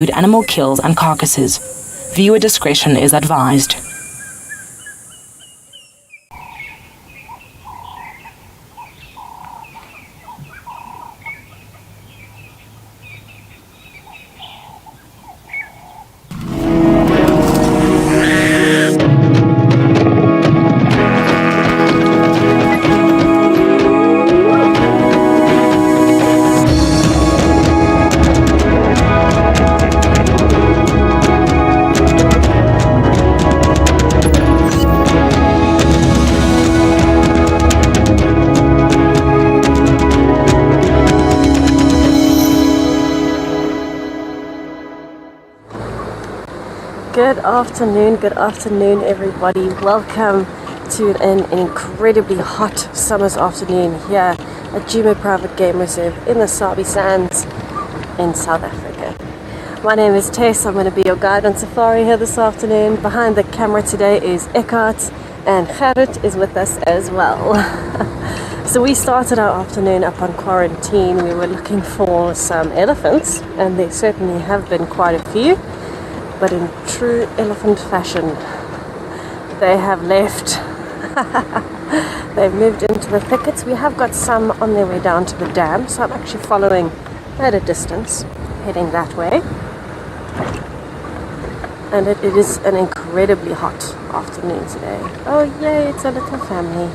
animal kills and carcasses. Viewer discretion is advised. Good afternoon everybody. Welcome to an incredibly hot summer's afternoon here at Djuma Private Game Reserve in the Sabi Sands in South Africa. My name is Tess. I'm going to be your guide on safari here this afternoon. Behind the camera today is Eckhart, and Gerrit is with us as well. So we started our afternoon up on quarantine. We were looking for some elephants, and there certainly have been quite a few. But in true elephant fashion, they have left. They've moved into the thickets. We have got some on their way down to the dam, so I'm actually following at a distance, heading that way. And it is an incredibly hot afternoon today. Oh yay, it's a little family.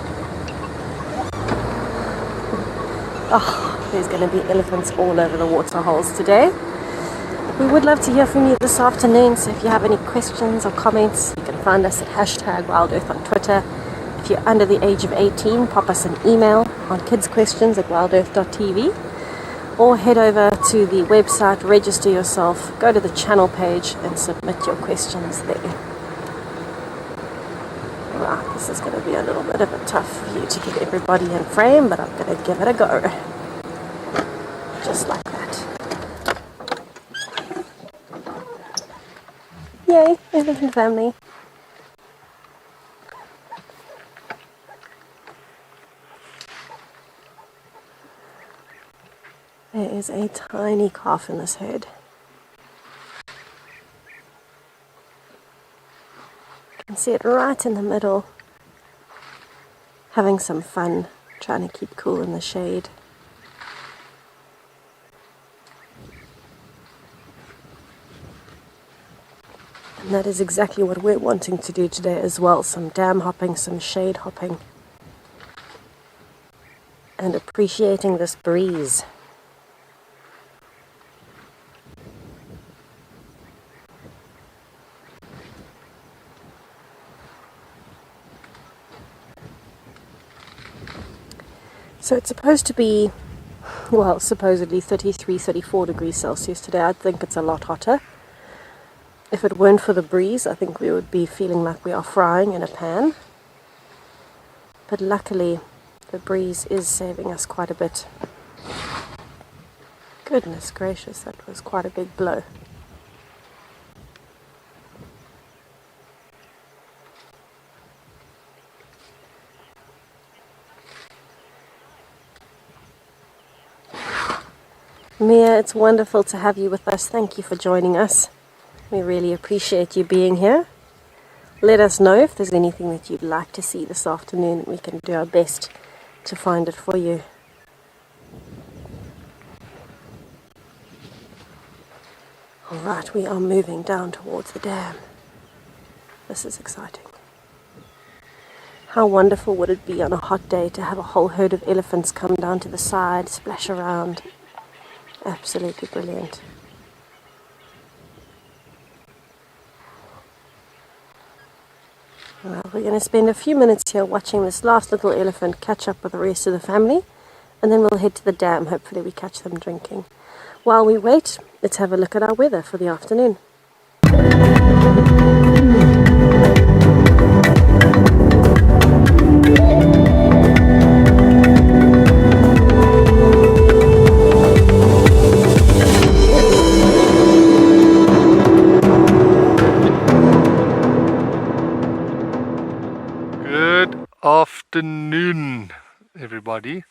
Oh, there's going to be elephants all over the waterholes today. We would love to hear from you this afternoon, so if you have any questions or comments, you can find us at #WildEarth on Twitter. If you're under the age of 18, pop us an email on kidsquestions@wildearth.tv, or head over to the website, register yourself, go to the channel page and submit your questions there. Right, this is going to be a little bit of a tough view to get everybody in frame, but I'm going to give it a go. Just like that. Yay, elephant family. There is a tiny calf in this herd. You can see it right in the middle, having some fun, trying to keep cool in the shade. And that is exactly what we're wanting to do today as well. Some dam hopping, some shade hopping. And appreciating this breeze. So it's supposed to be, well, supposedly 33, 34 degrees Celsius today. I think it's a lot hotter. If it weren't for the breeze, I think we would be feeling like we are frying in a pan. But luckily, the breeze is saving us quite a bit. Goodness gracious, that was quite a big blow. Mia, it's wonderful to have you with us. Thank you for joining us. We really appreciate you being here. Let us know if there's anything that you'd like to see this afternoon, and we can do our best to find it for you. Alright, we are moving down towards the dam. This is exciting. How wonderful would it be on a hot day to have a whole herd of elephants come down to the side, splash around. Absolutely brilliant. Well, we're going to spend a few minutes here watching this last little elephant catch up with the rest of the family, and then we'll head to the dam. Hopefully we catch them drinking. While we wait, let's have a look at our weather for the afternoon. Afternoon, everybody.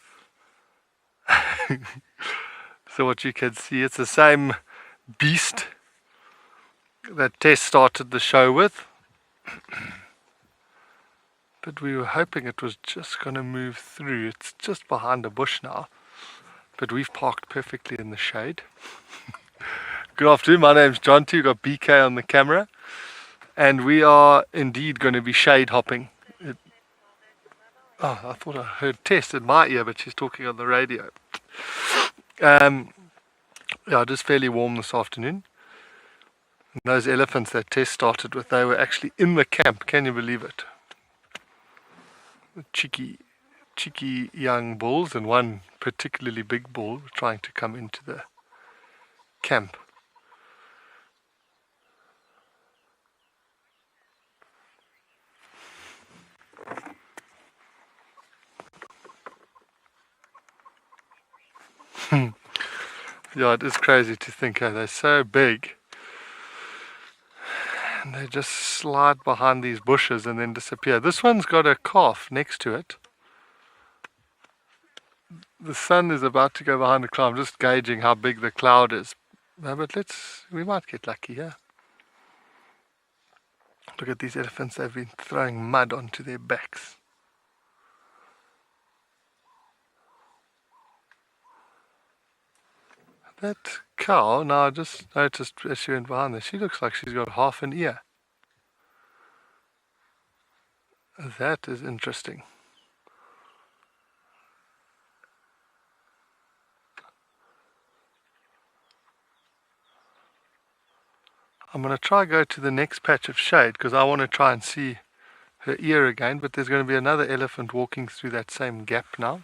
So what you can see, it's the same beast that Tess started the show with. But we were hoping it was just going to move through. It's just behind a bush now. But we've parked perfectly in the shade. Good afternoon, my name's John T. We've got BK on the camera. And we are indeed going to be shade hopping. I thought I heard Tess in my ear, but she's talking on the radio. Yeah, it is fairly warm this afternoon. And those elephants that Tess started with, they were actually in the camp. Can you believe it? The cheeky young bulls and one particularly big bull were trying to come into the camp. Yeah, it is crazy to think how they're so big. And they just slide behind these bushes and then disappear. This one's got a calf next to it. The sun is about to go behind the cloud. I'm just gauging how big the cloud is. No, but we might get lucky here. Look at these elephants, they've been throwing mud onto their backs. That cow, now I just noticed as she went behind there, she looks like she's got half an ear. That is interesting. I'm going to try go to the next patch of shade because I want to try and see her ear again, but there's going to be another elephant walking through that same gap now.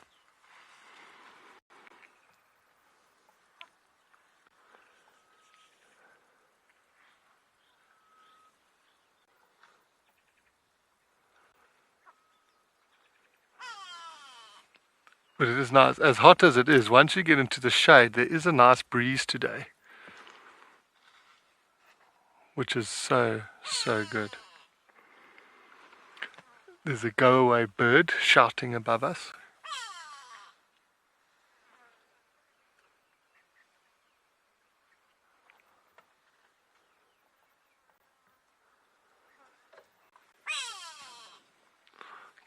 But it is nice. As hot as it is, once you get into the shade, there is a nice breeze today. Which is so good. There's a go-away bird shouting above us.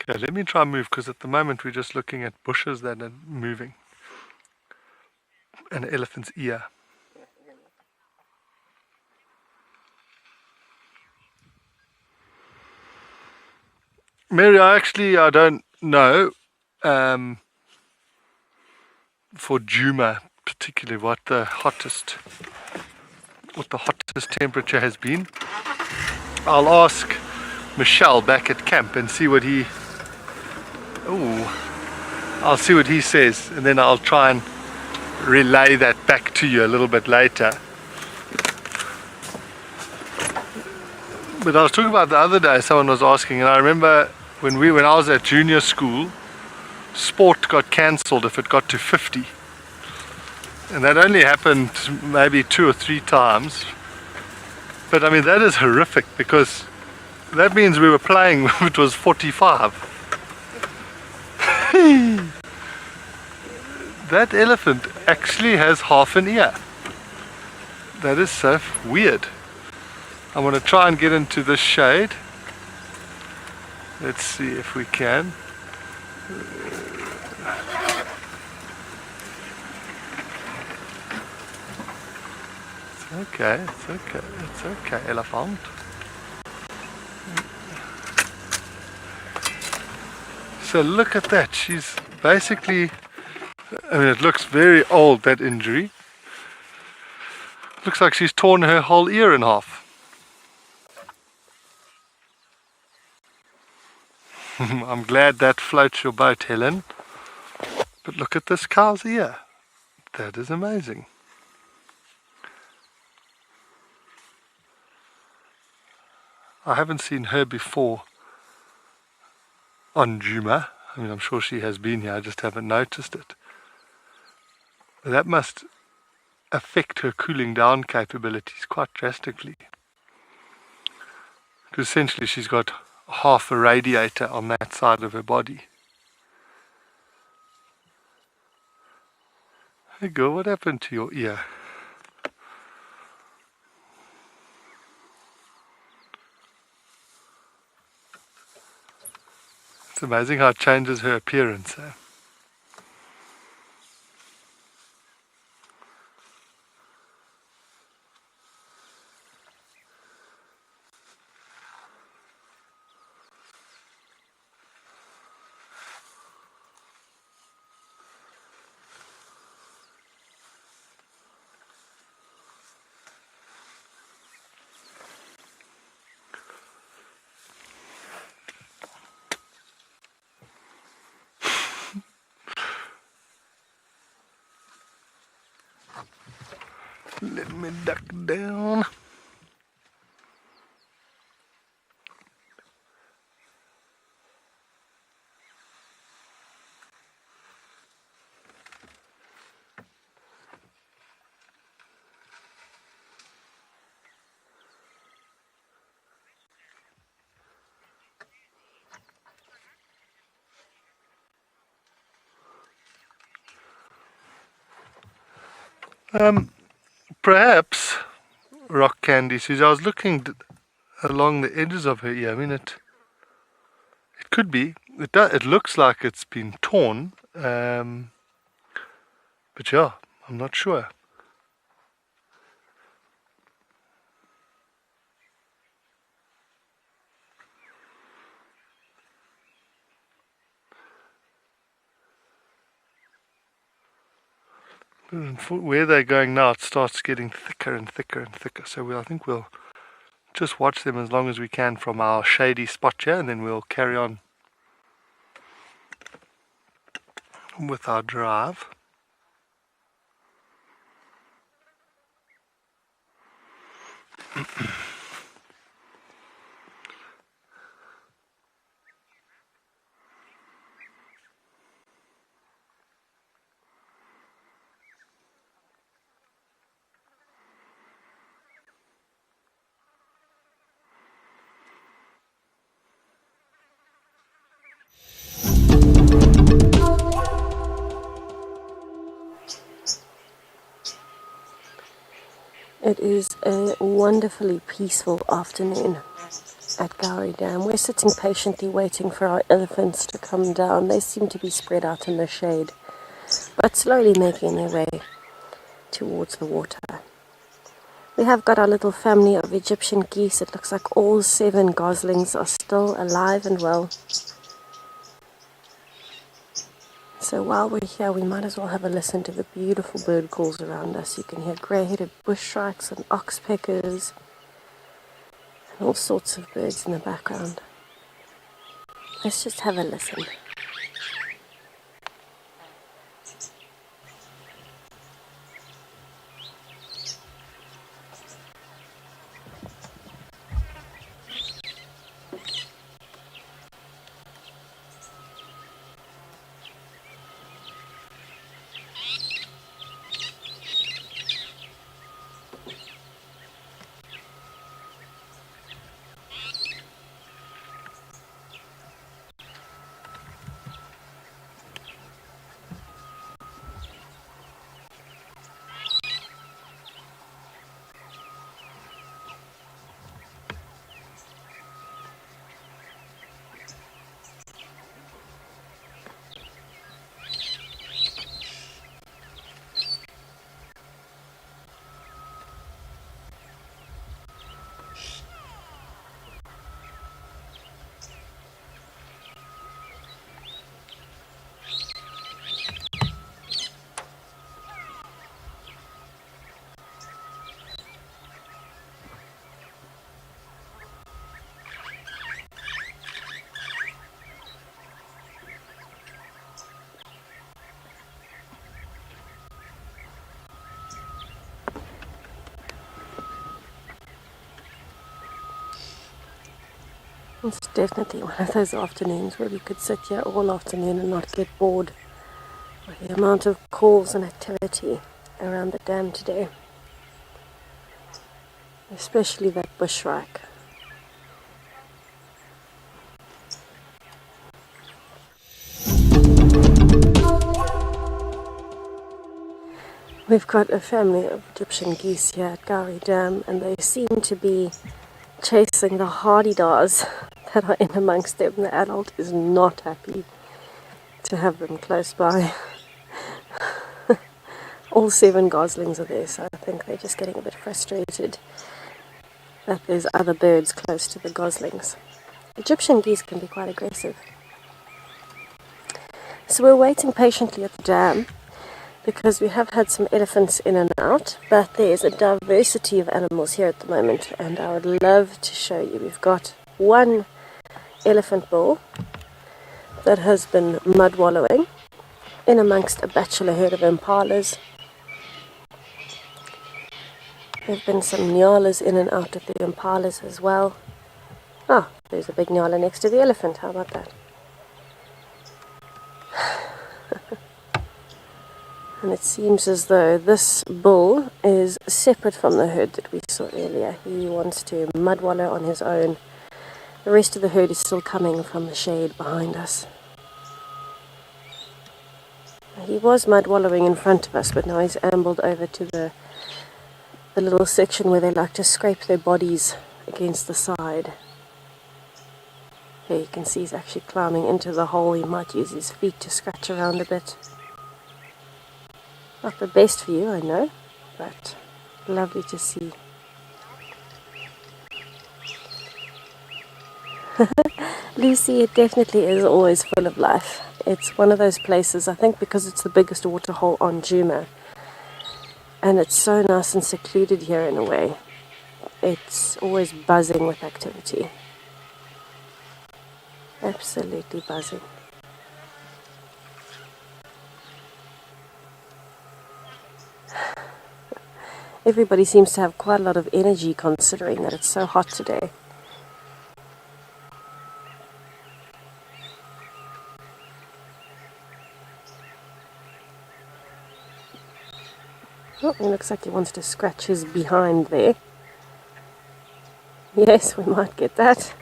Okay, let me try and move because at the moment we're just looking at bushes that are moving. An elephant's ear. Mary, I don't know for Juma particularly what the hottest temperature has been. I'll ask Michelle back at camp and see what I'll see what he says, and then I'll try and relay that back to you a little bit later. But I was talking about the other day, someone was asking, and I remember when I was at junior school, sport got cancelled if it got to 50. And that only happened maybe 2 or 3 times. But I mean, that is horrific because that means we were playing when it was 45. That elephant actually has half an ear. That is so weird. I'm going to try and get into this shade. Let's see if we can. It's okay, elephant. So look at that, she's basically, I mean it looks very old, that injury. Looks like she's torn her whole ear in half. I'm glad that floats your boat, Helen. But look at this cow's ear. That is amazing. I haven't seen her before on Juma. I mean, I'm sure she has been here, I just haven't noticed it. That must affect her cooling down capabilities quite drastically. Because essentially she's got half a radiator on that side of her body. Hey girl, what happened to your ear? It's amazing how it changes her appearance. Eh? Let me duck down. Perhaps rock candy, Susie. I was looking along the edges of her ear. I mean, it could be. It looks like it's been torn. But yeah, I'm not sure. Where they're going now, it starts getting thicker and thicker and thicker. So I think we'll just watch them as long as we can from our shady spot here, and then we'll carry on with our drive. It is a wonderfully peaceful afternoon at Gowrie Dam. We're sitting patiently waiting for our elephants to come down. They seem to be spread out in the shade, but slowly making their way towards the water. We have got our little family of Egyptian geese. It looks like all 7 goslings are still alive and well. So while we're here, we might as well have a listen to the beautiful bird calls around us. You can hear grey-headed bush shrikes and oxpeckers and all sorts of birds in the background. Let's just have a listen. It's definitely one of those afternoons where we could sit here all afternoon and not get bored with the amount of calls and activity around the dam today. Especially that bush shrike. We've got a family of Egyptian geese here at Gowrie Dam, and they seem to be chasing the hardy-dars that are in amongst them. The adult is not happy to have them close by. All 7 goslings are there, so I think they're just getting a bit frustrated that there's other birds close to the goslings. Egyptian geese can be quite aggressive. So we're waiting patiently at the dam because we have had some elephants in and out, but there is a diversity of animals here at the moment, and I would love to show you. We've got one elephant bull that has been mud wallowing in amongst a bachelor herd of impalas. There have been some nyalas in and out of the impalas as well. Ah, there's a big nyala next to the elephant. How about that? And it seems as though this bull is separate from the herd that we saw earlier. He wants to mud wallow on his own. The rest of the herd is still coming from the shade behind us. He was mud wallowing in front of us, but now he's ambled over to the little section where they like to scrape their bodies against the side. Here you can see he's actually climbing into the hole. He might use his feet to scratch around a bit. Not the best view, I know, but lovely to see. Lucy, it definitely is always full of life. It's one of those places, I think because it's the biggest waterhole on Djuma, and it's so nice and secluded here in a way. It's always buzzing with activity. Absolutely buzzing. Everybody seems to have quite a lot of energy considering that it's so hot today. Oh, it looks like he wants to scratch his behind there. Yes, we might get that.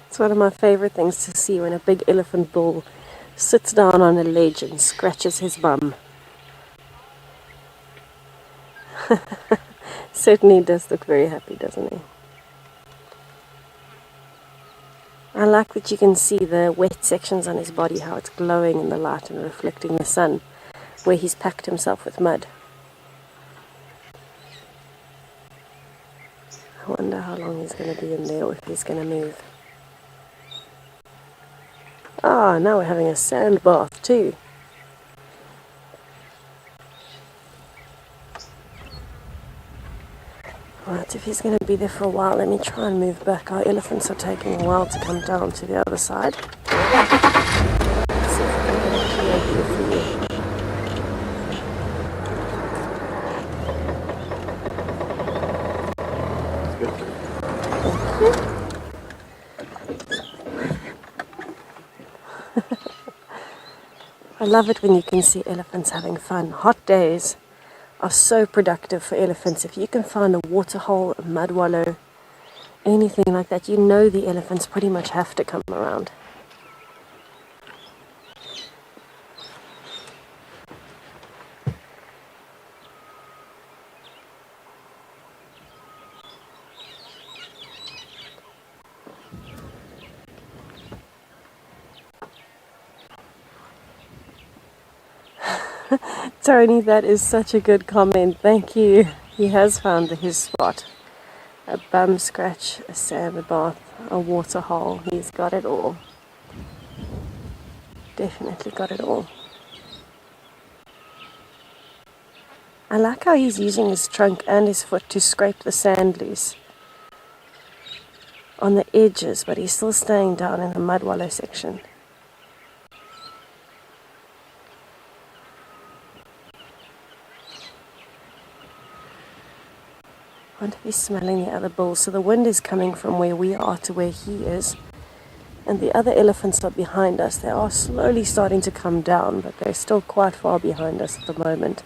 It's one of my favorite things to see when a big elephant bull sits down on a ledge and scratches his bum. Certainly does look very happy, doesn't he? I like that you can see the wet sections on his body, how it's glowing in the light and reflecting the sun, where he's packed himself with mud. I wonder how long he's going to be in there, or if he's going to move. Ah, now we're having a sand bath too. Right, if he's going to be there for a while, let me try and move back. Our elephants are taking a while to come down to the other side. Let's see if I can get a clear view for you. I love it when you can see elephants having fun. Hot days are so productive for elephants. If you can find a waterhole, a mud wallow, anything like that, you know the elephants pretty much have to come around. Tony, that is such a good comment. Thank you. He has found his spot. A bum scratch, a sand bath, a water hole. He's got it all. Definitely got it all. I like how he's using his trunk and his foot to scrape the sand loose on the edges, but he's still staying down in the mud wallow section. I wonder if he's smelling the other bulls. So the wind is coming from where we are to where he is. And the other elephants are behind us. They are slowly starting to come down, but they're still quite far behind us at the moment.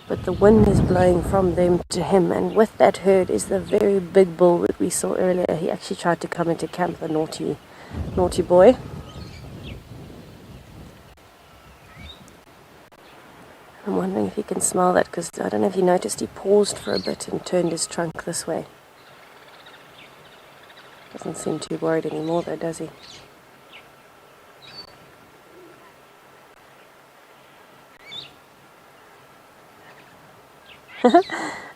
But the wind is blowing from them to him. And with that herd is the very big bull that we saw earlier. He actually tried to come into camp, the naughty boy. I'm wondering if he can smell that, because I don't know if you noticed, he paused for a bit and turned his trunk this way. Doesn't seem too worried anymore though, does he?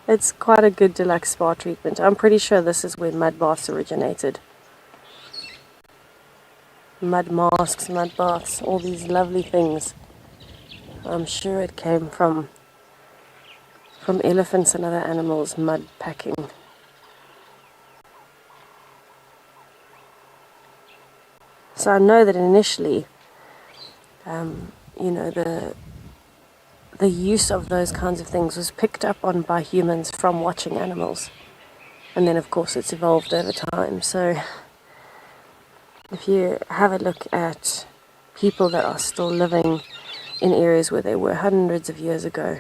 It's quite a good deluxe spa treatment. I'm pretty sure this is where mud baths originated. Mud masks, mud baths, all these lovely things. I'm sure it came from elephants and other animals mud packing. So I know that initially, the use of those kinds of things was picked up on by humans from watching animals. And then of course it's evolved over time. So if you have a look at people that are still living in areas where they were hundreds of years ago,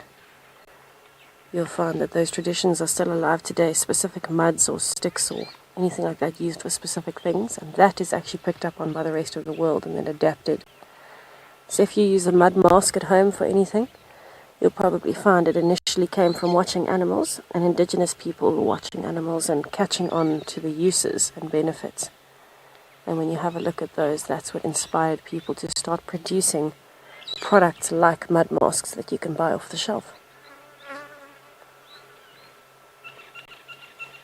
you'll find that those traditions are still alive today, specific muds or sticks or anything like that used for specific things, and that is actually picked up on by the rest of the world and then adapted. So if you use a mud mask at home for anything, you'll probably find it initially came from watching animals, and indigenous people were watching animals and catching on to the uses and benefits. And when you have a look at those, that's what inspired people to start producing products like mud masks that you can buy off the shelf.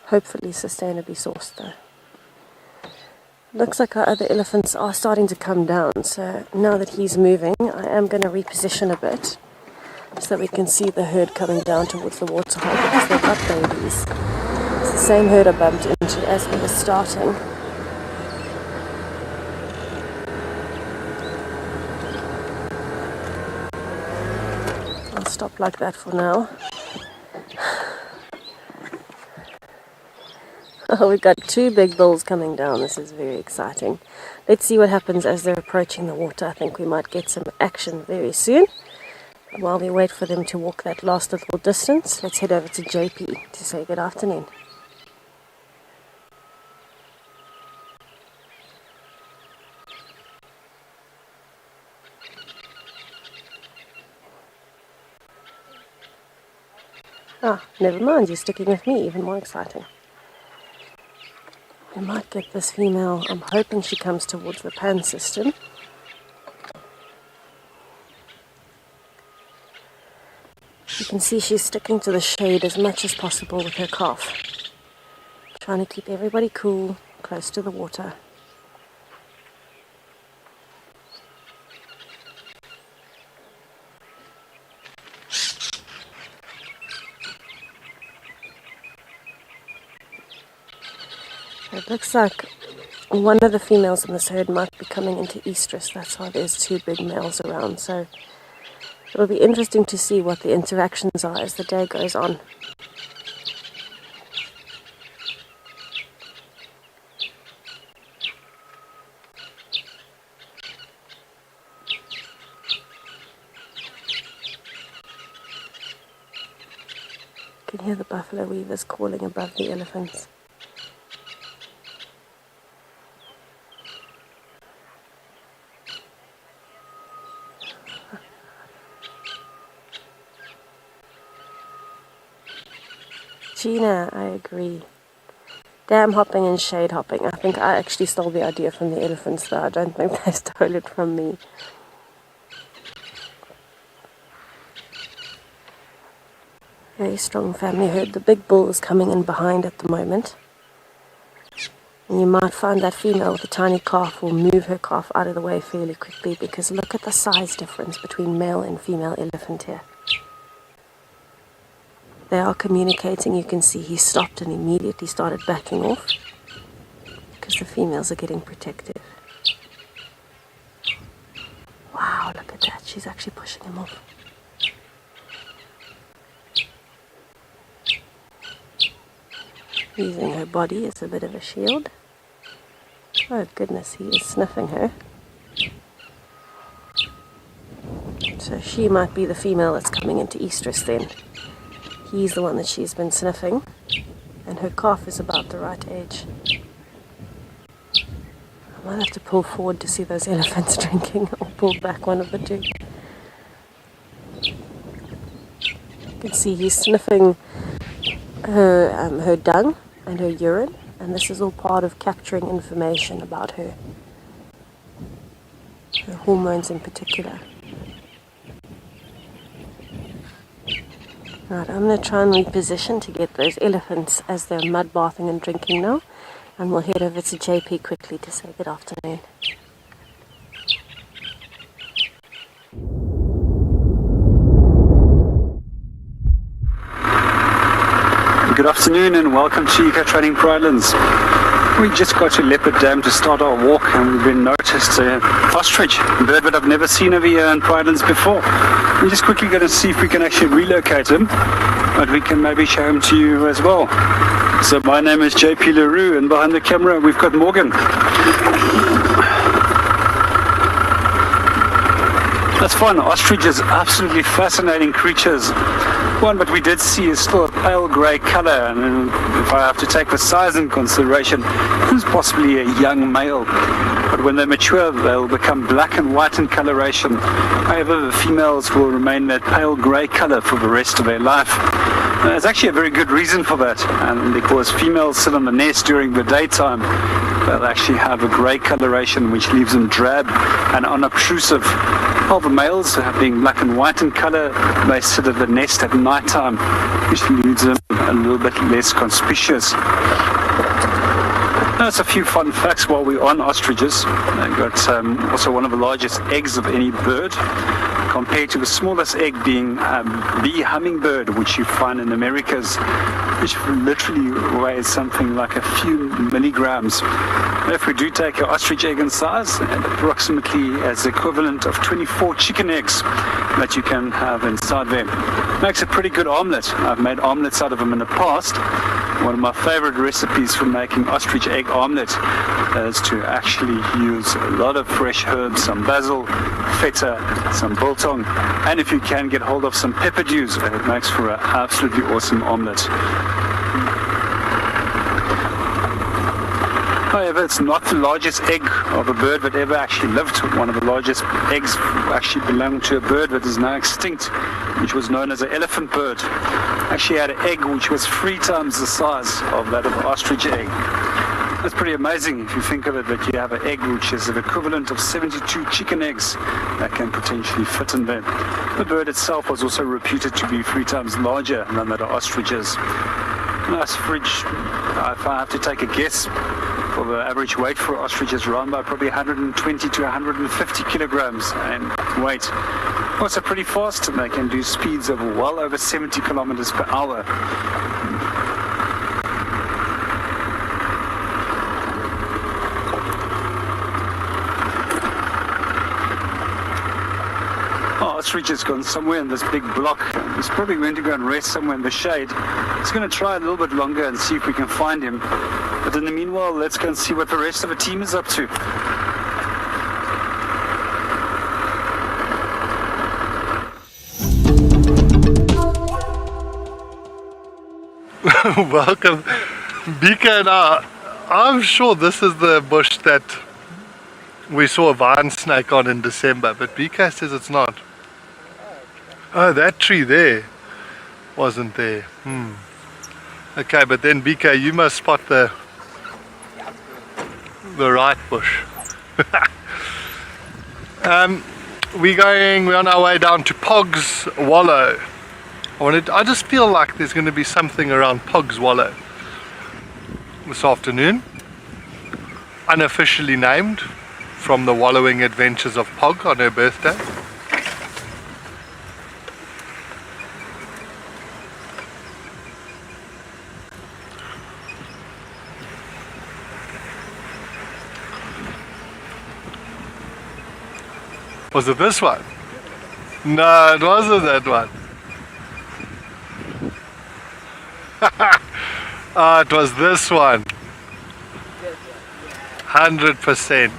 Hopefully sustainably sourced though. Looks like our other elephants are starting to come down, so now that he's moving, I am going to reposition a bit so that we can see the herd coming down towards the waterhole, because they've got babies. It's the same herd I bumped into as we were starting. I'll stop like that for now. Oh, we've got two big bulls coming down. This is very exciting. Let's see what happens as they're approaching the water. I think we might get some action very soon. While we wait for them to walk that last little distance, let's head over to JP to say good afternoon. Ah, never mind, you're sticking with me, even more exciting. We might get this female. I'm hoping she comes towards the pan system. You can see she's sticking to the shade as much as possible with her calf. Trying to keep everybody cool, close to the water. It looks like one of the females in this herd might be coming into estrus. That's why there's two big males around. So it'll be interesting to see what the interactions are as the day goes on. You can hear the buffalo weavers calling above the elephants. Gina, I agree. Dam hopping and shade hopping. I think I actually stole the idea from the elephants though. I don't think they stole it from me. Very strong family herd. The big bull is coming in behind at the moment. And you might find that female with a tiny calf will move her calf out of the way fairly quickly, because look at the size difference between male and female elephant here. They are communicating. You can see he stopped and immediately started backing off because the females are getting protective. Wow, look at that. She's actually pushing him off. Using her body as a bit of a shield. Oh goodness, he is sniffing her. So she might be the female that's coming into estrus then. He's the one that she's been sniffing, and her calf is about the right age. I might have to pull forward to see those elephants drinking, or pull back, one of the two. You can see he's sniffing her dung and her urine, and this is all part of capturing information about her hormones in particular. Right, I'm going to try and reposition to get those elephants as they're mud bathing and drinking now, and we'll head over to JP quickly to say good afternoon. Good afternoon and welcome to Eco Training Pridelands. We just got to Leopard Dam to start our walk, and we've been noticed ostrich, a bird that I've never seen over here in Pridelands before. We're just quickly going to see if we can actually relocate him, but we can maybe show him to you as well. So my name is JP LaRue, and behind the camera we've got Morgan. That's fun. Ostriches, absolutely fascinating creatures. One that we did see is still a pale grey colour, and if I have to take the size in consideration, it's possibly a young male. But when they mature, they'll become black and white in coloration. However, the females will remain that pale grey colour for the rest of their life. There's actually a very good reason for that, and because females sit on the nest during the daytime, they'll actually have a grey coloration which leaves them drab and unobtrusive. While the males, being black and white in colour, they sit at the nest at night time, which leaves them a little bit less conspicuous. That's a few fun facts while we're on ostriches. They've got also one of the largest eggs of any bird, compared to the smallest egg being the hummingbird, which you find in Americas, which literally weighs something like a few milligrams. If we do take an ostrich egg in size, it approximately as the equivalent of 24 chicken eggs that you can have inside them. Makes a pretty good omelette. I've made omelettes out of them in the past. One of my favorite recipes for making ostrich egg omelette is to actually use a lot of fresh herbs, some basil, feta, some biltong, and if you can get hold of some pepper dews, it makes for an absolutely awesome omelette. However, it's not the largest egg of a bird that ever actually lived. One of the largest eggs actually belonged to a bird that is now extinct, which was known as an elephant bird. Actually had an egg which was 3 times the size of that of an ostrich egg. That's pretty amazing if you think of it, that you have an egg which is the equivalent of 72 chicken eggs that can potentially fit in there. The bird itself was also reputed to be 3 times larger than that of ostriches. Nice fridge. If I have to take a guess, for the average weight for ostrich is around by probably 120 to 150 kilograms in weight. Also pretty fast, and they can do speeds of well over 70 kilometers per hour. Ostrich has gone somewhere in this big block. He's probably going to go and rest somewhere in the shade. It's going to try a little bit longer and see if we can find him. But in the meanwhile, let's go and see what the rest of the team is up to. Welcome, Bika. Now, I'm sure this is the bush that we saw a vine snake on in December, but Bika says it's not. Oh, that tree there wasn't there. Okay, but then BK, you must spot the right bush. We're on our way down to Pog's Wallow. I just feel like there's going to be something around Pog's Wallow this afternoon, unofficially named from the wallowing adventures of Pog on her birthday. Was it this one? No, it wasn't that one. It was this one. 100%.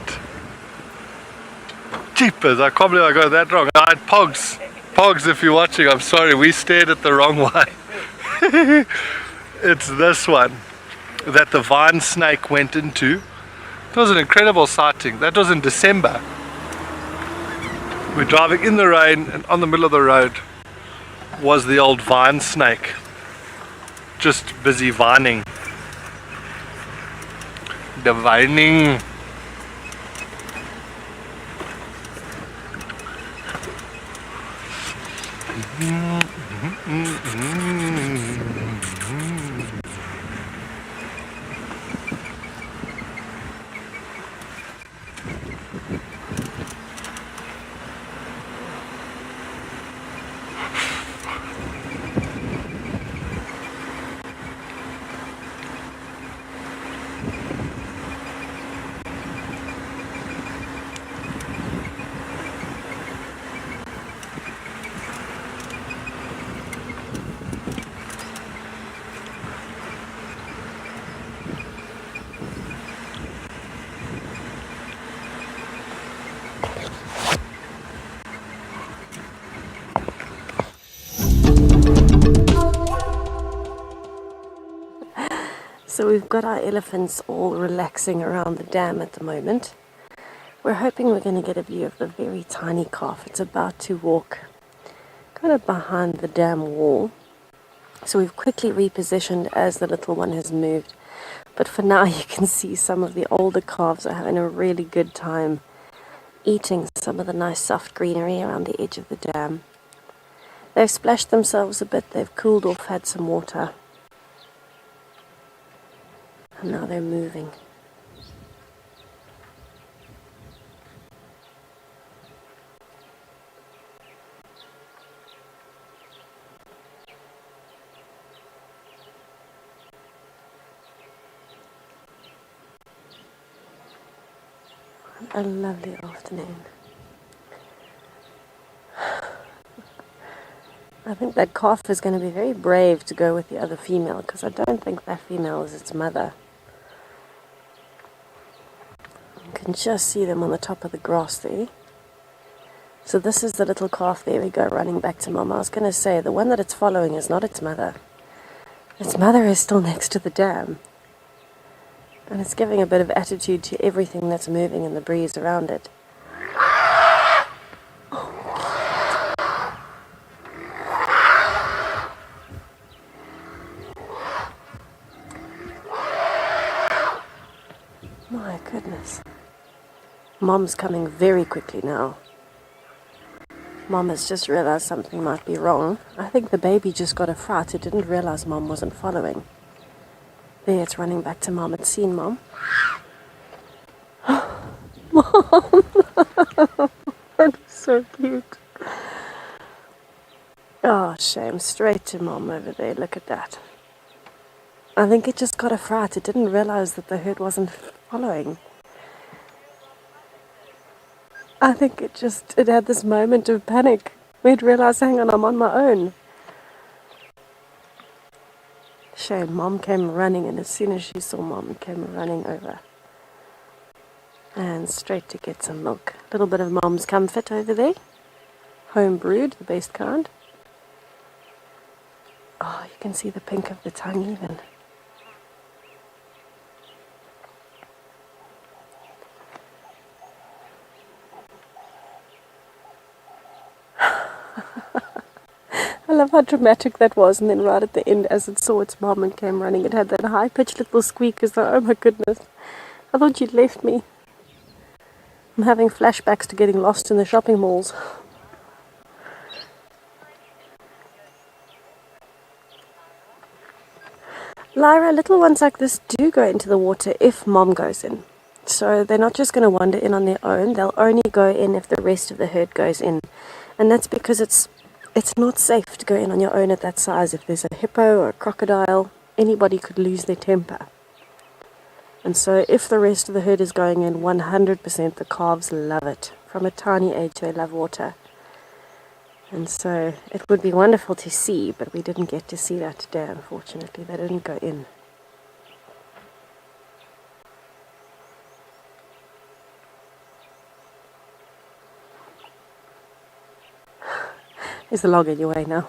Jeepers, I can't believe I got that wrong. I had Pogs. Pogs, if you're watching, I'm sorry, we stared at the wrong way. It's this one that the vine snake went into. It was an incredible sighting. That was in December. We're driving in the rain and on the middle of the road. was the old vine snake, just busy vining. The vining. So we've got our elephants all relaxing around the dam at the moment. We're hoping we're going to get a view of the very tiny calf. It's about to walk kind of behind the dam wall. So we've quickly repositioned as the little one has moved. But for now you can see some of the older calves are having a really good time eating some of the nice soft greenery around the edge of the dam. They've splashed themselves a bit, they've cooled off, had some water. And now they're moving. A lovely afternoon. I think that calf is going to be very brave to go with the other female, because I don't think that female is its mother. You can just see them on the top of the grass there. So this is the little calf. There we go, running back to mom. I was going to say, the one that it's following is not its mother. Its mother is still next to the dam. And it's giving a bit of attitude to everything that's moving in the breeze around it. My goodness. Mom's coming very quickly now. Mom has just realized something might be wrong. I think the baby just got a fright. It didn't realize Mom wasn't following. There, it's running back to Mom. It's seen Mom. Mom! That's so cute. Oh, shame. Straight to Mom over there. Look at that. I think it just got a fright. It didn't realize that the herd wasn't following. I think it had this moment of panic. We'd realized, hang on, I'm on my own. Shame, Mom came running, and as soon as she saw Mom, came running over. And straight to get some milk. A little bit of Mom's comfort over there. Home brewed, the best kind. Oh, you can see the pink of the tongue even. I love how dramatic that was, and then right at the end, as it saw its mom and came running, it had that high-pitched little squeak as though, oh my goodness, I thought you'd left me. I'm having flashbacks to getting lost in the shopping malls. Lyra, little ones like this do go into the water if Mom goes in. So they're not just going to wander in on their own, they'll only go in if the rest of the herd goes in. And that's because it's not safe to go in on your own at that size. If there's a hippo or a crocodile, anybody could lose their temper. And so if the rest of the herd is going in, 100% the calves love it. From a tiny age they love water. And so it would be wonderful to see, but we didn't get to see that today, unfortunately. They didn't go in. Is the log in your way now?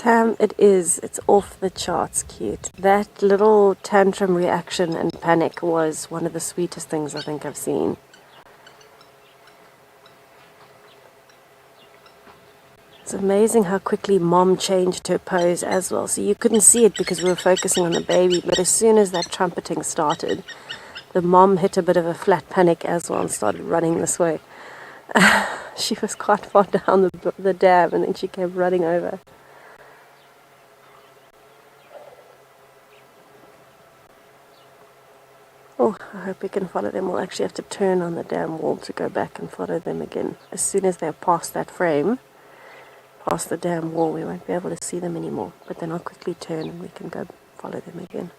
Tam, it is. It's off the charts cute. That little tantrum reaction and panic was one of the sweetest things I think I've seen. It's amazing how quickly Mom changed her pose as well. So you couldn't see it because we were focusing on the baby, but as soon as that trumpeting started, the mom hit a bit of a flat panic as well and started running this way. She was quite far down the dam and then she came running over. Oh, I hope we can follow them. We'll actually have to turn on the dam wall to go back and follow them again. As soon as they're past that frame, past the dam wall, we won't be able to see them anymore. But then I'll quickly turn and we can go follow them again.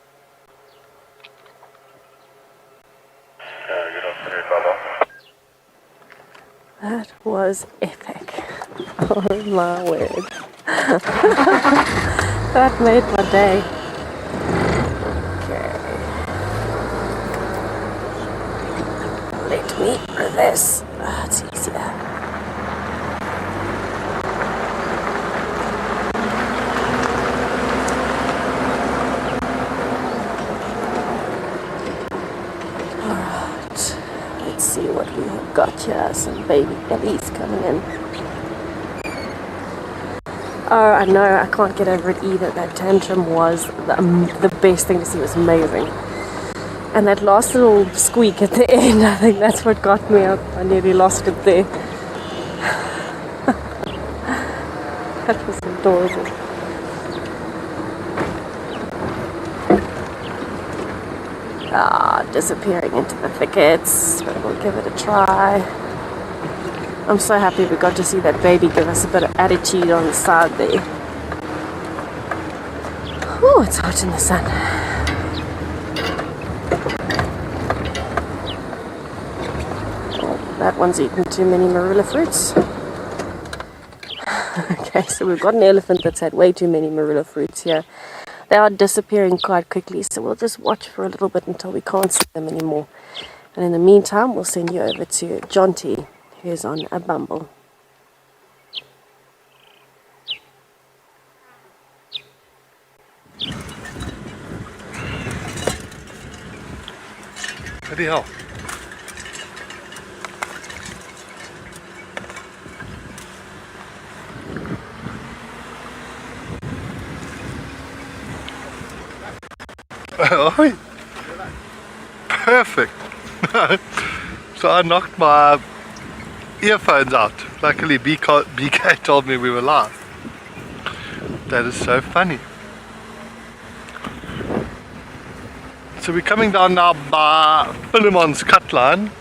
Good afternoon, Baba. That was epic. Oh my word. That made my day. Let me reverse. It's easier. Alright, let's see what we have got here. Some baby bellies coming in. Oh, I know, I can't get over it either. That tantrum was the best thing to see. It was amazing. And that last little squeak at the end, I think that's what got me up. I nearly lost it there. That was adorable. Disappearing into the thickets, but we'll give it a try. I'm so happy we got to see that baby give us a bit of attitude on the side there. Oh, it's hot in the sun. That one's eaten too many marula fruits. Okay, so we've got an elephant that's had way too many marula fruits here. They are disappearing quite quickly, so we'll just watch for a little bit until we can't see them anymore. And in the meantime, we'll send you over to Jonty, who's on a bumble. Bloody hell. Oh, perfect. So I knocked my earphones out. Luckily BK told me we were live. That is so funny. So we're coming down now by Philemon's cut line,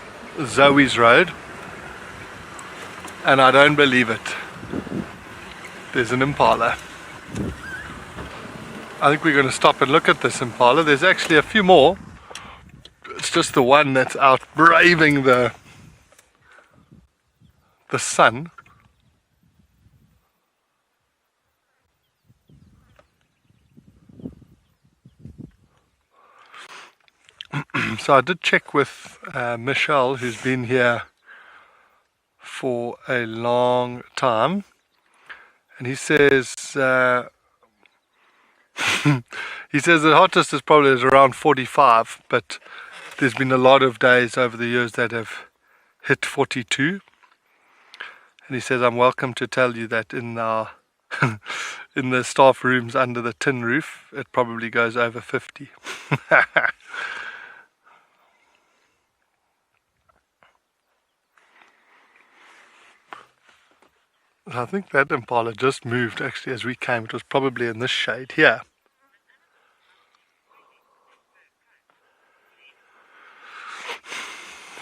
Zoe's Road, and I don't believe it. There's an impala. I think we're going to stop and look at this impala. There's actually a few more. It's just the one that's out braving the sun. So I did check with Michelle, who's been here for a long time, and he says he says the hottest is probably around 45, but there's been a lot of days over the years that have hit 42. And he says, I'm welcome to tell you that in our in the staff rooms under the tin roof, it probably goes over 50. I think that impala just moved actually as we came. It was probably in this shade here.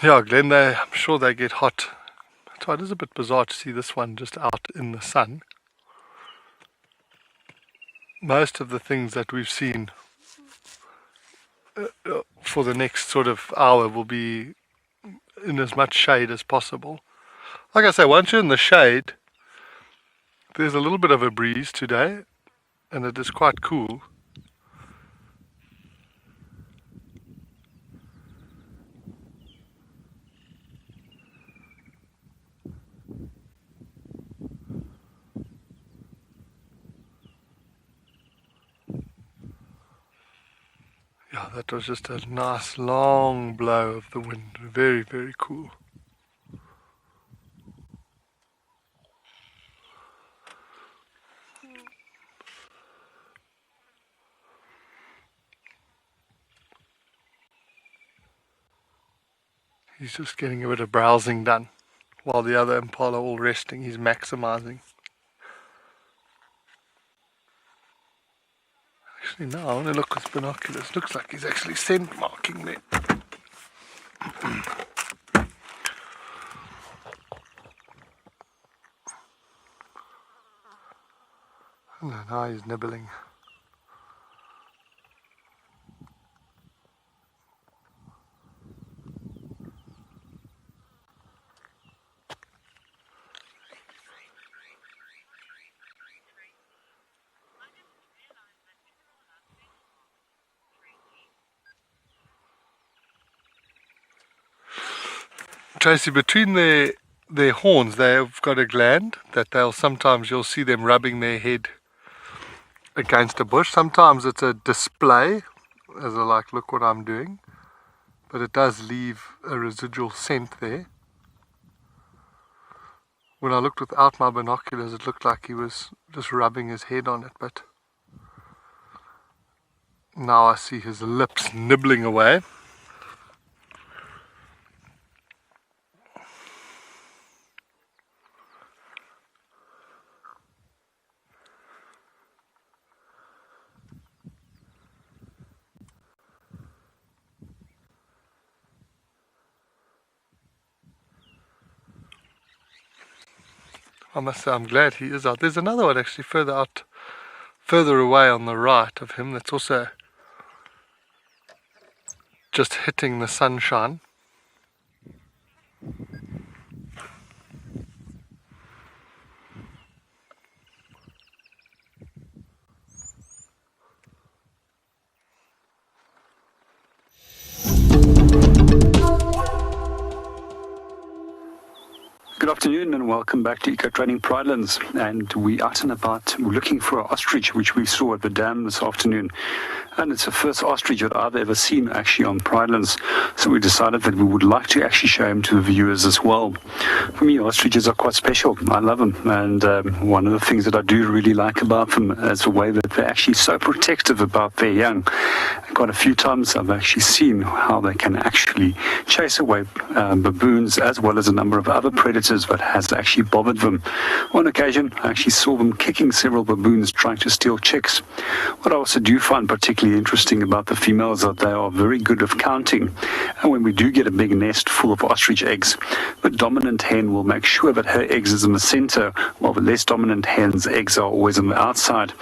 Yeah, Glenn, I'm sure they get hot. So it is a bit bizarre to see this one just out in the sun. Most of the things that we've seen for the next sort of hour will be in as much shade as possible. Like I say, once you're in the shade, there's a little bit of a breeze today, and it is quite cool. that was just a nice long blow of the wind. Very, very cool. He's just getting a bit of browsing done while the other impala are all resting. He's maximizing. Actually, no, I want to look with binoculars. Looks like he's actually scent marking there. No, now he's nibbling. Tracy, between their horns, they've got a gland that you'll see them rubbing their head against a bush. Sometimes it's a display, as a like, look what I'm doing, but it does leave a residual scent there. When I looked without my binoculars, it looked like he was just rubbing his head on it, but now I see his lips nibbling away. I must say I'm glad he is out. There's another one actually further away on the right of him that's also just hitting the sunshine. Good afternoon and welcome back to Eco Training Pridelands, and we out and about looking for an ostrich which we saw at the dam this afternoon, and it's the first ostrich that I've ever seen actually on Pridelands, so we decided that we would like to actually show him to the viewers as well. For me, ostriches are quite special. I love them, and one of the things that I do really like about them is the way that they're actually so protective about their young. Quite a few times I've actually seen how they can actually chase away baboons as well as a number of other predators that has actually bothered them. On occasion, I actually saw them kicking several baboons trying to steal chicks. What I also do find particularly interesting about the females is that they are very good at counting. And when we do get a big nest full of ostrich eggs, the dominant hen will make sure that her eggs is in the center, while the less dominant hen's eggs are always on the outside.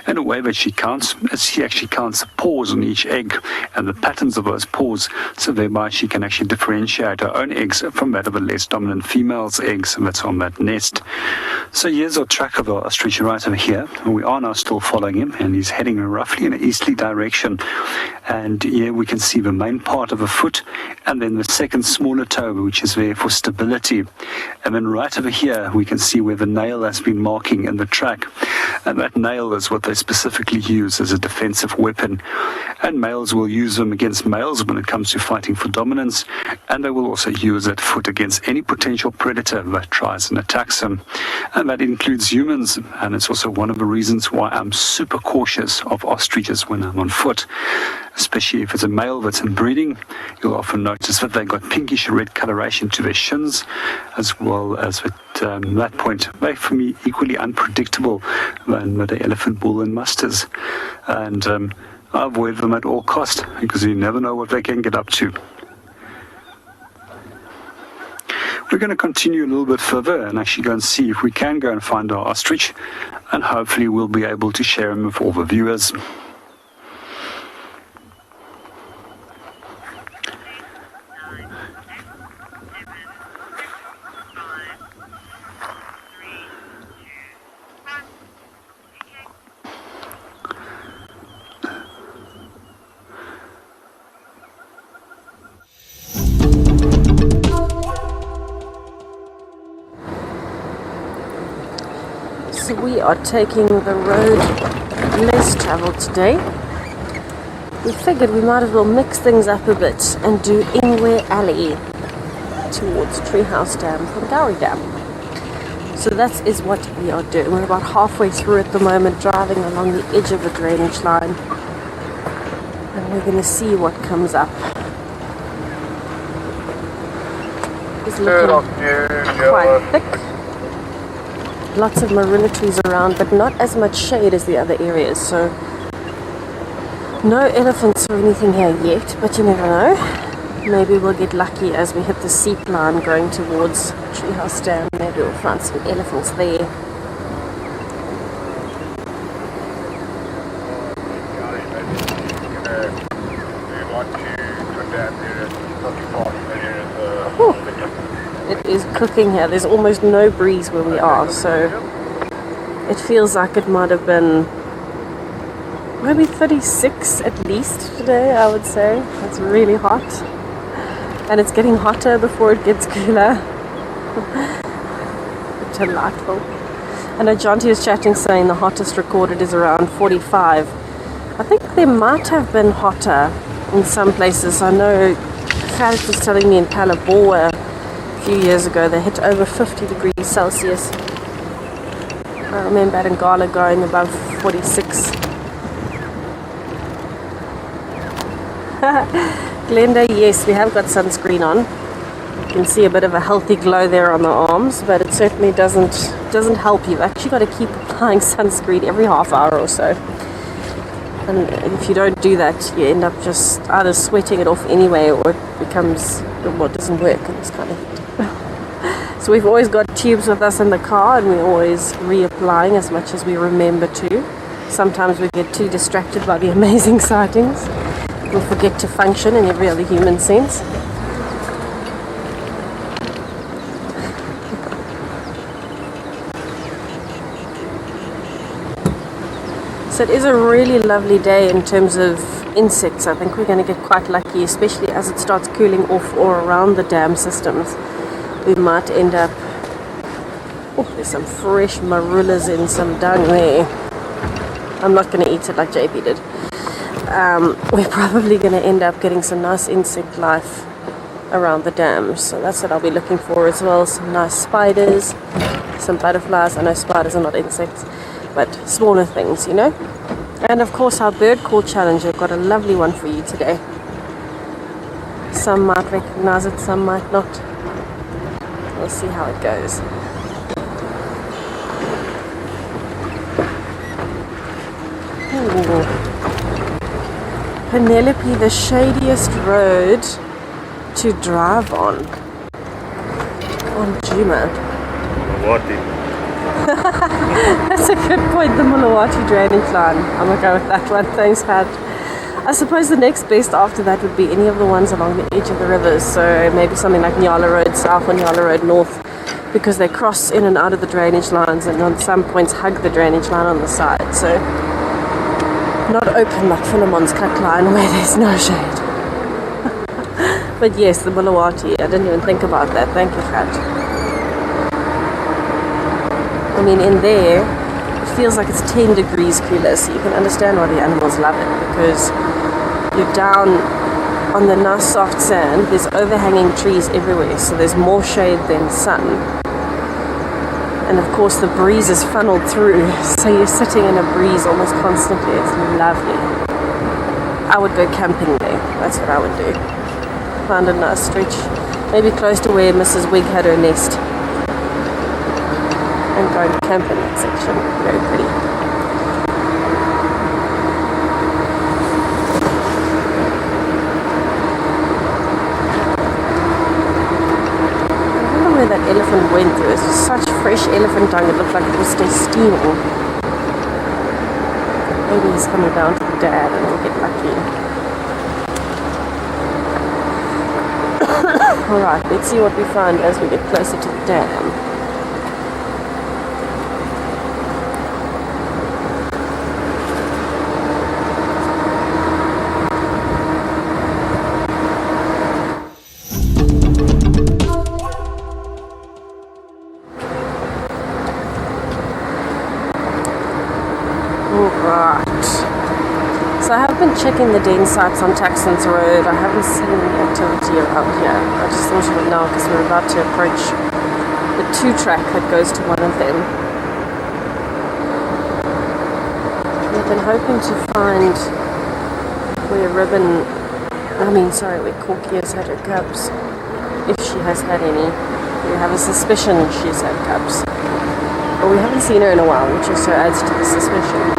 And the way that she counts is she actually counts the paws on each egg and the patterns of those paws, so thereby she can actually differentiate her own eggs from that of a less dominant female's eggs that's on that nest. So here's our track of our ostrich right over here, and we are now still following him, and he's heading roughly in an easterly direction. And here we can see the main part of the foot, and then the second smaller toe, which is there for stability. And then right over here we can see where the nail has been marking in the track, and that nail is what they specifically use as a defensive weapon. And males will use them against males when it comes to fighting for dominance, and they will also use that foot against any potential predator that tries and attacks them. And that includes humans, and it's also one of the reasons why I'm super cautious of ostriches when I'm on foot. Especially if it's a male that's inbreeding, you'll often notice that they've got pinkish red coloration to their shins, as well as at that point, they're for me equally unpredictable than the elephant, bull and musters. And I avoid them at all costs, because you never know what they can get up to. We're going to continue a little bit further and actually go and see if we can go and find our ostrich, and hopefully we'll be able to share him with all the viewers. So we are taking the road less travelled today, we figured we might as well mix things up a bit and do Ingwe Alley towards Treehouse Dam from Gowrie Dam. So that is what we are doing. We're about halfway through at the moment, driving along the edge of the drainage line, and we're going to see what comes up. It's looking quite thick. Lots of marilla trees around, but not as much shade as the other areas, so no elephants or anything here yet, but you never know. Maybe we'll get lucky as we hit the seep line going towards Treehouse Dam. Maybe we'll find some elephants there. Whew. It is cooking here. There's almost no breeze where we are, so it feels like it might have been maybe 36 at least today, I would say. It's really hot. And it's getting hotter before it gets cooler. Delightful. I know Jonty was chatting saying the hottest recorded is around 45. I think there might have been hotter in some places. I know Khaled was telling me in Palabora a few years ago they hit over 50 degrees Celsius. I remember at Ngala going above 46. Glenda, yes, we have got sunscreen on. You can see a bit of a healthy glow there on the arms, but it certainly doesn't help you. You've actually got to keep applying sunscreen every half hour or so. And if you don't do that, you end up just either sweating it off anyway, or it becomes, well, it doesn't work in this kind of heat. So we've always got tubes with us in the car, and we're always reapplying as much as we remember to. Sometimes we get too distracted by the amazing sightings. We'll forget to function in every other human sense. So it is a really lovely day in terms of insects. I think we're going to get quite lucky, especially as it starts cooling off all around the dam systems. We might end up... Oh, there's some fresh marullas in some dung there. I'm not going to eat it like JP did. We're probably going to end up getting some nice insect life around the dam. So that's what I'll be looking for as well. Some nice spiders, some butterflies. I know spiders are not insects, but smaller things, you know. And of course our bird call challenge. I've got a lovely one for you today. Some might recognize it, some might not. We'll see how it goes. Ooh. Penelope, the shadiest road to drive on Djuma. That's a good point, the Mulawati drainage line. I'm going to go with that one. Thanks, Pat. I suppose the next best after that would be any of the ones along the edge of the rivers. So maybe something like Nyala Road South or Nyala Road North, because they cross in and out of the drainage lines and on some points hug the drainage line on the side. So not open like Philemon's cut line where there's no shade. But yes, the Mulawati. I didn't even think about that. Thank you, Khat. I mean, in there, it feels like it's 10 degrees cooler, so you can understand why the animals love it, because you're down on the nice soft sand, there's overhanging trees everywhere, so there's more shade than sun. And of course the breeze is funneled through, so you're sitting in a breeze almost constantly. It's lovely. I would go camping there, that's what I would do. Find a nice stretch, maybe close to where Mrs. Wig had her nest, and go and camp in that section. Very pretty. I wonder where that elephant went through. It's just such fresh elephant dung. It looked like it was still steaming. Maybe he's coming down to the dam and we'll get lucky. Alright, let's see what we find as we get closer to the dam. So I have been checking the den sites on Taxon's Road. I haven't seen any activity around here. I just thought you would know because we're about to approach the 2-track that goes to one of them. We've been hoping to find where where Corky has had her cubs. If she has had any. We have a suspicion she's had cubs. But we haven't seen her in a while, which also adds to the suspicion.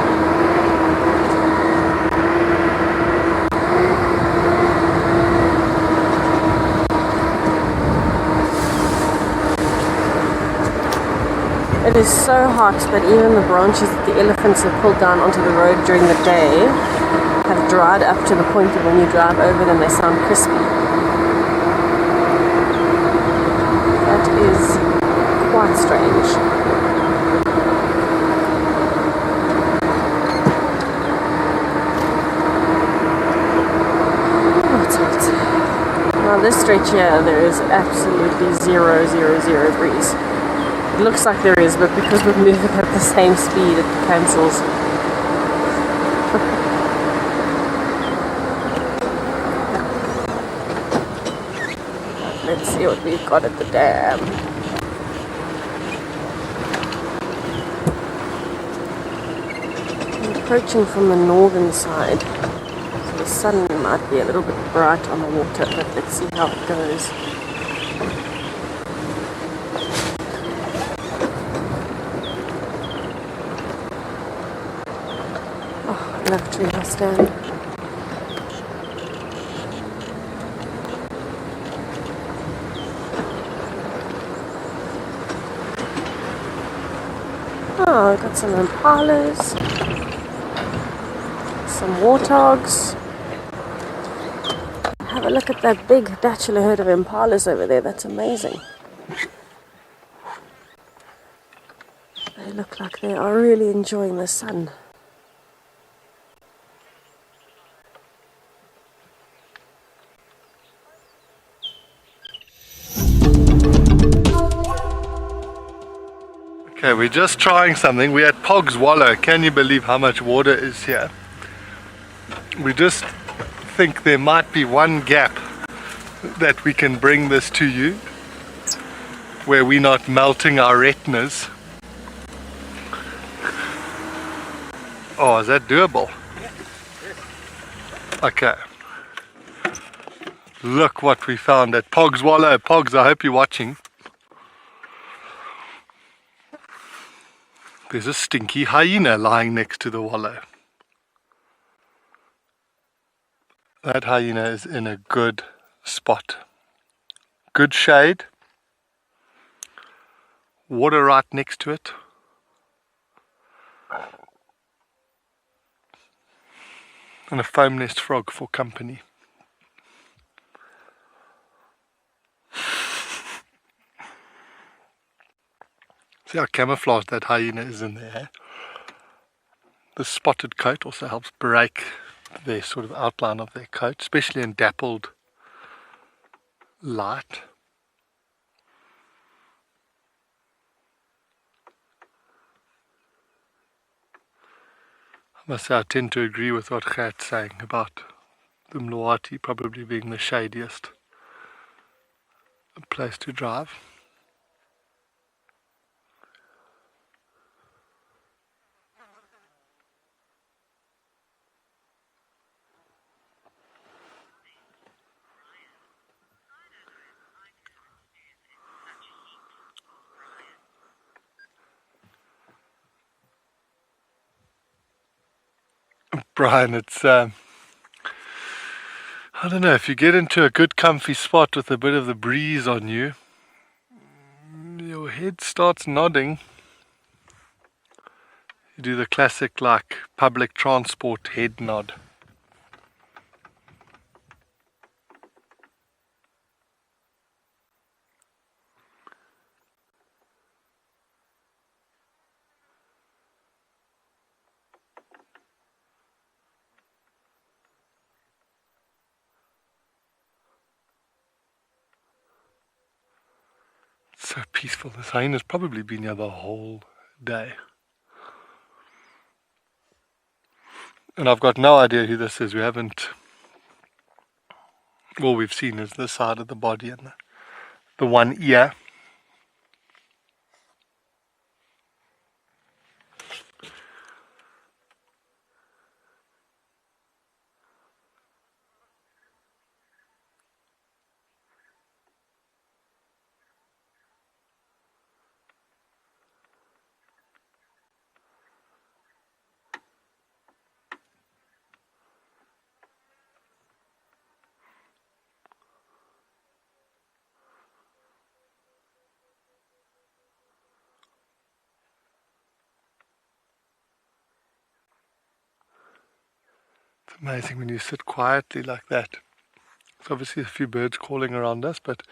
It is so hot that even the branches that the elephants have pulled down onto the road during the day have dried up to the point that when you drive over them they sound crispy. That is quite strange. Oh, it's hot. Now this stretch here there is absolutely zero breeze. It looks like there is, but because we're moving at the same speed, it cancels. Let's see what we've got at the dam. I'm approaching from the northern side, so the sun might be a little bit bright on the water, but let's see how it goes. Love tree house down. Oh, I've got some impalas, some warthogs. Have a look at that big bachelor herd of impalas over there. That's amazing. They look like they are really enjoying the sun. Okay, we're just trying something. We're at Pog's Wallow. Can you believe how much water is here? We just think there might be one gap that we can bring this to you where we're not melting our retinas. Oh, is that doable? Okay. Look what we found at Pog's Wallow. Pogs, I hope you're watching. There's a stinky hyena lying next to the wallow. That hyena is in a good spot. Good shade. Water right next to it. And a foam nest frog for company. See how camouflaged that hyena is in there. The spotted coat also helps break the sort of outline of their coat, especially in dappled light. I must say I tend to agree with what Gert's saying about the Mloati probably being the shadiest place to drive. Brian, it's I don't know, if you get into a good comfy spot with a bit of the breeze on you, your head starts nodding. You do the classic like public transport head nod. So peaceful. This hyena's probably been here the whole day. And I've got no idea who this is. We haven't... All we've seen is this side of the body and the one ear. It's amazing when you sit quietly like that. There's obviously a few birds calling around us, but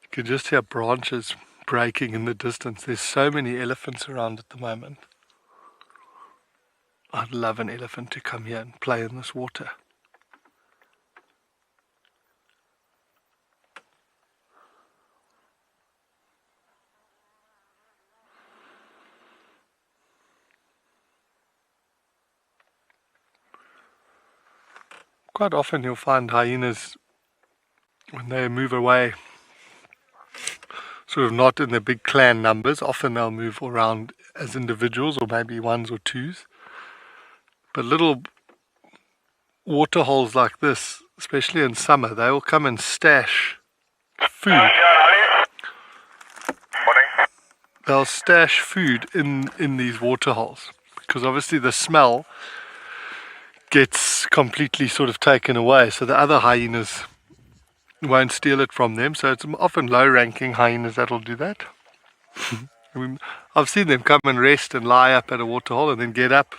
you can just hear branches breaking in the distance. There's so many elephants around at the moment. I'd love an elephant to come here and play in this water. Quite often you'll find hyenas, when they move away, sort of not in the big clan numbers. Often they'll move around as individuals or maybe ones or twos. But little water holes like this, especially in summer, they will come and stash food. They'll stash food in these water holes because obviously the smell gets completely sort of taken away, so the other hyenas won't steal it from them. So it's often low-ranking hyenas that'll do that. I've seen them come and rest and lie up at a water hole and then get up,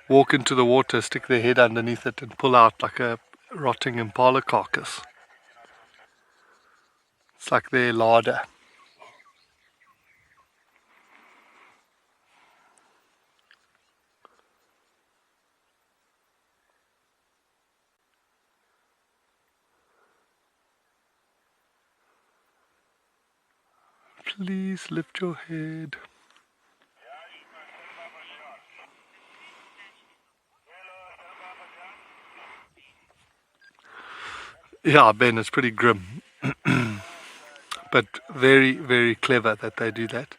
walk into the water, stick their head underneath it and pull out like a rotting impala carcass. It's like their larder. Please lift your head. Yeah, Ben, it's pretty grim. But very, very clever that they do that.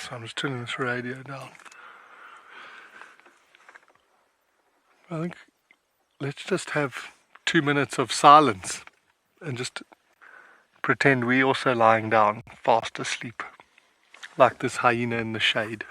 So I'm just turning this radio down. I think let's just have 2 minutes of silence and just pretend we also lying down fast asleep, like this hyena in the shade.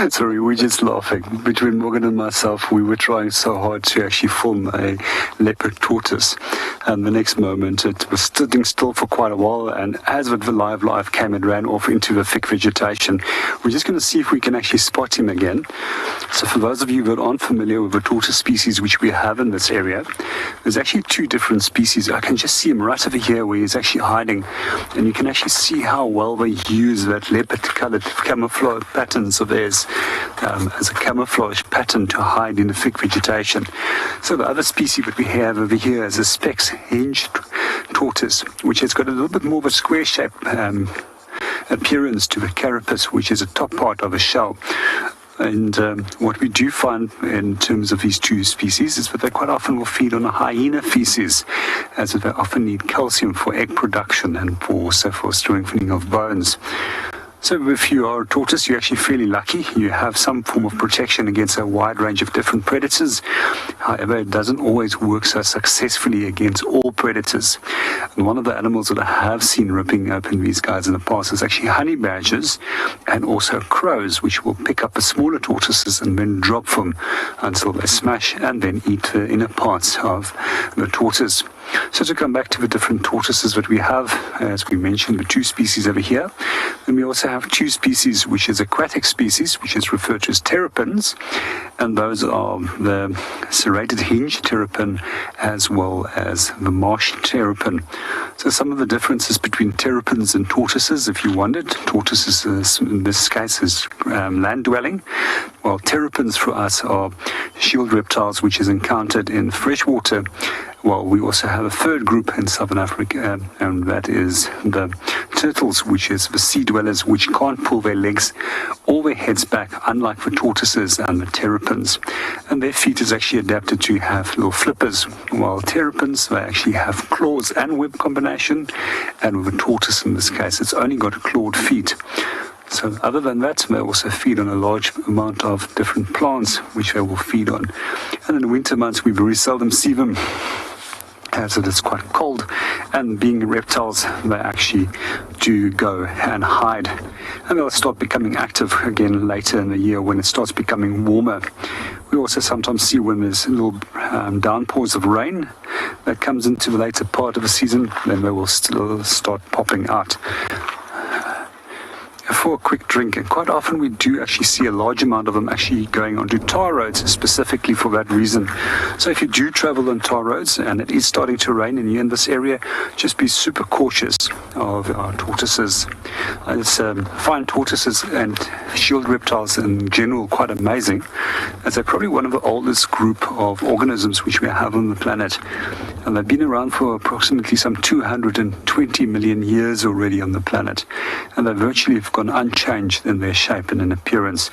Sorry, we're just laughing. Between Morgan and myself, we were trying so hard to actually film a leopard tortoise. And the next moment, it was sitting still for quite a while. And as with the live came, it ran off into the thick vegetation. We're just going to see if we can actually spot him again. So for those of you that aren't familiar with the tortoise species which we have in this area, there's actually two different species. I can just see him right over here where he's actually hiding. And you can actually see how well they use that leopard-colored camouflage patterns of theirs as a camouflage pattern to hide in the thick vegetation. So the other species that we have over here is a specs hinged tortoise, which has got a little bit more of a square shape appearance to the carapace, which is the top part of a shell. And what we do find in terms of these two species is that they quite often will feed on a hyena feces, as they often need calcium for egg production and also for strengthening of bones. So if you are a tortoise, you're actually fairly lucky. You have some form of protection against a wide range of different predators. However, it doesn't always work so successfully against all predators. And one of the animals that I have seen ripping open these guys in the past is actually honey badgers and also crows, which will pick up the smaller tortoises and then drop them until they smash and then eat the inner parts of the tortoise. So to come back to the different tortoises that we have, as we mentioned, the two species over here, then we also have two species, which is aquatic species, which is referred to as terrapins, and those are the serrated hinge terrapin as well as the marsh terrapin. So some of the differences between terrapins and tortoises, if you wondered, tortoises in this case is land-dwelling, while terrapins for us are shield reptiles, which is encountered in freshwater. Well, we also have a third group in Southern Africa, and that is the turtles, which is the sea dwellers, which can't pull their legs or their heads back, unlike the tortoises and the terrapins. And their feet is actually adapted to have little flippers, while terrapins, they actually have claws and web combination, and with a tortoise in this case, it's only got clawed feet. So other than that, they also feed on a large amount of different plants, which they will feed on. And in the winter months, we very seldom see them, as it is quite cold, and being reptiles, they actually do go and hide, and they'll start becoming active again later in the year when it starts becoming warmer. We also sometimes see when there's little downpours of rain that comes into the later part of the season, then they will still start popping out for a quick drink. And quite often we do actually see a large amount of them actually going onto tar roads specifically for that reason. So if you do travel on tar roads and it is starting to rain and you're in this area, just be super cautious of tortoises. I find tortoises and shield reptiles in general quite amazing, as they're probably one of the oldest group of organisms which we have on the planet, and they've been around for approximately some 220 million years already on the planet, and they virtually have gone unchanged in their shape and in appearance.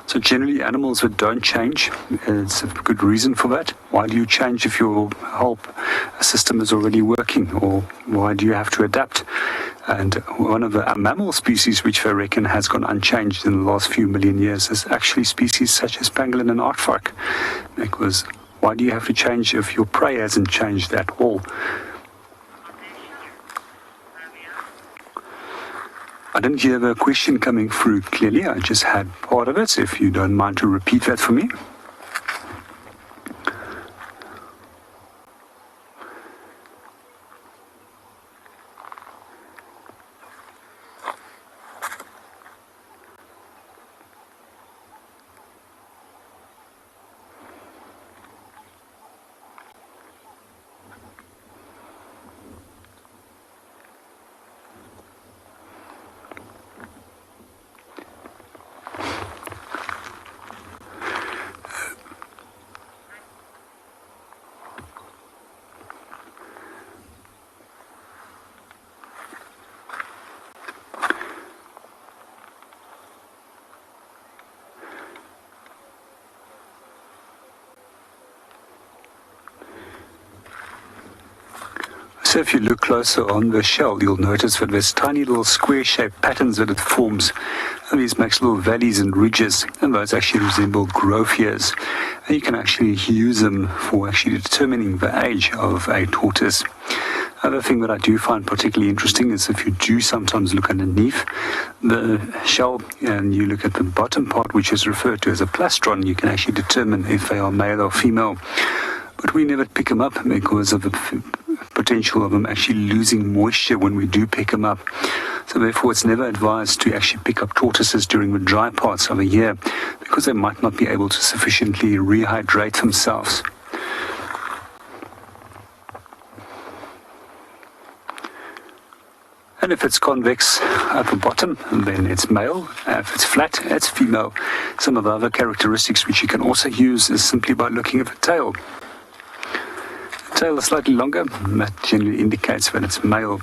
So generally animals that don't change, it's a good reason for that. Why do you change if your whole system is already working, or why do you have to adapt? And one of the mammal species which I reckon has gone unchanged in the last few million years is actually species such as pangolin and aardvark, because why do you have to change if your prey hasn't changed at all? I didn't hear the question coming through clearly. I just had part of it, so if you don't mind to repeat that for me. So if you look closer on the shell, you'll notice that there's tiny little square-shaped patterns that it forms, and these makes little valleys and ridges, and those actually resemble growth hairs. And you can actually use them for actually determining the age of a tortoise. Other thing that I do find particularly interesting is if you do sometimes look underneath the shell and you look at the bottom part, which is referred to as a plastron, you can actually determine if they are male or female. But we never pick them up because of the potential of them actually losing moisture when we do pick them up. So therefore it's never advised to actually pick up tortoises during the dry parts of the year because they might not be able to sufficiently rehydrate themselves. And if it's convex at the bottom, then it's male. If it's flat, it's female. Some of the other characteristics which you can also use is simply by looking at the tail. The tail is slightly longer, and that generally indicates that it's male.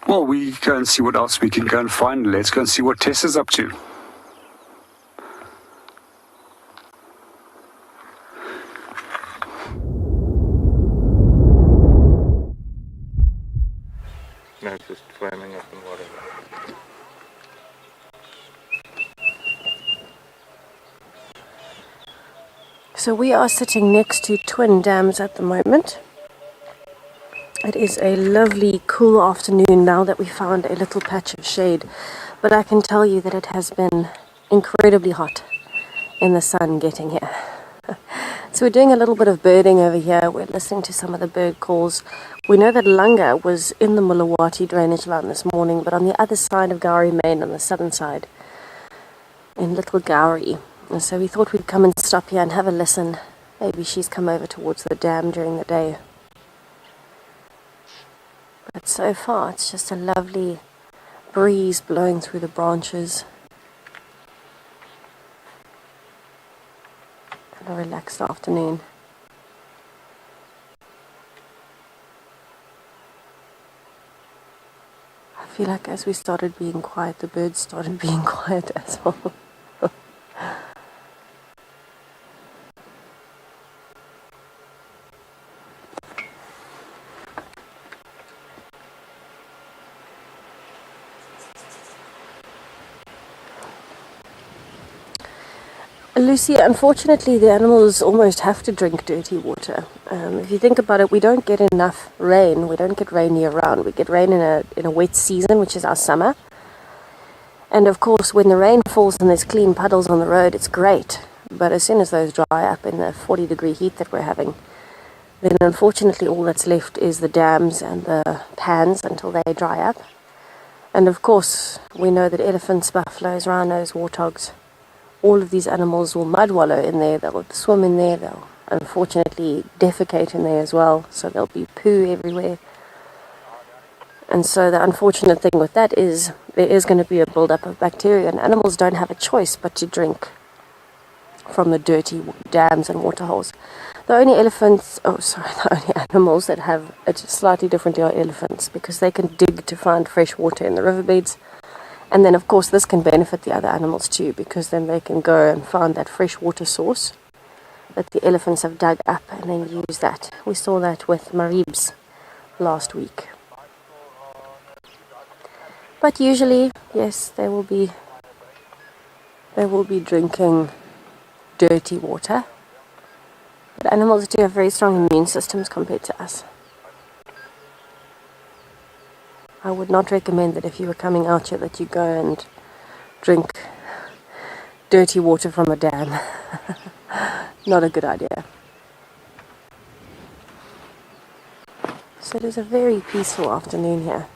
Well, we go and see what else we can go and find. Let's go and see what Tess is up to. No, it's just flaming up and whatever. So we are sitting next to twin dams at the moment. It is a lovely cool afternoon now that we found a little patch of shade, but I can tell you that it has been incredibly hot in the sun getting here. So we're doing a little bit of birding over here. We're listening to some of the bird calls. We know that Langa was in the Mulawati drainage line this morning, but on the other side of Gowrie Main, on the southern side, in Little Gowrie. And so we thought we'd come and stop here and have a listen. Maybe she's come over towards the dam during the day. But so far, it's just a lovely breeze blowing through the branches. And a relaxed afternoon. I feel like as we started being quiet, the birds started being quiet as well. Lucy, unfortunately the animals almost have to drink dirty water. If you think about it, we don't get enough rain. We don't get rain year round. We get rain in a wet season, which is our summer. And of course, when the rain falls and there's clean puddles on the road, it's great. But as soon as those dry up in the 40-degree heat that we're having, then unfortunately all that's left is the dams and the pans until they dry up. And of course, we know that elephants, buffaloes, rhinos, warthogs, all of these animals will mud wallow in there, they'll swim in there, they'll unfortunately defecate in there as well, so there'll be poo everywhere. And so the unfortunate thing with that is there is going to be a build-up of bacteria, and animals don't have a choice but to drink from the dirty dams and waterholes. The only the only animals that have a slightly different are elephants, because they can dig to find fresh water in the riverbeds. And then, of course, this can benefit the other animals too, because then they can go and find that fresh water source that the elephants have dug up and then use that. We saw that with Maribs last week. But usually, yes, they will be drinking dirty water. But animals do have very strong immune systems compared to us. I would not recommend that if you were coming out here that you go and drink dirty water from a dam. Not a good idea. So it is a very peaceful afternoon here.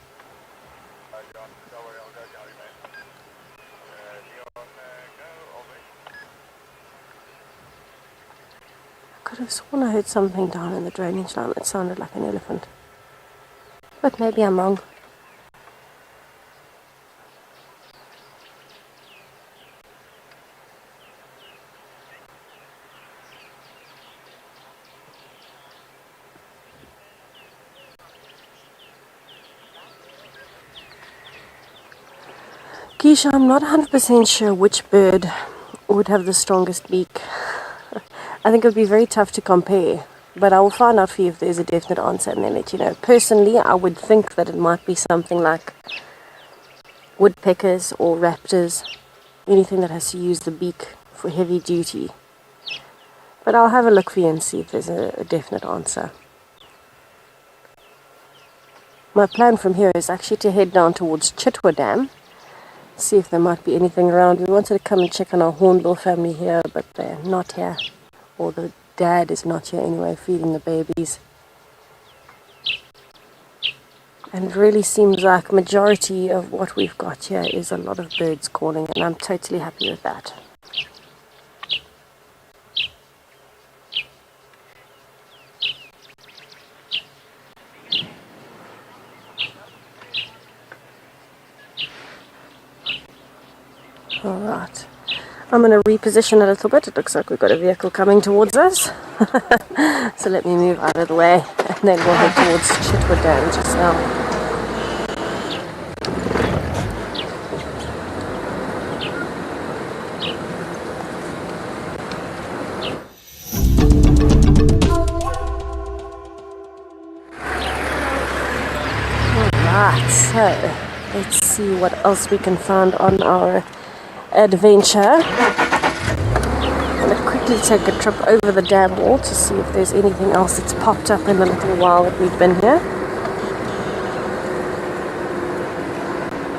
I could have sworn I heard something down in the drainage line that sounded like an elephant. But maybe I'm wrong. Keisha, I'm not 100% sure which bird would have the strongest beak. I think it would be very tough to compare, but I will find out for you if there's a definite answer and then let you know. Personally, I would think that it might be something like woodpeckers or raptors, anything that has to use the beak for heavy duty. But I'll have a look for you and see if there's a definite answer. My plan from here is actually to head down towards Chitwa Dam, see if there might be anything around. We wanted to come and check on our hornbill family here, but they're not here. Or the dad is not here anyway, feeding the babies. And it really seems like majority of what we've got here is a lot of birds calling, and I'm totally happy with that. Alright, I'm going to reposition a little bit. It looks like we've got a vehicle coming towards us. So let me move out of the way and then we'll head towards Chitwa Dam just now. Alright, so let's see what else we can find on our adventure. I'm going to quickly take a trip over the dam wall to see if there's anything else that's popped up in the little while that we've been here.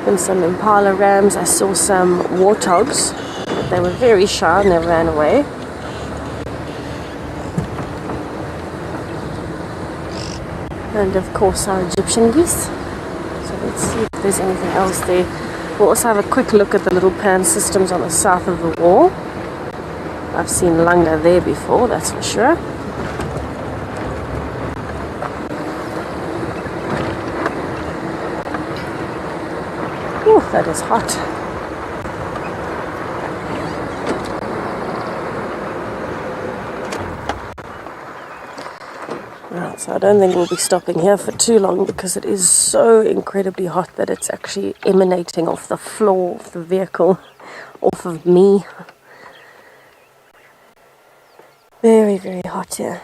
And some impala rams. I saw some warthogs, but they were very shy and they ran away. And of course our Egyptian geese. So let's see if there's anything else there. We'll also have a quick look at the little pan systems on the south of the wall. I've seen Lunga there before, that's for sure. Ooh, that is hot. Right, so I don't think we'll be stopping here for too long because it is so incredibly hot that it's actually emanating off the floor of the vehicle, off of me. Very, very hot here.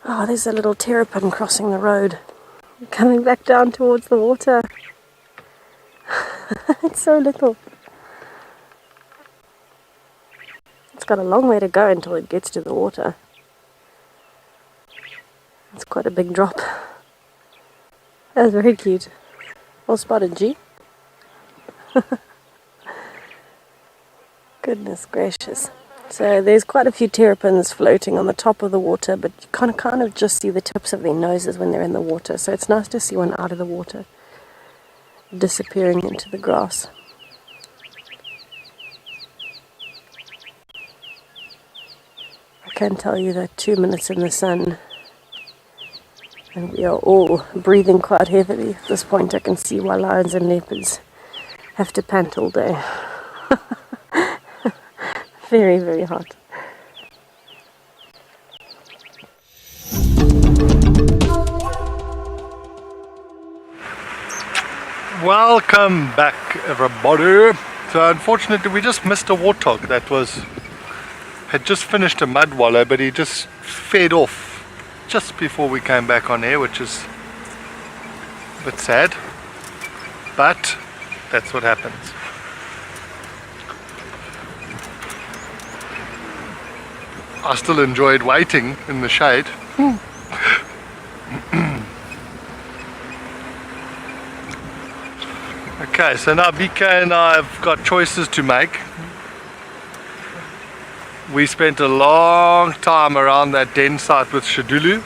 Oh, there's a little terrapin crossing the road, coming back down towards the water. It's so little. It's got a long way to go until it gets to the water. It's quite a big drop. That's very cute. Well spotted, G. Goodness gracious. So there's quite a few terrapins floating on the top of the water, but you kind of just see the tips of their noses when they're in the water. So it's nice to see one out of the water, disappearing into the grass. I can tell you that 2 minutes in the sun, and we are all breathing quite heavily. At this point I can see why lions and leopards have to pant all day. Very, very hot. Welcome back, everybody. So unfortunately we just missed a warthog that had just finished a mud wallow, but he just fed off just before we came back on air, which is a bit sad, but that's what happens. I still enjoyed waiting in the shade. Okay, so now BK and I have got choices to make. We spent a long time around that den site with Shadulu,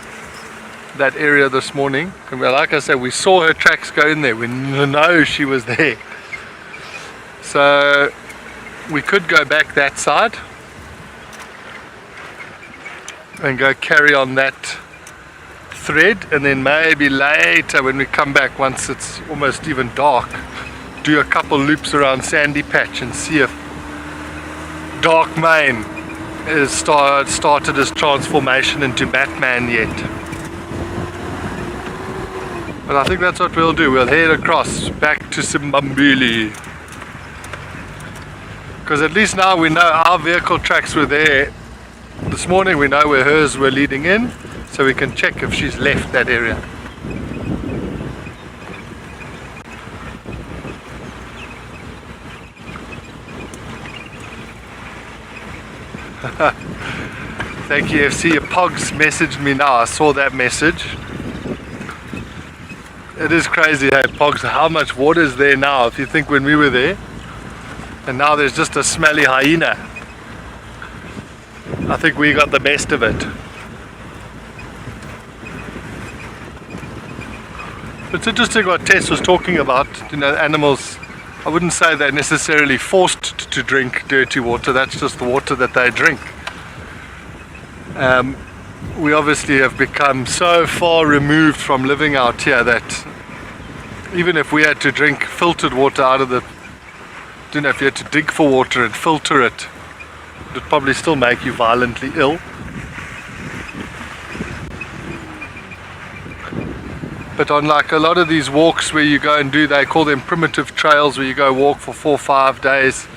that area this morning. And like I said, we saw her tracks go in there. We know she was there. So we could go back that side and go carry on that thread, and then maybe later when we come back, once it's almost even dark, do a couple loops around Sandy Patch and see if Dark Mane has started his transformation into Batman yet. But I think that's what we'll do. We'll head across back to Simbambuli. Because at least now we know our vehicle tracks were there. This morning we know where hers were leading in, so we can check if she's left that area. Thank you, FC. Pogs messaged me now. I saw that message. It is crazy, hey Pogs, how much water is there now if you think when we were there. And now there's just a smelly hyena. I think we got the best of it. It's interesting what Tess was talking about. You know, animals, I wouldn't say they're necessarily forced to drink dirty water. That's just the water that they drink. We obviously have become so far removed from living out here that even if we had to drink filtered water out of the, you know, if you had to dig for water and filter it, it would probably still make you violently ill. But on like a lot of these walks where you go and do, they call them primitive trails, where you go walk for 4 or 5 days,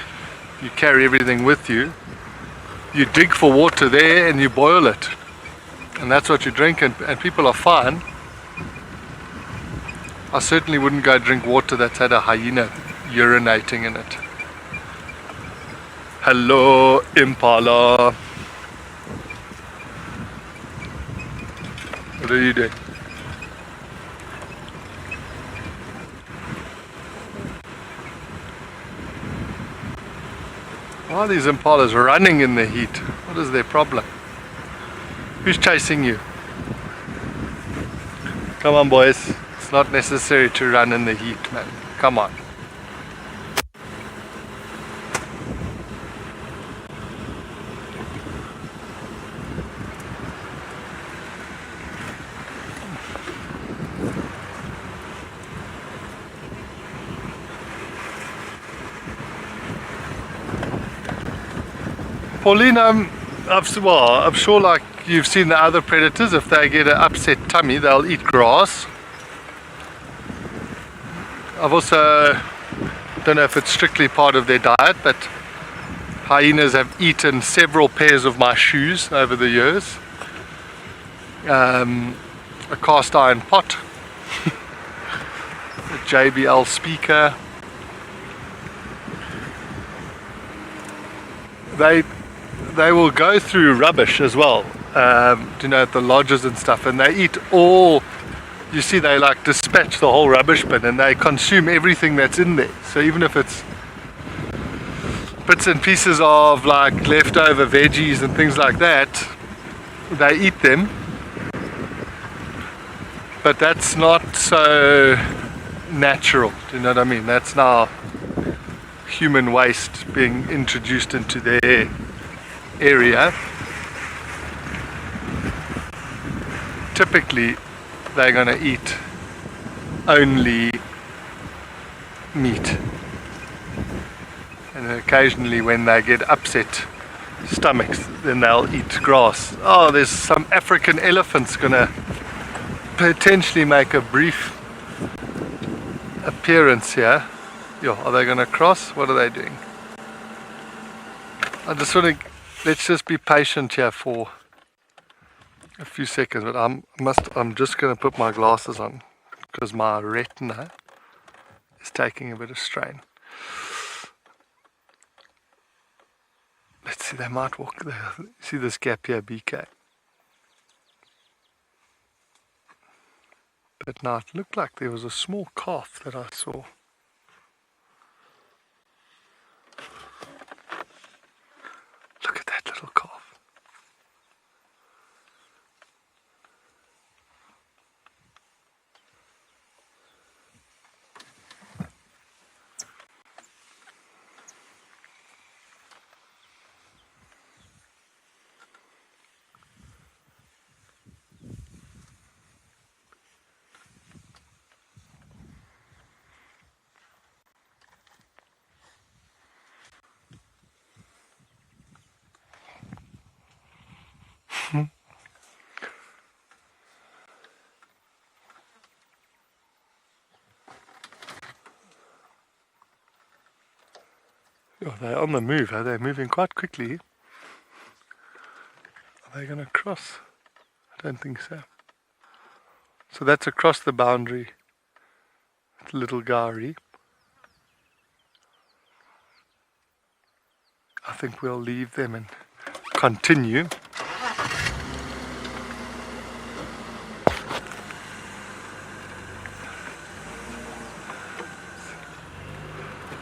you carry everything with you. You dig for water there and you boil it. And that's what you drink, and people are fine. I certainly wouldn't go drink water that's had a hyena urinating in it. Hello, Impala. What are you doing? Why are these Impalas running in the heat? What is their problem? Who's chasing you? Come on, boys. It's not necessary to run in the heat, man. Come on. Pauline, I'm sure like you've seen the other predators, if they get an upset tummy, they'll eat grass. I've also, don't know if it's strictly part of their diet, but hyenas have eaten several pairs of my shoes over the years. A cast iron pot, a JBL speaker. They will go through rubbish as well, you know, at the lodges and stuff, and they eat all, you see, they like dispatch the whole rubbish bin and they consume everything that's in there. So even if it's bits and pieces of like leftover veggies and things like that, they eat them. But that's not so natural, do you know what I mean? That's now human waste being introduced into their area. Typically they're going to eat only meat, and occasionally when they get upset stomachs, then they'll eat grass. Oh, there's some African elephants going to potentially make a brief appearance here. Yo, are they going to cross? What are they doing? I just want to, let's just be patient here for a few seconds, but I'm just going to put my glasses on because my retina is taking a bit of strain. Let's see, they might walk there. See this gap here, BK? But now it looked like there was a small calf that I saw. Look at that little calf. Oh, they're on the move. Are they moving quite quickly? Are they going to cross? I don't think so. So that's across the boundary. It's Little Gari. I think we'll leave them and continue.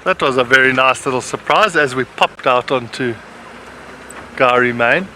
That was a very nice little surprise as we popped out onto Gari Main.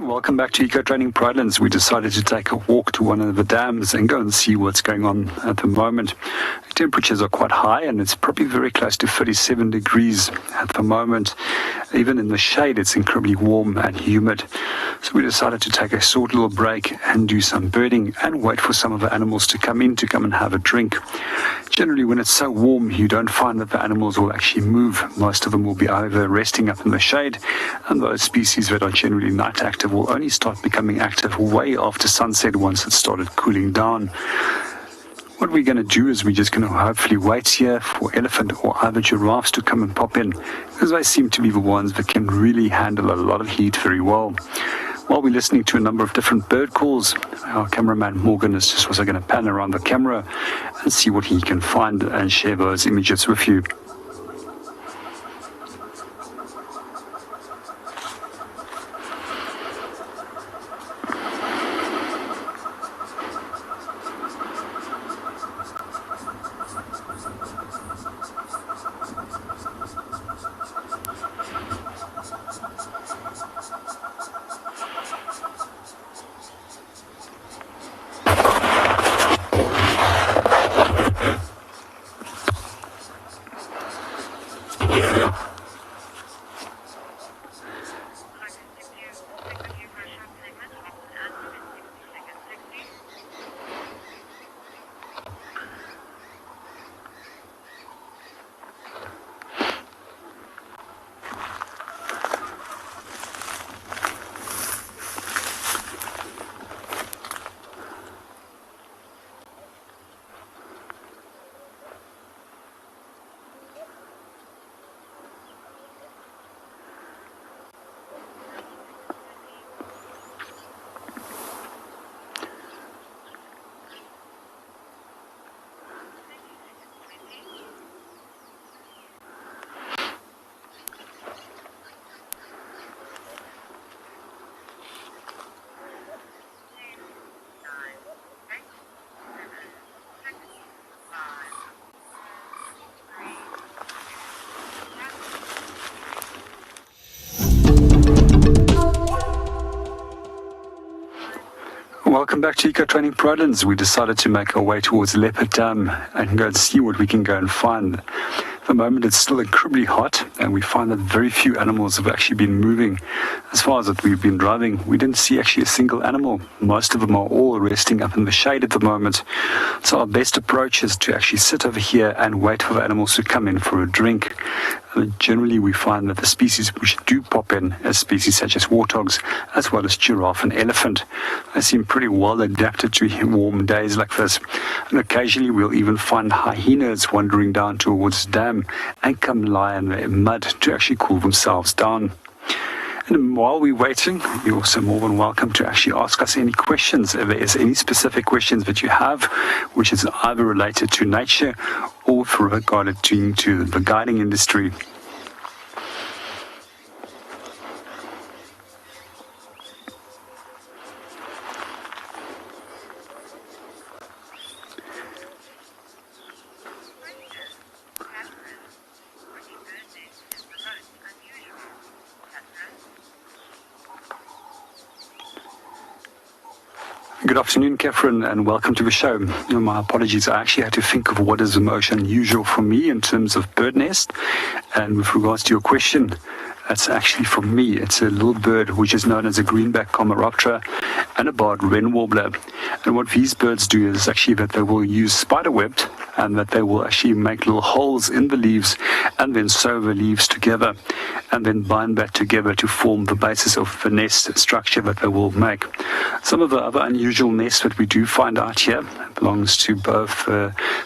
Welcome back to Eco Training Pridelands. We decided to take a walk to one of the dams and go and see what's going on at the moment. The temperatures are quite high and it's probably very close to 37 degrees at the moment. Even in the shade, it's incredibly warm and humid. So we decided to take a short little break and do some birding and wait for some of the animals to come and have a drink. Generally, when it's so warm, you don't find that the animals will actually move. Most of them will be either resting up in the shade, and those species that are generally night active will only start becoming active way after sunset once it started cooling down. What we're going to do is we're just going to hopefully wait here for elephant or other giraffes to come and pop in, because they seem to be the ones that can really handle a lot of heat very well. While we're listening to a number of different bird calls, our cameraman Morgan is just also going to pan around the camera and see what he can find and share those images with you. Welcome back to Eco Training Pridelands. We decided to make our way towards Leopard Dam and go and see what we can go and find. At the moment it's still incredibly hot and we find that very few animals have actually been moving. As far as that we've been driving, we didn't see actually a single animal. Most of them are all resting up in the shade at the moment. So our best approach is to actually sit over here and wait for the animals to come in for a drink. Generally we find that the species which do pop in are species such as warthogs as well as giraffe and elephant. They seem pretty well adapted to warm days like this, and occasionally we'll even find hyenas wandering down towards the dam and come lie in the mud to actually cool themselves down. And while we're waiting, you're also more than welcome to actually ask us any questions. If there is any specific questions that you have, which is either related to nature or regarded to the guiding industry. Good afternoon, Catherine, and welcome to the show. My apologies, I actually had to think of what is the most unusual for me in terms of bird nest. And with regards to your question, that's actually for me. It's a little bird which is known as a greenback Comaroptera and a barred wren warbler. And what these birds do is actually that they will use spiderwebbed, and that they will actually make little holes in the leaves and then sew the leaves together and then bind that together to form the basis of the nest structure that they will make. Some of the other unusual nests that we do find out here belongs to both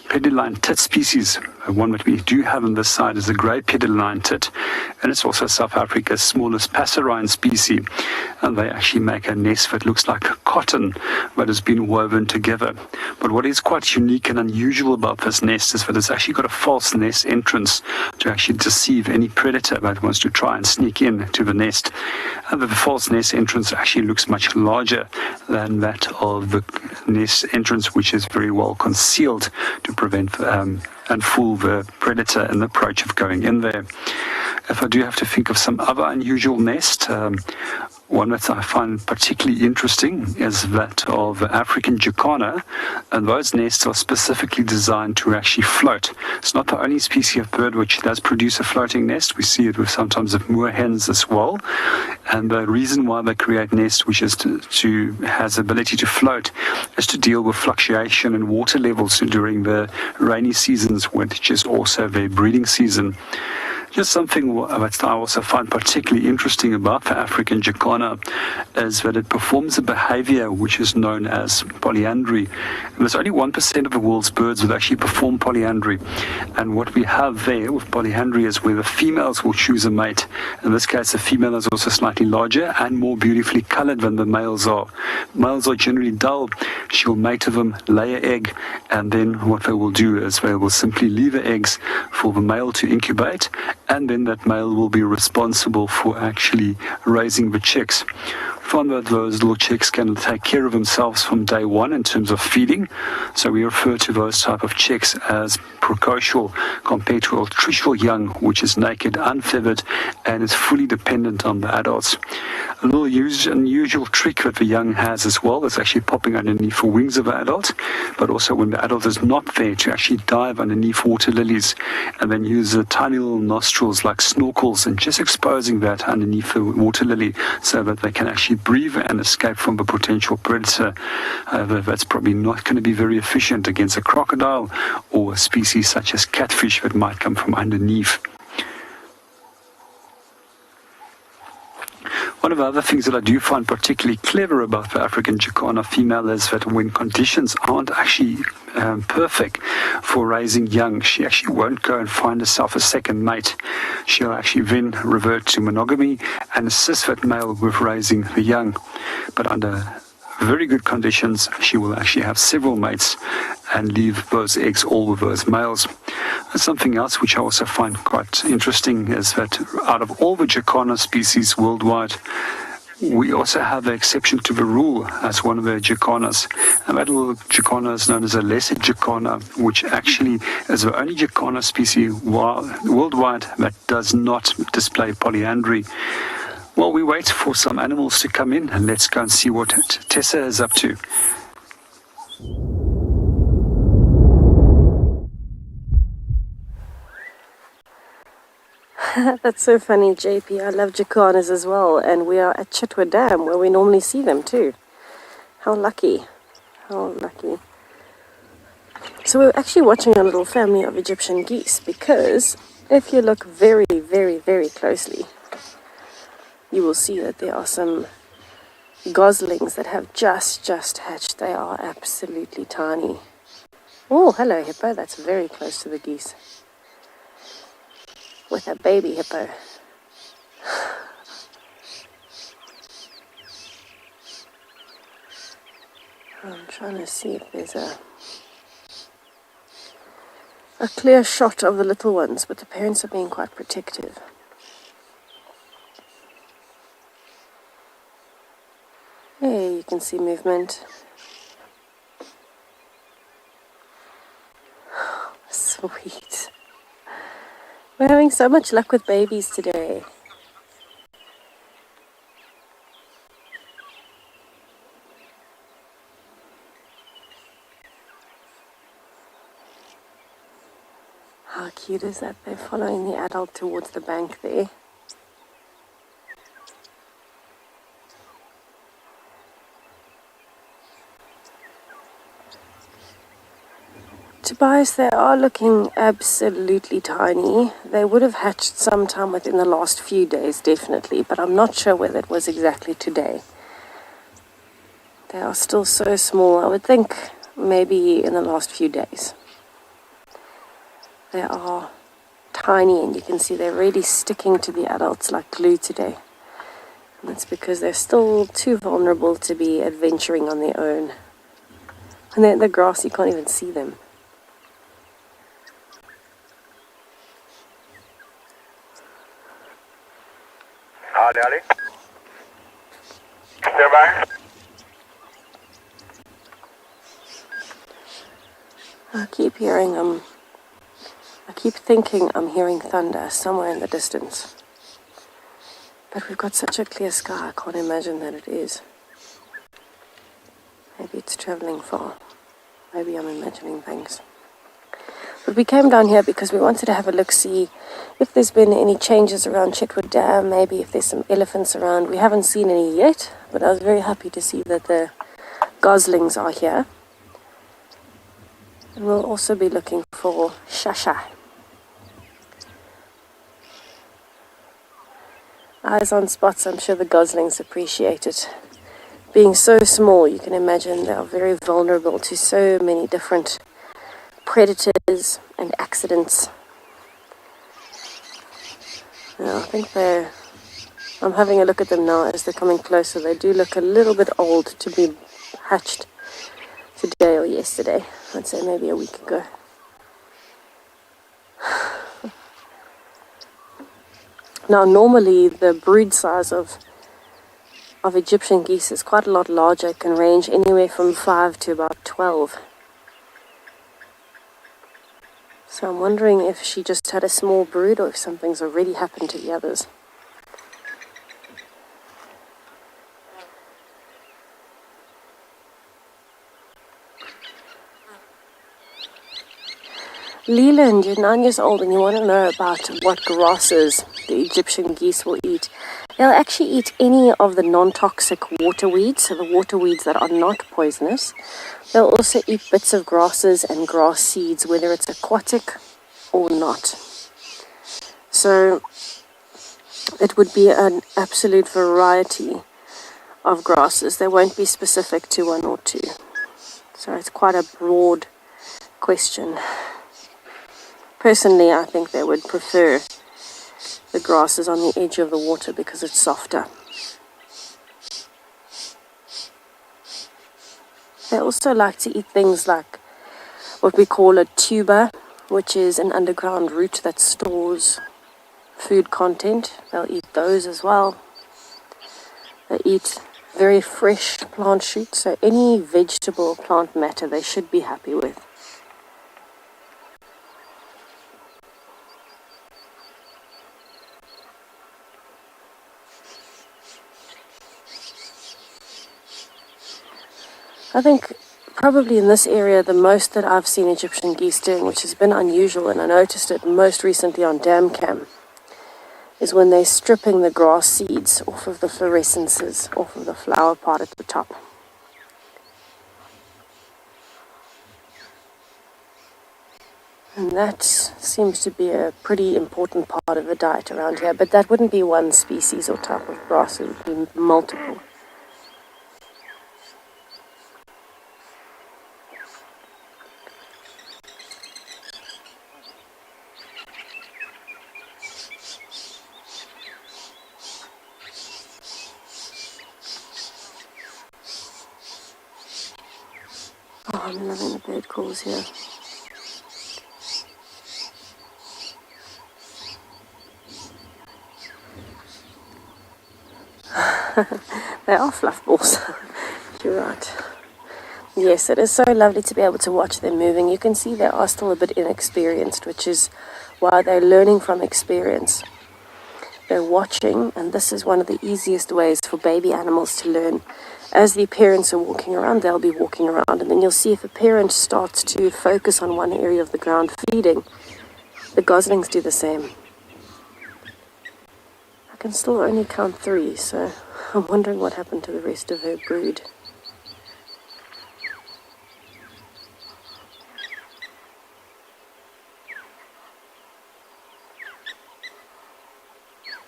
pedicline tit species. One that we do have on this side is the grey pedicline tit, and it's also South Africa's smallest passerine species. And they actually make a nest that looks like cotton that has been woven together. But what is quite unique and unusual about this nest is that it's actually got a false nest entrance to actually deceive any predator that wants to try and sneak in to the nest. And the false nest entrance actually looks much larger than that of the nest entrance, which is very well concealed to prevent and fool the predator in the approach of going in there. If I do have to think of some other unusual nest, one that I find particularly interesting is that of African jacana, and those nests are specifically designed to actually float. It's not the only species of bird which does produce a floating nest. We see it with sometimes of moorhens as well. And the reason why they create nests which is to has the ability to float is to deal with fluctuation in water levels during the rainy seasons, which is also their breeding season. Just something that I also find particularly interesting about the African jacana is that it performs a behavior which is known as polyandry. And there's only 1% of the world's birds that actually perform polyandry. And what we have there with polyandry is where the females will choose a mate. In this case, the female is also slightly larger and more beautifully colored than the males are. Males are generally dull. She'll mate with them, lay an egg, and then what they will do is they will simply leave the eggs for the male to incubate, and then that male will be responsible for actually raising the chicks. Find that those little chicks can take care of themselves from day one in terms of feeding. So we refer to those type of chicks as precocial compared to a traditional young, which is naked, unfeathered, and is fully dependent on the adults. A little unusual trick that the young has as well is actually popping underneath the wings of the adult, but also when the adult is not there, to actually dive underneath water lilies and then use the tiny little nostrils like snorkels and just exposing that underneath the water lily so that they can actually breathe and escape from the potential predator. However, that's probably not going to be very efficient against a crocodile or a species such as catfish that might come from underneath. One of the other things that I do find particularly clever about the African jacana female is that when conditions aren't actually perfect for raising young, she actually won't go and find herself a second mate. She'll actually then revert to monogamy and assist that male with raising the young. But under very good conditions, she will actually have several mates and leave those eggs all with those males. And something else which I also find quite interesting is that out of all the jacana species worldwide, we also have the exception to the rule as one of the jacanas. And that little jacana is known as a lesser jacana, which actually is the only jacana species worldwide that does not display polyandry. While we wait for some animals to come in, and let's go and see what Tessa is up to. That's so funny, JP. I love jacanas as well, and we are at Chitwa Dam where we normally see them too. How lucky. How lucky. So we're actually watching a little family of Egyptian geese, because if you look very, very, very closely, you will see that there are some goslings that have just hatched. They are absolutely tiny. Oh, hello hippo. That's very close to the geese. With a baby hippo. I'm trying to see if there's a clear shot of the little ones, but the parents are being quite protective. Hey, you can see movement. Sweet. We're having so much luck with babies today. cute is that? They're following the adult towards the bank there. Tobias, they are looking absolutely tiny. They would have hatched sometime within the last few days, definitely, but I'm not sure whether it was exactly today. They are still so small. I would think maybe in the last few days. They are tiny, and you can see they're really sticking to the adults like glue today. And that's because they're still too vulnerable to be adventuring on their own. And they're in the grass, you can't even see them. Howdy, howdy. Still by? I keep hearing I keep thinking I'm hearing thunder somewhere in the distance. But we've got such a clear sky, I can't imagine that it is. Maybe it's traveling far. Maybe I'm imagining things. But we came down here because we wanted to have a look, see if there's been any changes around Chetwood Dam, maybe if there's some elephants around. We haven't seen any yet, but I was very happy to see that the goslings are here. And we'll also be looking for Shasha. Eyes on spots, I'm sure the goslings appreciate it. Being so small, you can imagine they are very vulnerable to so many different predators and accidents. Now, I think I'm having a look at them now as they're coming closer. They do look a little bit old to be hatched today or yesterday. I'd say maybe a week ago. Now, normally the brood size of Egyptian geese is quite a lot larger. It can range anywhere from 5 to about 12. So I'm wondering if she just had a small brood or if something's already happened to the others. Leland, you're 9 years old and you want to know about what grasses the Egyptian geese will eat. They'll actually eat any of the non-toxic water weeds, so the water weeds that are not poisonous. They'll also eat bits of grasses and grass seeds, whether it's aquatic or not. So it would be an absolute variety of grasses. They won't be specific to one or two. So it's quite a broad question. Personally, I think they would prefer the grasses on the edge of the water because it's softer. They also like to eat things like what we call a tuber, which is an underground root that stores food content. They'll eat those as well. They eat very fresh plant shoots, so any vegetable plant matter they should be happy with. I think probably in this area the most that I've seen Egyptian geese doing, which has been unusual, and I noticed it most recently on dam cam, is when they're stripping the grass seeds off of the fluorescences, off of the flower part at the top. And that seems to be a pretty important part of the diet around here, but that wouldn't be one species or type of grass, it would be multiple. Oh, I'm loving the bird calls here. They are fluff balls. You're right. Yes, it is so lovely to be able to watch them moving. You can see they are still a bit inexperienced, which is why they're learning from experience. They're watching, and this is one of the easiest ways for baby animals to learn. As the parents are walking around, they'll be walking around, and then you'll see if a parent starts to focus on one area of the ground feeding, The goslings do the same. I can still only count 3, so I'm wondering what happened to the rest of her brood.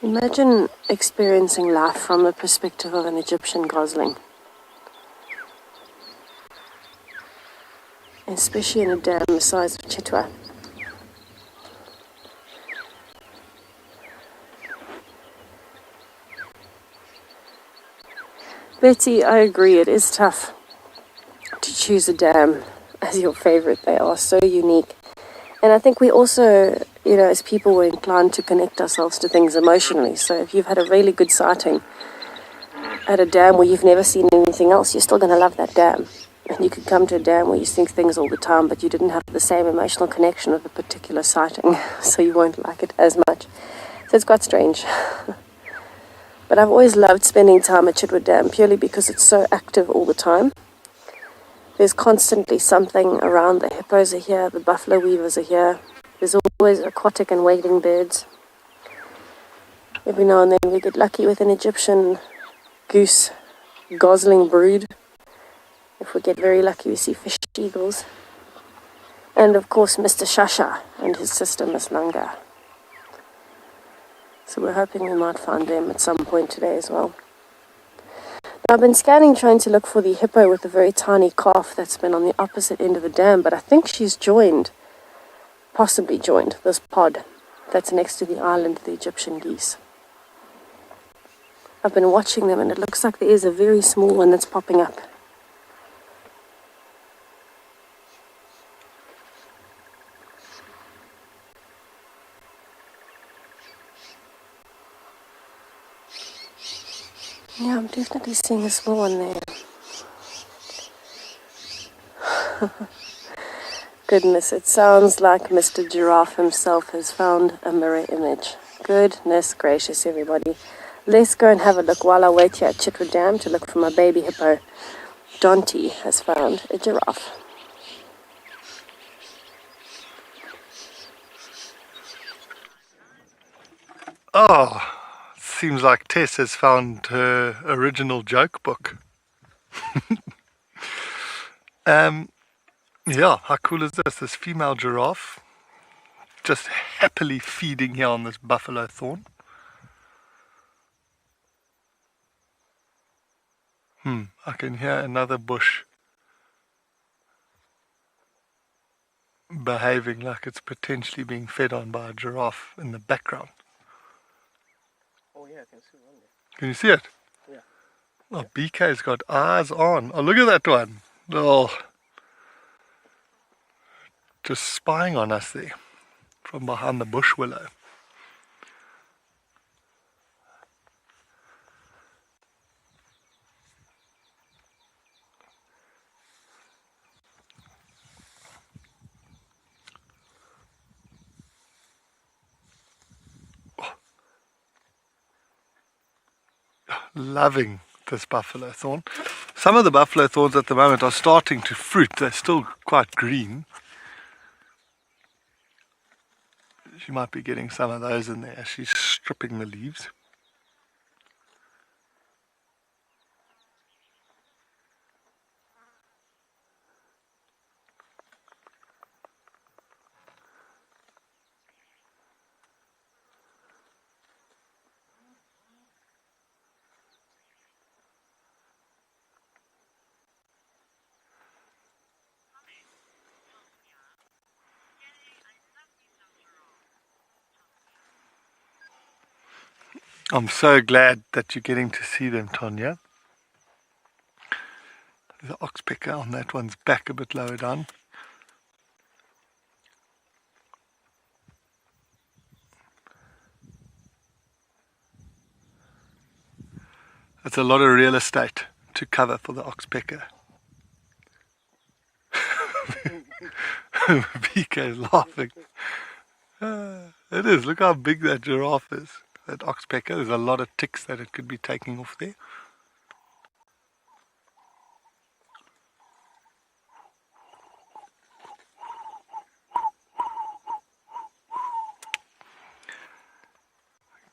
Imagine experiencing life from the perspective of an Egyptian gosling. Especially in a dam the size of Chitwa. Betty, I agree, it is tough to choose a dam as your favorite. They are so unique. And I think we also, as people, we're inclined to connect ourselves to things emotionally. So if you've had a really good sighting at a dam where you've never seen anything else, you're still going to love that dam. And you could come to a dam where you think things all the time, but you didn't have the same emotional connection with a particular sighting, so you won't like it as much. So it's quite strange. But I've always loved spending time at Chitwa Dam purely because it's so active all the time. There's constantly something around. The hippos are here, the buffalo weavers are here. There's always aquatic and wading birds. Every now and then we get lucky with an Egyptian goose gosling brood. If we get very lucky, we see fish eagles. And of course, Mr. Shasha and his sister, Miss Langa. So we're hoping we might find them at some point today as well. Now, I've been scanning trying to look for the hippo with the very tiny calf that's been on the opposite end of the dam, but I think she's possibly joined this pod that's next to the island of the Egyptian geese. I've been watching them and it looks like there is a very small one that's popping up. Yeah, I'm definitely seeing a small one there. Goodness, it sounds like Mr. Giraffe himself has found a mirror image. Goodness gracious, everybody. Let's go and have a look while I wait here at Chitwa Dam to look for my baby hippo. Dante has found a giraffe. Oh, seems like Tess has found her original joke book. Yeah, how cool is this? This female giraffe just happily feeding here on this buffalo thorn. I can hear another bush behaving like it's potentially being fed on by a giraffe in the background. Oh yeah, I can see one there. Can you see it? Yeah. Oh, BK's got eyes on. Oh, look at that one. Oh, just spying on us there from behind the bush willow. Loving this buffalo thorn. Some of the buffalo thorns at the moment are starting to fruit. They're still quite green. She might be getting some of those in there. She's stripping the leaves. I'm so glad that you're getting to see them, Tonya. There's an oxpecker on that one's back a bit lower down. That's a lot of real estate to cover for the oxpecker. BK's laughing. It is. Look how big that giraffe is. That oxpecker. There's a lot of ticks that it could be taking off there.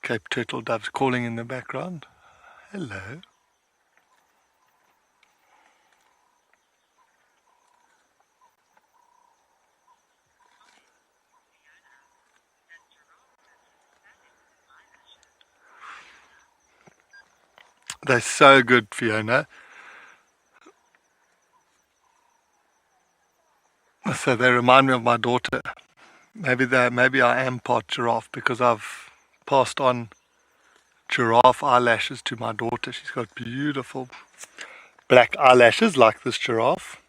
Cape turtle doves calling in the background. Hello. They're so good, Fiona. So they remind me of my daughter. Maybe I am part giraffe because I've passed on giraffe eyelashes to my daughter. She's got beautiful black eyelashes like this giraffe.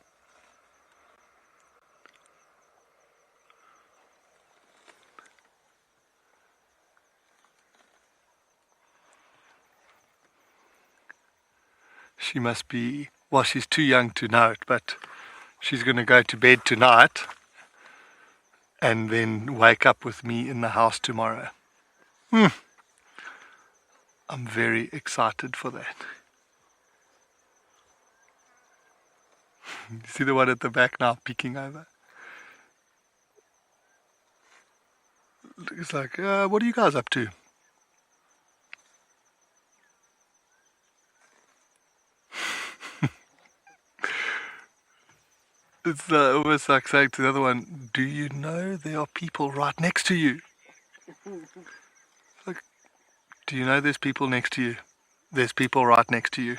She must be, well, she's too young to know it, but she's going to go to bed tonight and then wake up with me in the house tomorrow. I'm very excited for that. You see the one at the back now peeking over? It's like, what are you guys up to? It's almost like saying to the other one, do you know there are people right next to you? Like, do you know there's people next to you? There's people right next to you.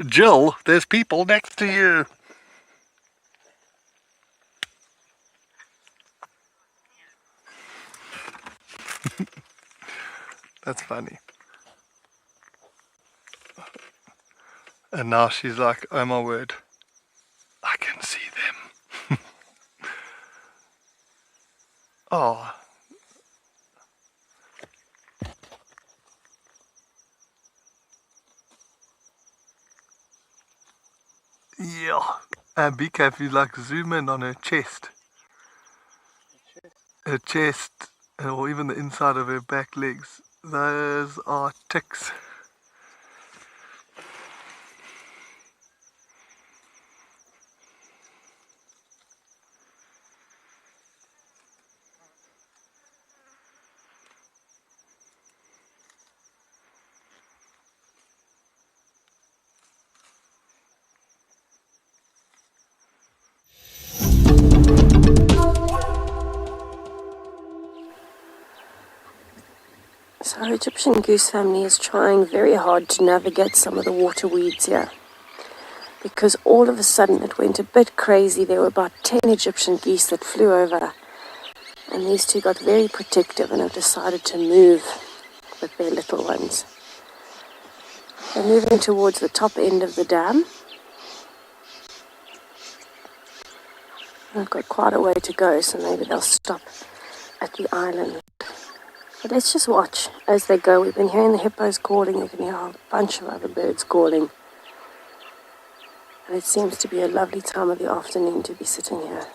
Jill, there's people next to you. That's funny. And now she's like, oh my word, I can see them. Oh. Yeah. And be careful, you like zoom in on her chest. Her chest, or even the inside of her back legs. Those are ticks. So our Egyptian goose family is trying very hard to navigate some of the water weeds here, because all of a sudden it went a bit crazy. There were about 10 Egyptian geese that flew over, and these two got very protective and have decided to move with their little ones. They're moving towards the top end of the dam. They've got quite a way to go, so maybe they'll stop at the island. But let's just watch as they go. We've been hearing the hippos calling. You can hear a bunch of other birds calling. And it seems to be a lovely time of the afternoon to be sitting here.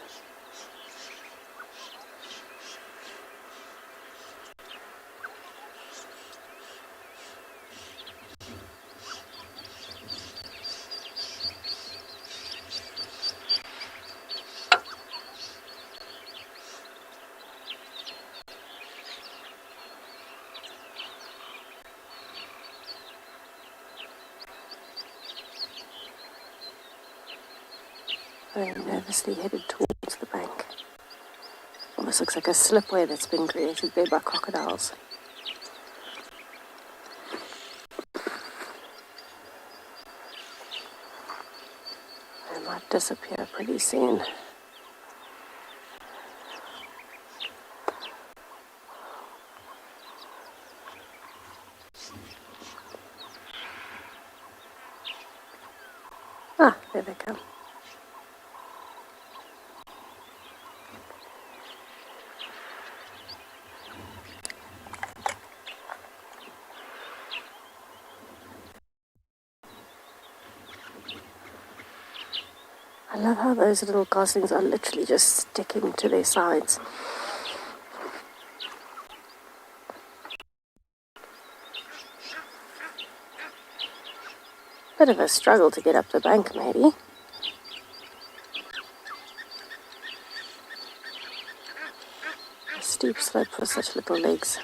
Very nervously headed towards the bank. Almost looks like a slipway that's been created there by crocodiles. They might disappear pretty soon. Ah, there they come. I love how those little goslings are literally just sticking to their sides. Bit of a struggle to get up the bank, maybe. A steep steep slope for such little legs.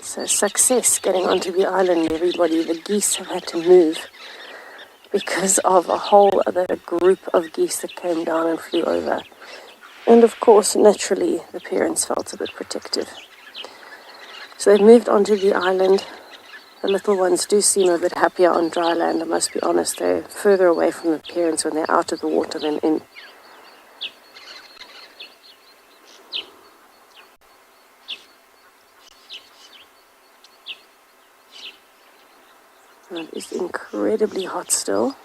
So success getting onto the island, everybody. The geese have had to move because of a whole other group of geese that came down and flew over. And of course, naturally, the parents felt a bit protective. So they've moved onto the island. The little ones do seem a bit happier on dry land, I must be honest. They're further away from the parents when they're out of the water than in. It is incredibly hot still.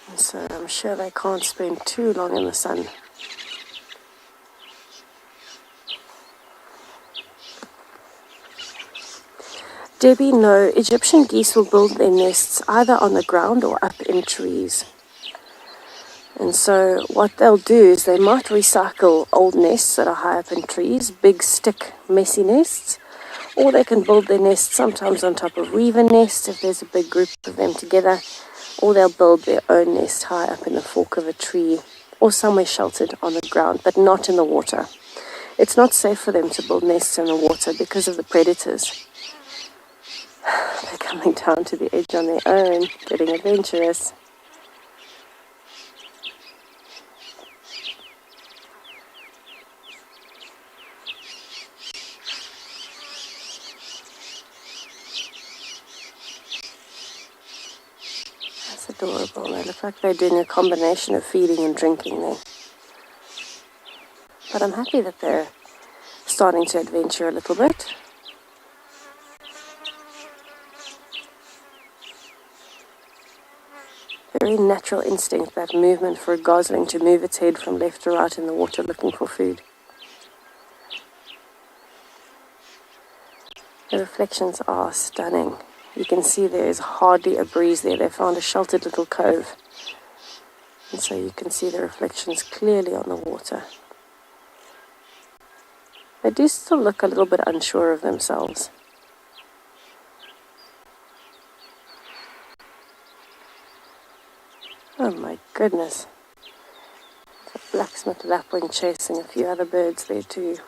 And so I'm sure they can't spend too long in the sun. Debbie, no, Egyptian geese will build their nests either on the ground or up in trees. And so what they'll do is they might recycle old nests that are high up in trees, big stick messy nests, or they can build their nests sometimes on top of weaver nests if there's a big group of them together, or they'll build their own nest high up in the fork of a tree or somewhere sheltered on the ground, but not in the water. It's not safe for them to build nests in the water because of the predators. They're coming down to the edge on their own, getting adventurous. Adorable. They look like they're doing a combination of feeding and drinking there. But I'm happy that they're starting to adventure a little bit. Very natural instinct, that movement for a gosling to move its head from left to right in the water looking for food. The reflections are stunning. You can see there is hardly a breeze there. They found a sheltered little cove. And so you can see the reflections clearly on the water. They do still look a little bit unsure of themselves. Oh my goodness. The blacksmith lapwing chasing a few other birds there too.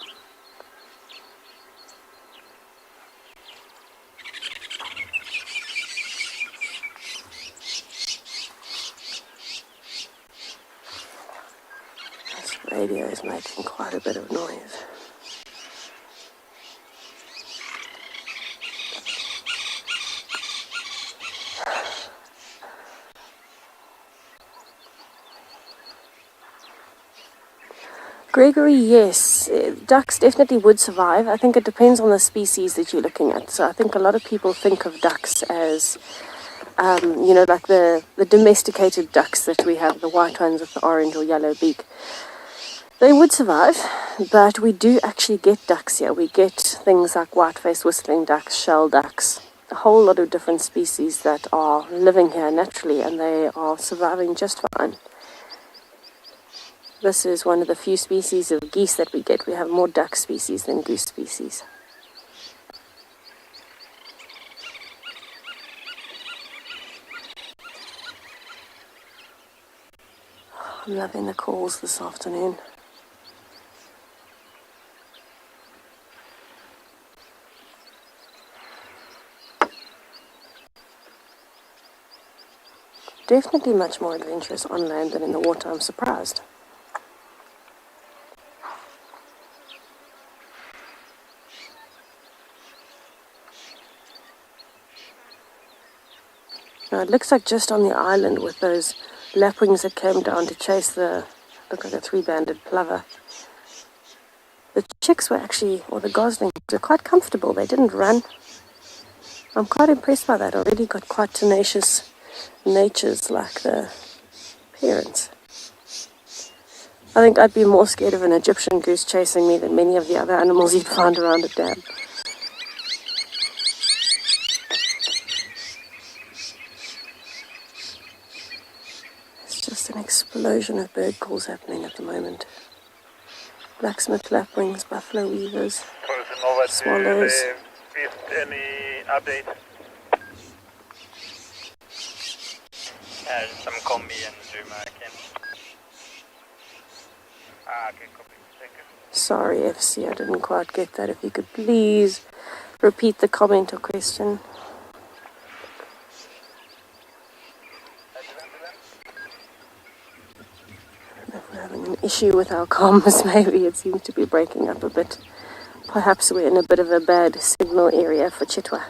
Radio is making quite a bit of noise. Gregory, yes, ducks definitely would survive. I think it depends on the species that you're looking at. So I think a lot of people think of ducks as like the domesticated ducks that we have, the white ones with the orange or yellow beak. They would survive, but we do actually get ducks here. We get things like white-faced whistling ducks, shell ducks, a whole lot of different species that are living here naturally, and they are surviving just fine. This is one of the few species of geese that we get. We have more duck species than goose species. I'm loving the calls this afternoon. Definitely much more adventurous on land than in the water, I'm surprised. Now it looks like just on the island with those lapwings that came down to chase look like a three-banded plover. The chicks were actually, or the goslings, were quite comfortable. They didn't run. I'm quite impressed by that. Already got quite tenacious natures like the parents. I think I'd be more scared of an Egyptian goose chasing me than many of the other animals you'd find around a dam. Just an explosion of bird calls happening at the moment. Blacksmith lapwings, buffalo weavers, swallows. Any update? Some combi and Zuma again. Okay, copy. Thank you. Sorry, FC, I didn't quite get that. If you could please repeat the comment or question. If we're having an issue with our comms, maybe it seems to be breaking up a bit. Perhaps we're in a bit of a bad signal area for Chitwa.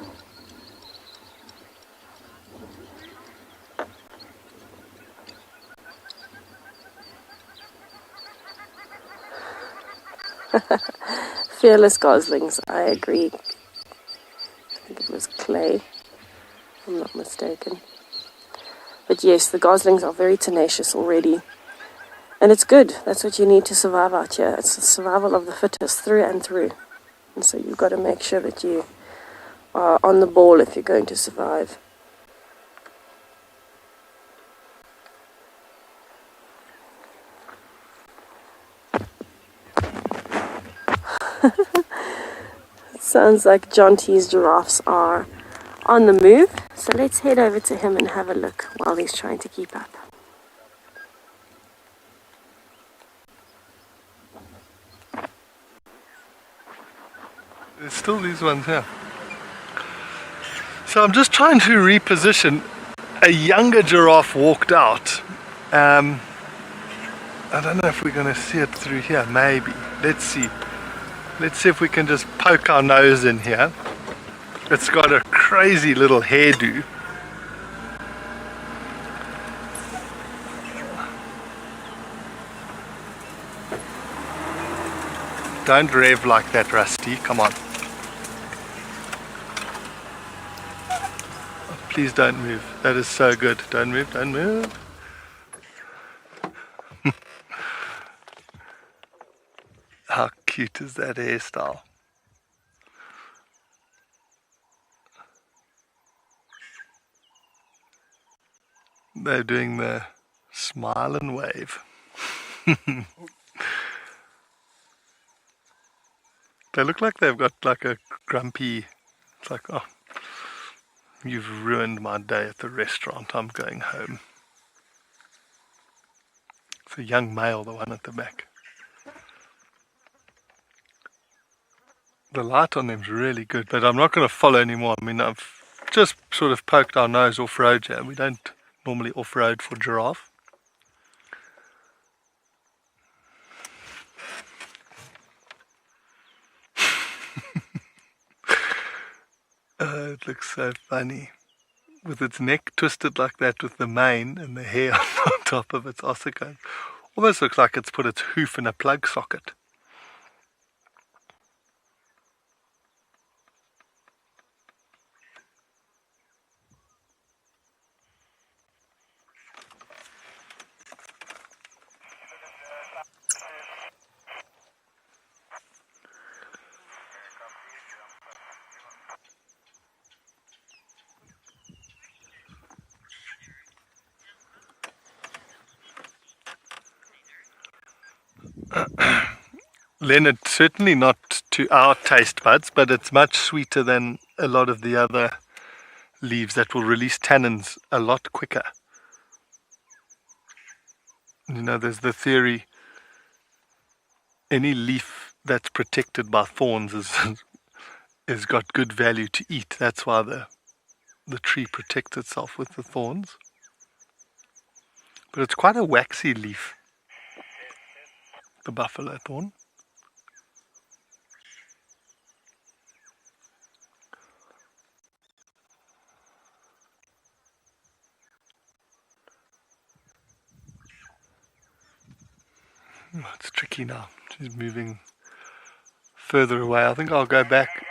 Fearless goslings, I agree. I think it was clay, if I'm not mistaken. But yes, the goslings are very tenacious already. And it's good. That's what you need to survive out here. It's the survival of the fittest through and through. And so you've got to make sure that you are on the ball if you're going to survive. It sounds like John T's giraffes are on the move. So let's head over to him and have a look while he's trying to keep up. There's still these ones here. So I'm just trying to reposition. A younger giraffe walked out. I don't know if we're going to see it through here. Maybe. Let's see. Let's see if we can just poke our nose in here. It's got a crazy little hairdo. Don't rev like that, Rusty. Come on. Please don't move. That is so good. Don't move, don't move. How cute is that hairstyle? They're doing the smile and wave. They look like they've got like a grumpy, it's like, oh, you've ruined my day at the restaurant, I'm going home. It's a young male, the one at the back. The light on them's really good, but I'm not going to follow anymore. I mean, I've just sort of poked our nose off-road here. We don't normally off-road for giraffe. Oh, it looks so funny. With its neck twisted like that with the mane and the hair on top of its ossicles. Almost looks like it's put its hoof in a plug socket. Leonard, certainly not to our taste buds, but it's much sweeter than a lot of the other leaves that will release tannins a lot quicker. You know, there's the theory, any leaf that's protected by thorns is got good value to eat. That's why the tree protects itself with the thorns. But it's quite a waxy leaf, the buffalo thorn. Oh, it's tricky now. She's moving further away. I think I'll go back.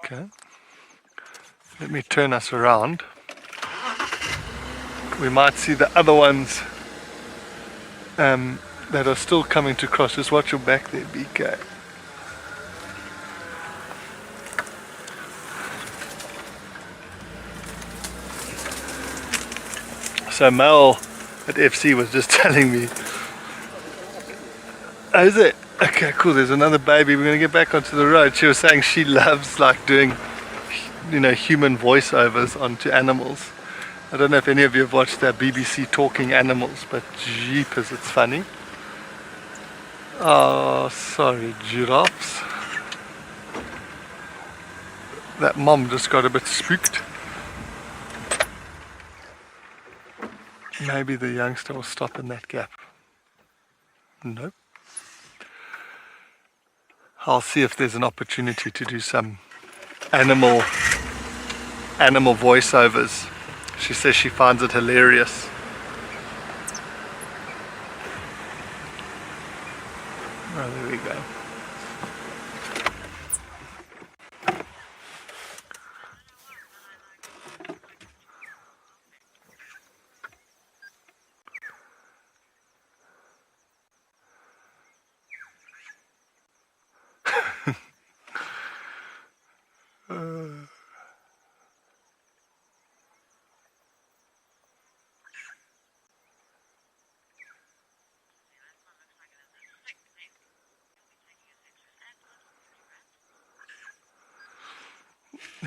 Okay. Let me turn us around. We might see the other ones that are still coming to cross. Just watch your back there, BK. So Mel at FC was just telling me, oh, is it? Okay, cool, there's another baby, we're going to get back onto the road. She was saying she loves like doing, you know, human voiceovers onto animals. I don't know if any of you have watched that BBC Talking Animals, but jeepers, it's funny. Oh, sorry, giraffes. That mom just got a bit spooked. Maybe the youngster will stop in that gap. Nope. I'll see if there's an opportunity to do some animal voiceovers. She says she finds it hilarious. Oh, there we go.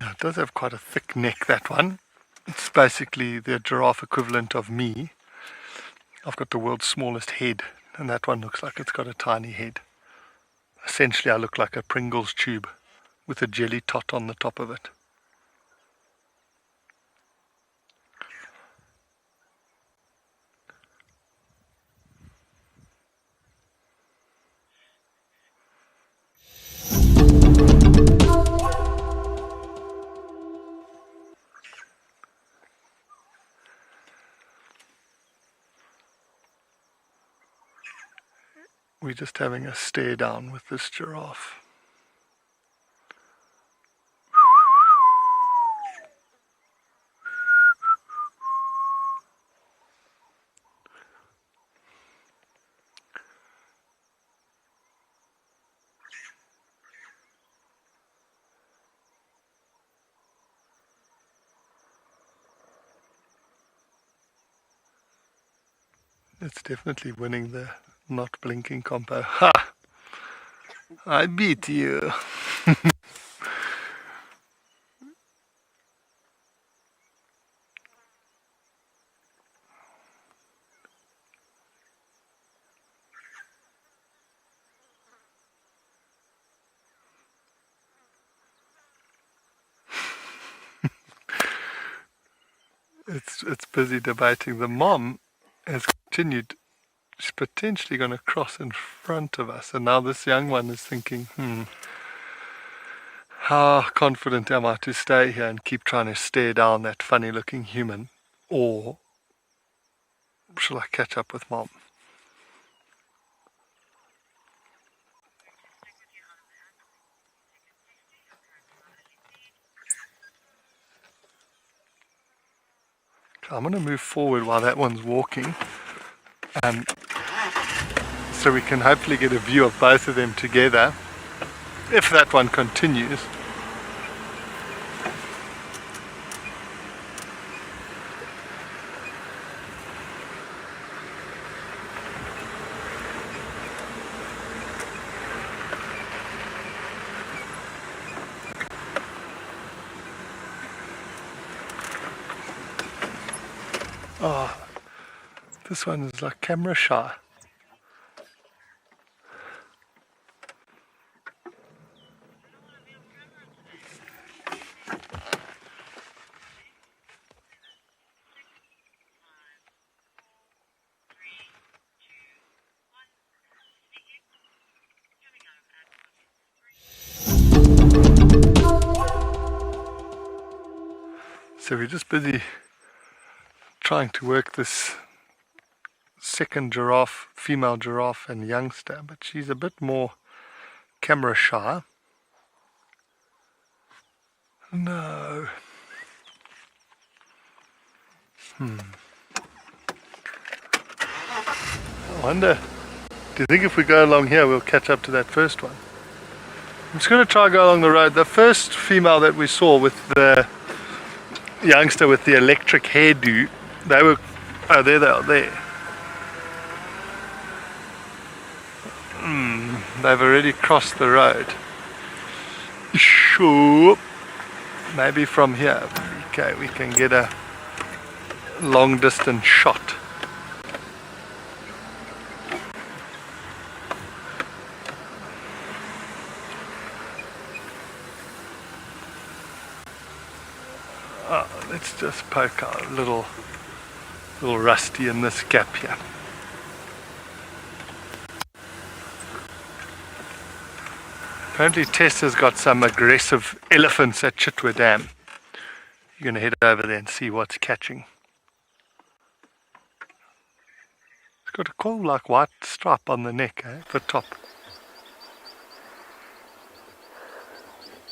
Now, it does have quite a thick neck, that one. It's basically the giraffe equivalent of me. I've got the world's smallest head, and that one looks like it's got a tiny head. Essentially, I look like a Pringles tube with a jelly tot on the top of it. We're just having a stare down with this giraffe. It's definitely winning the not blinking compo. Ha! I beat you. It's busy debating. The mom has continued. She's potentially going to cross in front of us, and now this young one is thinking, how confident am I to stay here and keep trying to stare down that funny looking human, or shall I catch up with mom? I'm going to move forward while that one's walking, so we can hopefully get a view of both of them together, if that one continues. Oh, this one is like camera shy. So we're just busy trying to work this second giraffe, female giraffe and youngster, but she's a bit more camera shy. No. I wonder, do you think if we go along here we'll catch up to that first one? I'm just going to try go along the road. The first female that we saw with the youngster with the electric hairdo, they were Oh, there they are, there. They've already crossed the road. Sure. Maybe from here, okay, we can get a long distance shot. Let's just poke out a little rusty in this gap here. Apparently Tess has got some aggressive elephants at Chitwa Dam. You're going to head over there and see what's catching. It's got a cool like white stripe on the neck, at the top.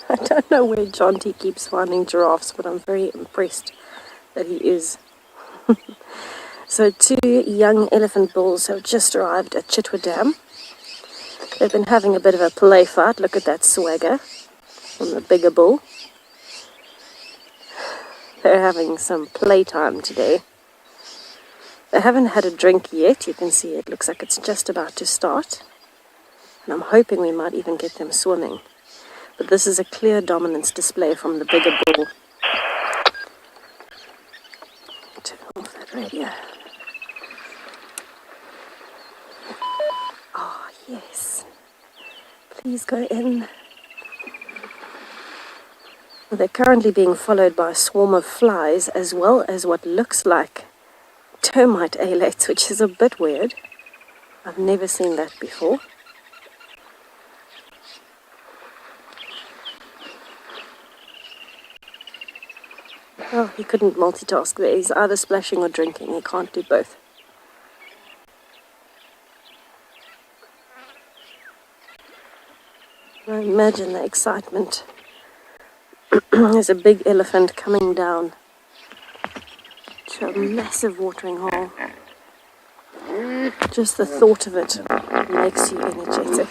I don't know where Jonty keeps finding giraffes, but I'm very impressed that he is. So 2 young elephant bulls have just arrived at Chitwa Dam. They've been having a bit of a play fight. Look at that swagger from the bigger bull. They're having some playtime today. They haven't had a drink yet. You can see it looks like it's just about to start. And I'm hoping we might even get them swimming. But this is a clear dominance display from the bigger bull. Turn off that radio. Oh, yes. Please go in. They're currently being followed by a swarm of flies, as well as what looks like termite alates, which is a bit weird. I've never seen that before. Oh, he couldn't multitask there. He's either splashing or drinking. He can't do both. I imagine the excitement. There's a big elephant coming down to a massive watering hole. Just the thought of it makes you energetic.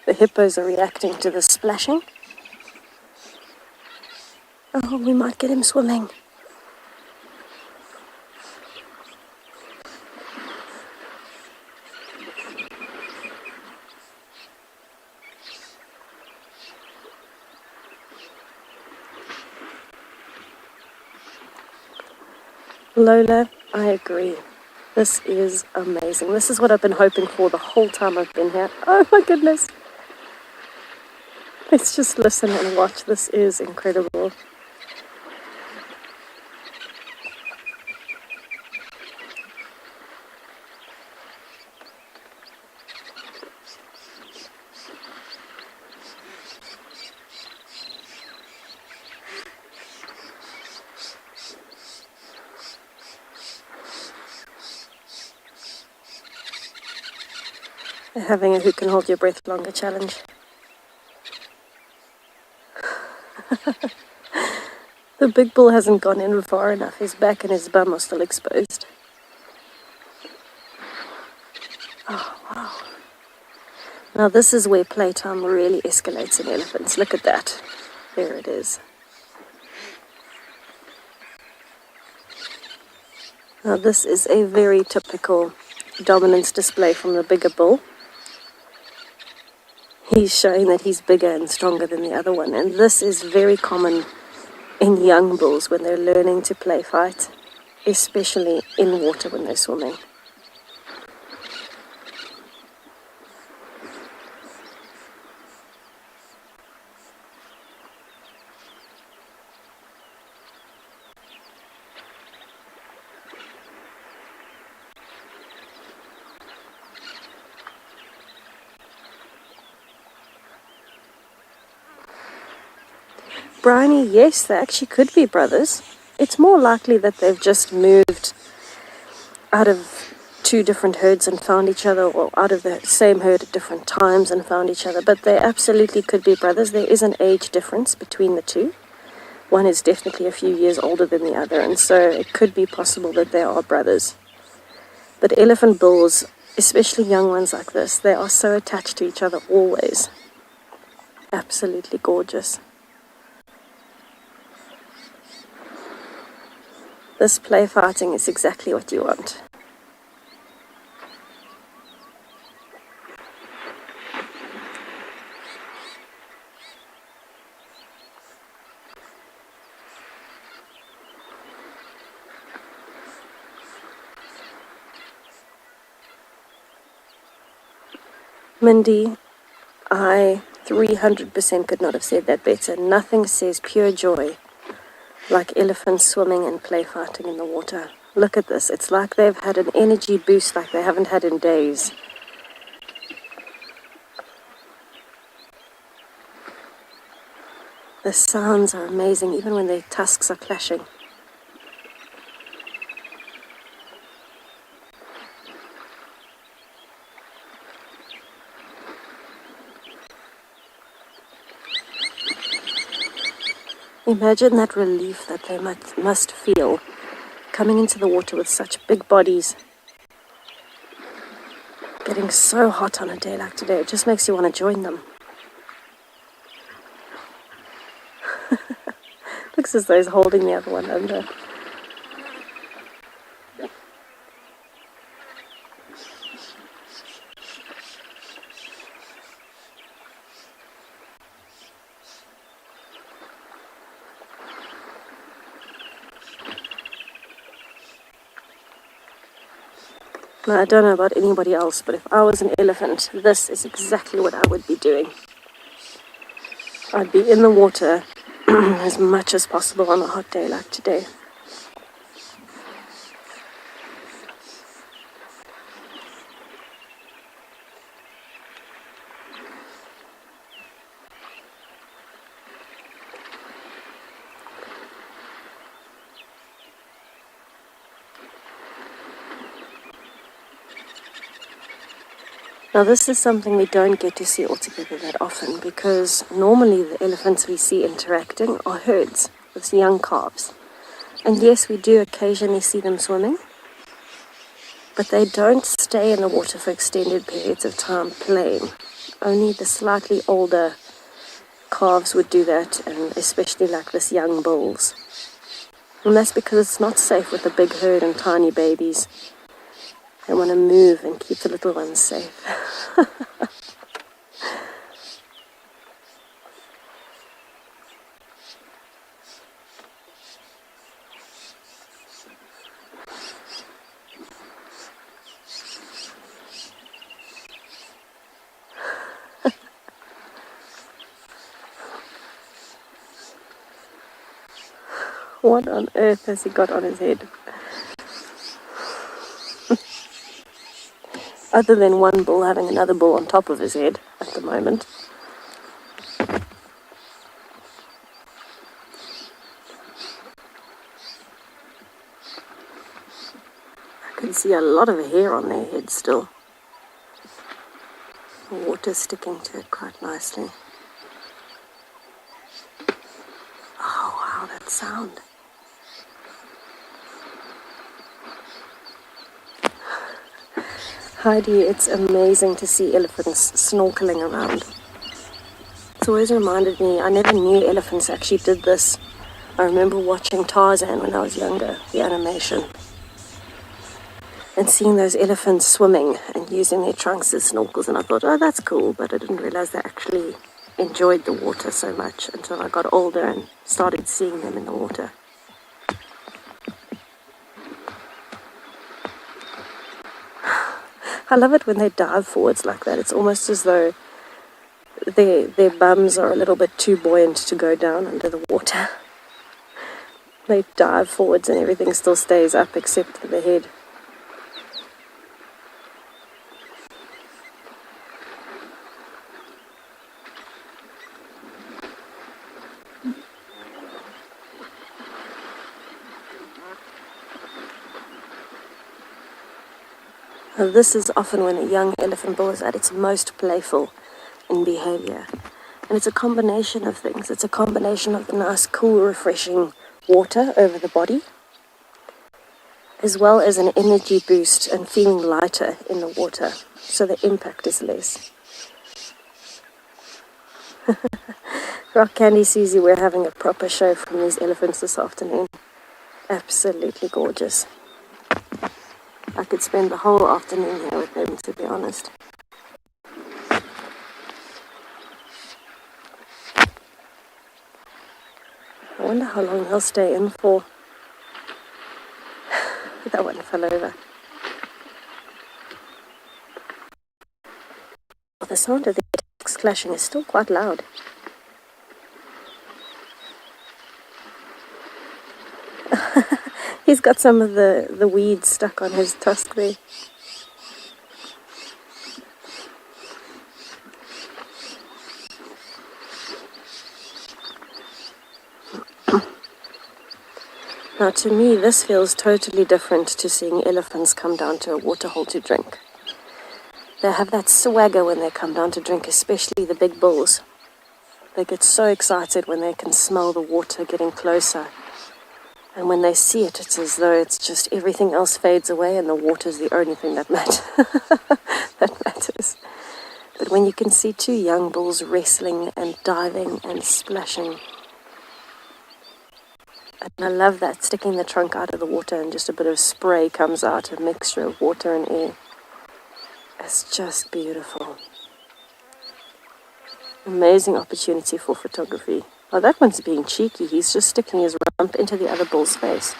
The hippos are reacting to the splashing. Oh, we might get him swimming. Lola, I agree. This is amazing. This is what I've been hoping for the whole time I've been here. Oh my goodness. Let's just listen and watch. This is incredible. They're having a who can hold your breath longer challenge. The big bull hasn't gone in far enough. His back and his bum are still exposed. Oh, wow. Now this is where playtime really escalates in elephants. Look at that. There it is. Now this is a very typical dominance display from the bigger bull. He's showing that he's bigger and stronger than the other one, and this is very common in young bulls when they're learning to play fight, especially in water when they're swimming. Bryony, yes, they actually could be brothers. It's more likely that they've just moved out of 2 different herds and found each other, or out of the same herd at different times and found each other. But they absolutely could be brothers. There is an age difference between the 2. One is definitely a few years older than the other, and so it could be possible that they are brothers. But elephant bulls, especially young ones like this, they are so attached to each other always. Absolutely gorgeous. This play fighting is exactly what you want. Mindy, I 300% could not have said that better. Nothing says pure joy like elephants swimming and play fighting in the water. Look at this. It's like they've had an energy boost like they haven't had in days. The sounds are amazing, even when their tusks are clashing. Imagine that relief that they must feel coming into the water with such big bodies. Getting so hot on a day like today, it just makes you want to join them. Looks as though he's holding the other one under. Now, I don't know about anybody else, but if I was an elephant, this is exactly what I would be doing. I'd be in the water as much as possible on a hot day like today. Now this is something we don't get to see altogether that often, because normally the elephants we see interacting are herds with young calves. And yes, we do occasionally see them swimming, but they don't stay in the water for extended periods of time playing. Only the slightly older calves would do that, and especially like this young bulls. And that's because it's not safe with the big herd and tiny babies. They want to move and keep the little ones safe. What on earth has he got on his head? Other than one bull having another bull on top of his head at the moment. I can see a lot of hair on their head still. The water's sticking to it quite nicely. Oh wow, that sound. Heidi, it's amazing to see elephants snorkeling around. It's always reminded me, I never knew elephants actually did this. I remember watching Tarzan when I was younger, the animation, and seeing those elephants swimming and using their trunks as snorkels, and I thought, oh, that's cool, but I didn't realize they actually enjoyed the water so much until I got older and started seeing them in the water. I love it when they dive forwards like that. It's almost as though their bums are a little bit too buoyant to go down under the water. They dive forwards and everything still stays up except for the head. Now, this is often when a young elephant bull is at its most playful in behavior. And it's a combination of things. It's a combination of the nice, cool, refreshing water over the body, as well as an energy boost and feeling lighter in the water, so the impact is less. Rock Candy Susie, we're having a proper show from these elephants this afternoon. Absolutely gorgeous. I could spend the whole afternoon here with them, to be honest. I wonder how long they'll stay in for. That one fell over. The sound of the discs clashing is still quite loud. He's got some of the weeds stuck on his tusk there. Now to me, this feels totally different to seeing elephants come down to a waterhole to drink. They have that swagger when they come down to drink, especially the big bulls. They get so excited when they can smell the water getting closer. And when they see it, it's as though it's just everything else fades away and the water's the only thing that matters. But when you can see two young bulls wrestling and diving and splashing, and I love that, sticking the trunk out of the water and just a bit of spray comes out, a mixture of water and air. It's just beautiful. Amazing opportunity for photography. Oh, that one's being cheeky. He's just sticking his rump into the other bull's face.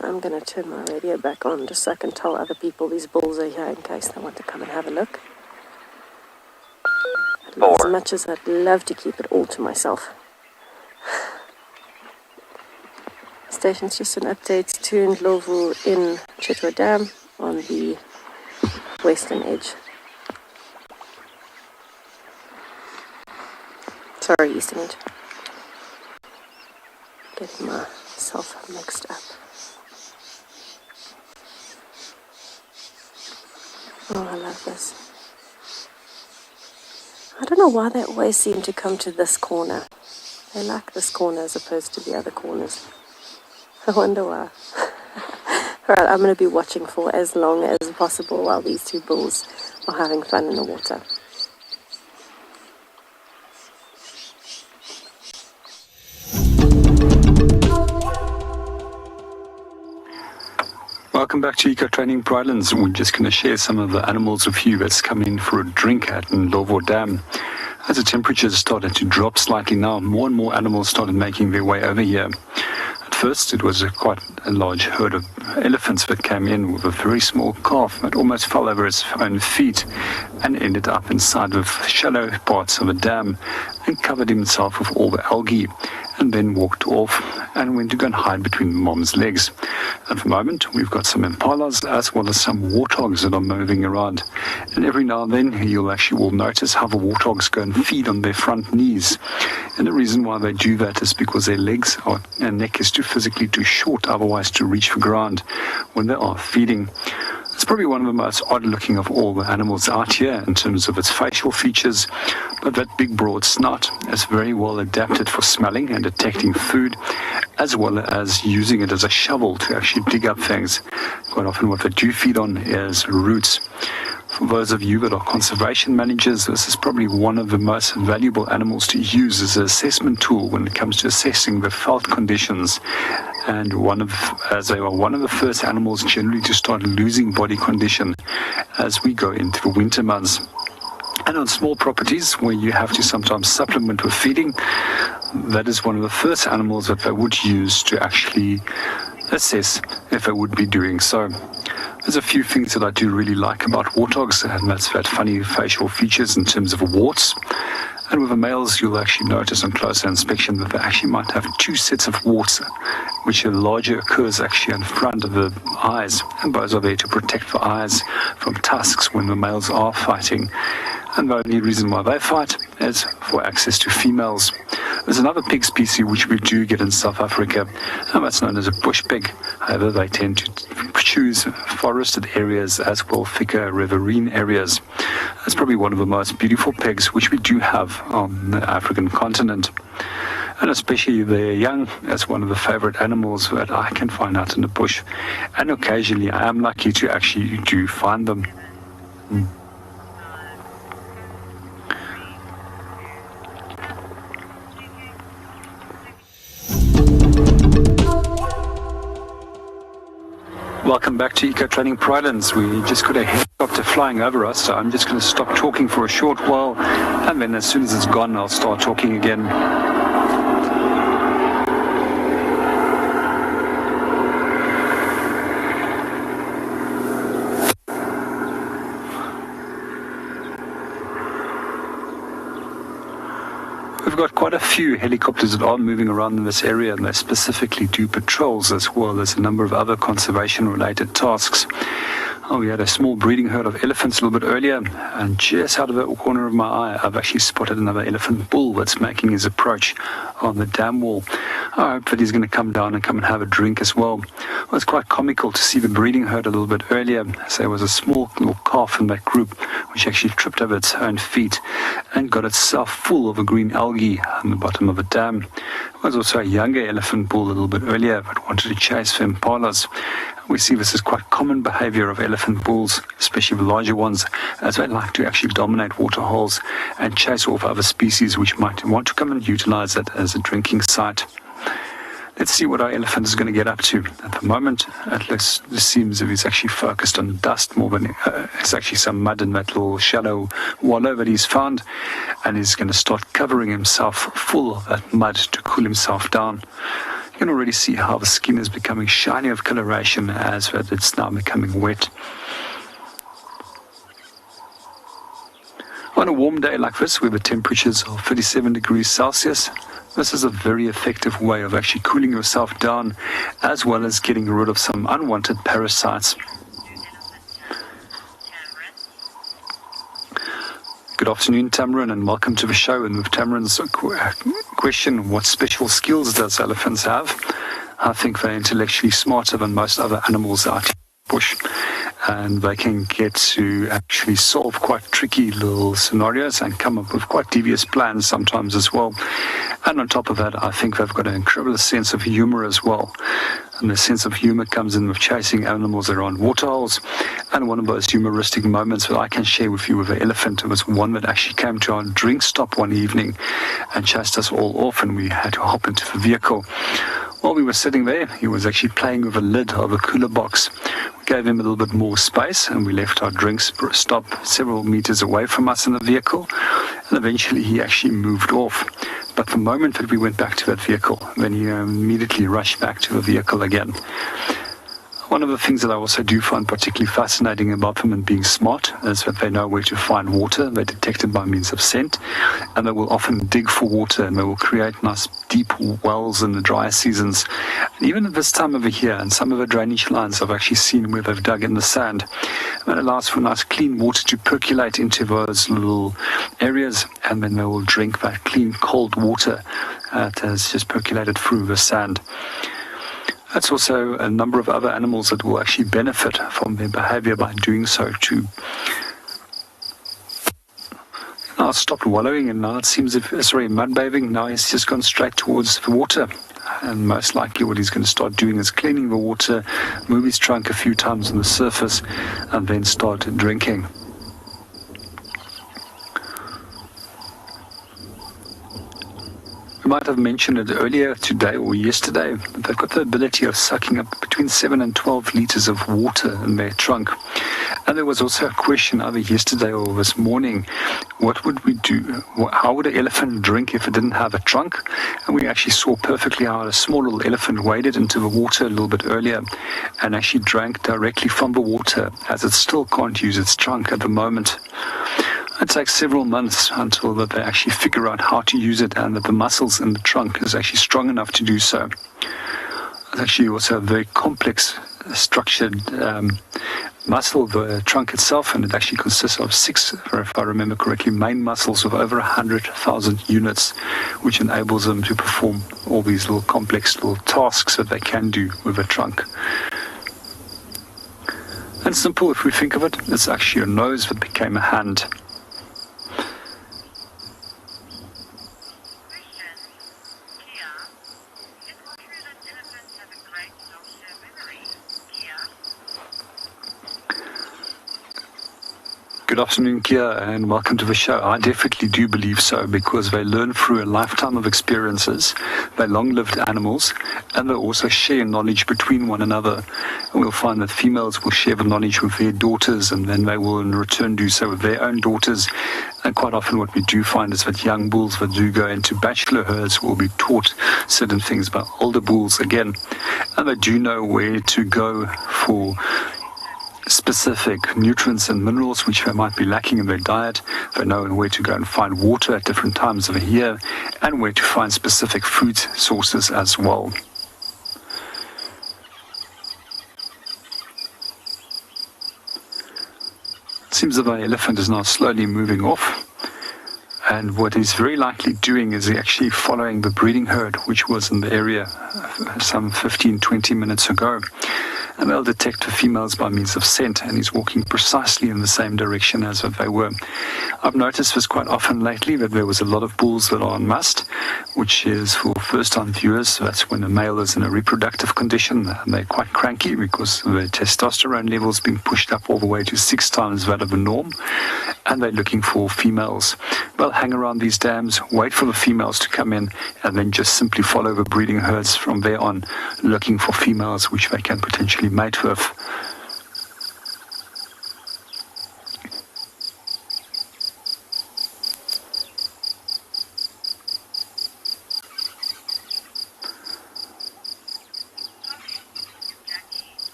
I'm going to turn my radio back on just so I can tell other people these bulls are here in case they want to come and have a look. As much as I'd love to keep it all to myself. Station's just an update to Ndlovu in Chitwa Dam on the western edge. Sorry, eastern edge. Getting myself mixed up. Oh, I love this. I don't know why they always seem to come to this corner. They like this corner as opposed to the other corners. I wonder why. Alright, I'm going to be watching for as long as possible while these two bulls are having fun in the water. Welcome back to Eco Training Bridlands. We're just going to share some of the animals with you that's come in for a drink at Ndlovu Dam. As the temperatures started to drop slightly now, more and more animals started making their way over here. At first, it was quite a large herd of elephants that came in with a very small calf that almost fell over its own feet and ended up inside the shallow parts of the dam and covered himself with all the algae, and then walked off and went to go and hide between mom's legs. At the moment, we've got some impalas as well as some warthogs that are moving around. And every now and then, you'll actually will notice how the warthogs go and feed on their front knees. And the reason why they do that is because their legs and neck is physically too short otherwise to reach the ground when they are feeding. It's probably one of the most odd looking of all the animals out here in terms of its facial features, but that big broad snout is very well adapted for smelling and detecting food, as well as using it as a shovel to actually dig up things. Quite often what they do feed on is roots. For those of you that are conservation managers, this is probably one of the most valuable animals to use as an assessment tool when it comes to assessing the veld conditions. And as they are one of the first animals generally to start losing body condition as we go into the winter months. And on small properties where you have to sometimes supplement with feeding, that is one of the first animals that they would use to actually assess if they would be doing so. There's a few things that I do really like about warthogs, and that's that funny facial features in terms of warts. And with the males, you'll actually notice on closer inspection that they actually might have two sets of warts, which a larger occurs actually in front of the eyes, and those are there to protect the eyes from tusks when the males are fighting. And the only reason why they fight is for access to females. There's another pig species which we do get in South Africa, and that's known as a bush pig. However, they tend to choose forested areas as well thicker riverine areas. That's probably one of the most beautiful pigs which we do have on the African continent. And especially the young, that's one of the favorite animals that I can find out in the bush. And occasionally I am lucky to actually do find them. Welcome back to Eco Training Prylands. We just got a helicopter flying over us, so I'm just going to stop talking for a short while, and then as soon as it's gone, I'll start talking again. We've got quite a few helicopters that are moving around in this area, and they specifically do patrols as well as a number of other conservation-related tasks. We had a small breeding herd of elephants a little bit earlier, and just out of the corner of my eye, I've actually spotted another elephant bull that's making his approach on the dam wall. I hope that he's going to come down and come and have a drink as well. It was quite comical to see the breeding herd a little bit earlier. So there was a small little calf in that group which actually tripped over its own feet and got itself full of a green algae on the bottom of a dam. There was also a younger elephant bull a little bit earlier that wanted to chase for impalas. We see this is quite common behavior of elephant bulls, especially the larger ones, as they like to actually dominate water holes and chase off other species which might want to come and utilize it as a drinking site. Let's see what our elephant is going to get up to. At the moment, at least it seems that he's actually focused on dust more than it's actually some mud in that little shallow wallow that he's found, and he's going to start covering himself full of that mud to cool himself down. You can already see how the skin is becoming shiny of coloration as it's now becoming wet. On a warm day like this, with the temperatures of 37 degrees Celsius, this is a very effective way of actually cooling yourself down, as well as getting rid of some unwanted parasites. Good afternoon, Tamarin, and welcome to the show. And with Tamarin's question, what special skills does elephants have? I think they're intellectually smarter than most other animals out in the bush, and they can get to actually solve quite tricky little scenarios and come up with quite devious plans sometimes as well. And on top of that, I think they've got an incredible sense of humor as well. And the sense of humor comes in with chasing animals around waterholes. And one of those humoristic moments that I can share with you with the elephant was one that actually came to our drink stop one evening and chased us all off, and we had to hop into the vehicle. While we were sitting there, he was actually playing with a lid of a cooler box. We gave him a little bit more space, and we left our drinks stop several meters away from us in the vehicle, and eventually he actually moved off. But the moment that we went back to that vehicle, then he immediately rushed back to the vehicle again. One of the things that I also do find particularly fascinating about them and being smart is that they know where to find water. They detect it by means of scent, and they will often dig for water, and they will create nice deep wells in the dry seasons. And even at this time of the year, and some of the drainage lines I've actually seen where they've dug in the sand, that allows for nice clean water to percolate into those little areas, and then they will drink that clean cold water that has just percolated through the sand. That's also a number of other animals that will actually benefit from their behavior by doing so too. Now it's stopped wallowing, and now it seems mud bathing. Now he's just gone straight towards the water. And most likely what he's going to start doing is cleaning the water, move his trunk a few times on the surface, and then start drinking. I might have mentioned it earlier today or yesterday, but they've got the ability of sucking up between 7 and 12 liters of water in their trunk. And there was also a question either yesterday or this morning, what would we do? How would an elephant drink if it didn't have a trunk? And we actually saw perfectly how a small little elephant waded into the water a little bit earlier and actually drank directly from the water, as it still can't use its trunk at the moment. It takes several months until that they actually figure out how to use it, and that the muscles in the trunk is actually strong enough to do so. It's actually also a very complex structured muscle, the trunk itself, and it actually consists of 6, if I remember correctly, main muscles of over 100,000 units, which enables them to perform all these little complex little tasks that they can do with a trunk. And simple, if we think of it, it's actually a nose that became a hand. Good afternoon, Kia, and welcome to the show. I definitely do believe so, because they learn through a lifetime of experiences. They're long-lived animals, and they also share knowledge between one another. And we'll find that females will share the knowledge with their daughters, and then they will in return do so with their own daughters. And quite often what we do find is that young bulls that do go into bachelor herds will be taught certain things by older bulls again. And they do know where to go for specific nutrients and minerals which they might be lacking in their diet. They know where to go and find water at different times of the year, and where to find specific food sources as well. It seems that the elephant is now slowly moving off, and what he's very likely doing is actually following the breeding herd which was in the area some 15-20 minutes ago. And they'll detect the females by means of scent, and he's walking precisely in the same direction as if they were. I've noticed this quite often lately, that there was a lot of bulls that are on must, which is for first-time viewers. So that's when a male is in a reproductive condition, and they're quite cranky because their testosterone levels being pushed up all the way to 6 times that of the norm, and they're looking for females. They'll hang around these dams, wait for the females to come in, and then just simply follow the breeding herds from there on, looking for females which they can potentially mate with.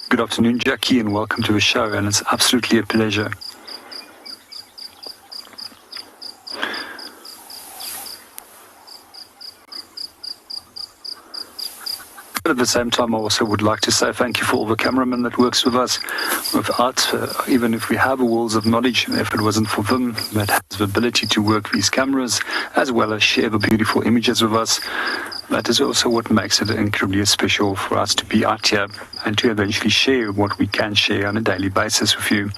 Good afternoon, Jackie, and welcome to the show, and it's absolutely a pleasure. But at the same time, I also would like to say thank you for all the cameramen that works with us. Without, even if we have a walls of knowledge, if it wasn't for them that has the ability to work these cameras, as well as share the beautiful images with us, that is also what makes it incredibly special for us to be out here and to eventually share what we can share on a daily basis with you.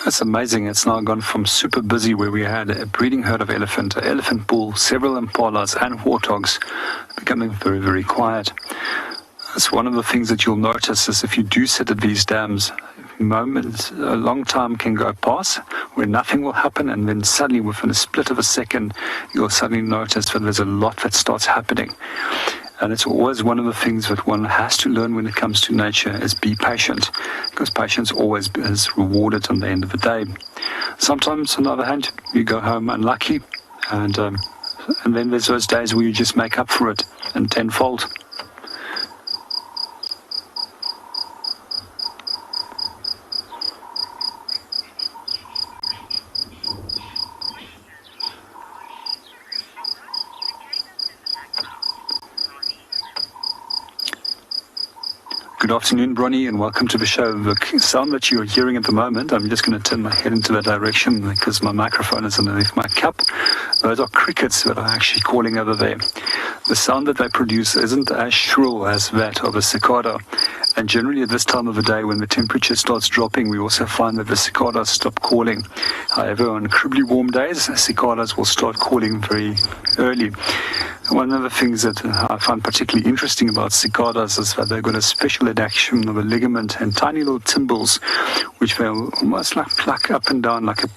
It's amazing. It's now gone from super busy, where we had a breeding herd of elephant, an elephant bull, several impalas and warthogs, becoming very, very quiet. That's one of the things that you'll notice is if you do sit at these dams, a long time can go past where nothing will happen, and then suddenly within a split of a second, you'll suddenly notice that there's a lot that starts happening. And it's always one of the things that one has to learn when it comes to nature is be patient, because patience always is rewarded on the end of the day. Sometimes, on the other hand, you go home unlucky, and then there's those days where you just make up for it and tenfold. Good afternoon, Bronnie, and welcome to the show. The sound that you're hearing at the moment, I'm just going to turn my head into that direction because my microphone is underneath my cup. Those are crickets that are actually calling over there. The sound that they produce isn't as shrill as that of a cicada. And generally at this time of the day, when the temperature starts dropping, we also find that the cicadas stop calling. However, on incredibly warm days, cicadas will start calling very early. One of the things that I find particularly interesting about cicadas is that they've got a special adaptation of a ligament and tiny little tymbals, which they'll almost like pluck up and down like a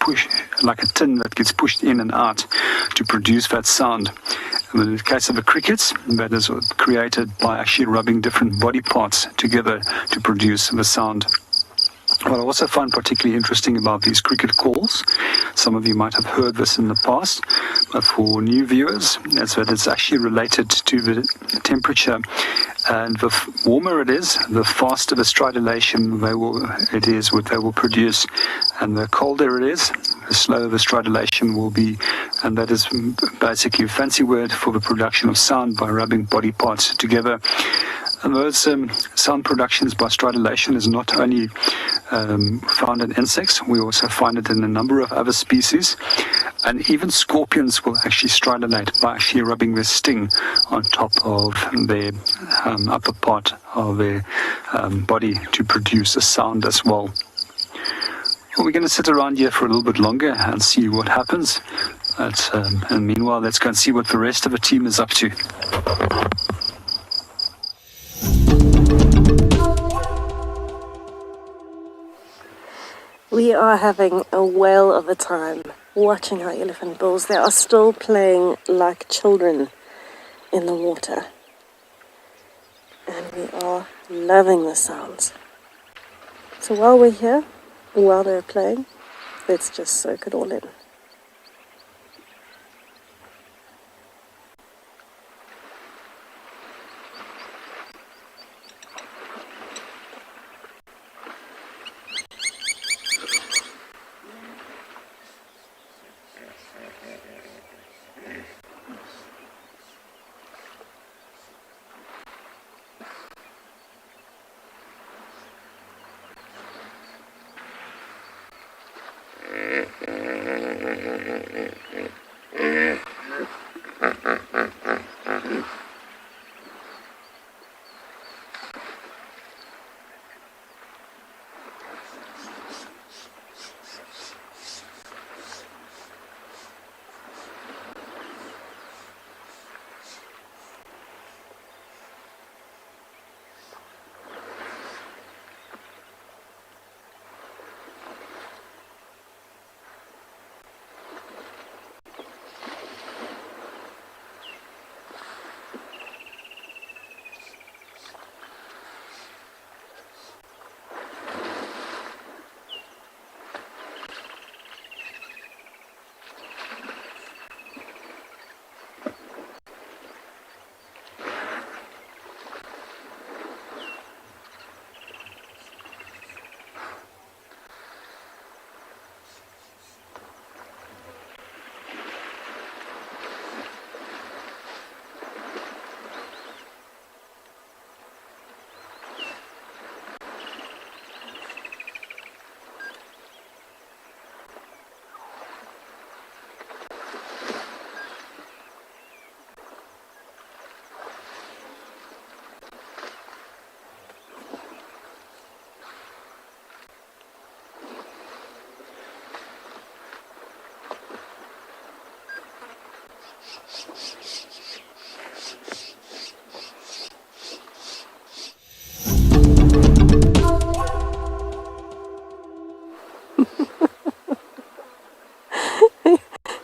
tin that gets pushed in and out to produce that sound. And in the case of the crickets, that is created by actually rubbing different body parts together to produce the sound. What I also find particularly interesting about these cricket calls, some of you might have heard this in the past, but for new viewers, is that it's actually related to the temperature. And the warmer it is, the faster the stridulation they will produce. And the colder it is, the slower the stridulation will be. And that is basically a fancy word for the production of sound by rubbing body parts together. And those sound productions by stridulation is not only found in insects, we also find it in a number of other species. And even scorpions will actually stridulate by actually rubbing their sting on top of their upper part of their body to produce a sound as well. Well, we're going to sit around here for a little bit longer and see what happens. And meanwhile, let's go and see what the rest of the team is up to. We are having a whale of a time watching our elephant bulls. They are still playing like children in the water. And we are loving the sounds. So while we're here, while they're playing, let's just soak it all in.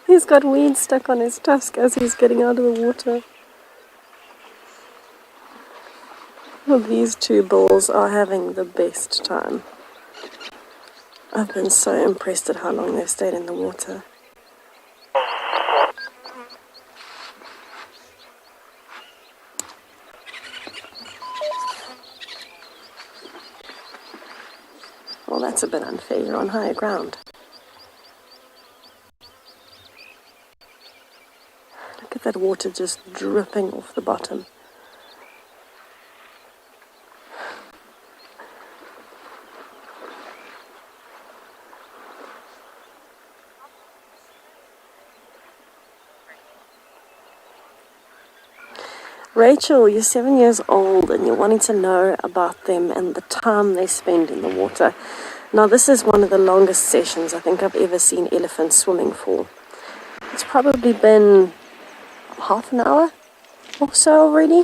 He's got weed stuck on his tusk as he's getting out of the water. Well, these two bulls are having the best time. I've been so impressed at how long they've stayed in the water. Well, that's a bit unfair. You're on higher ground. Look at that water just dripping off the bottom. Rachel, you're 7 years old and you're wanting to know about them and the time they spend in the water. Now, this is one of the longest sessions I think I've ever seen elephants swimming for. It's probably been half an hour or so already,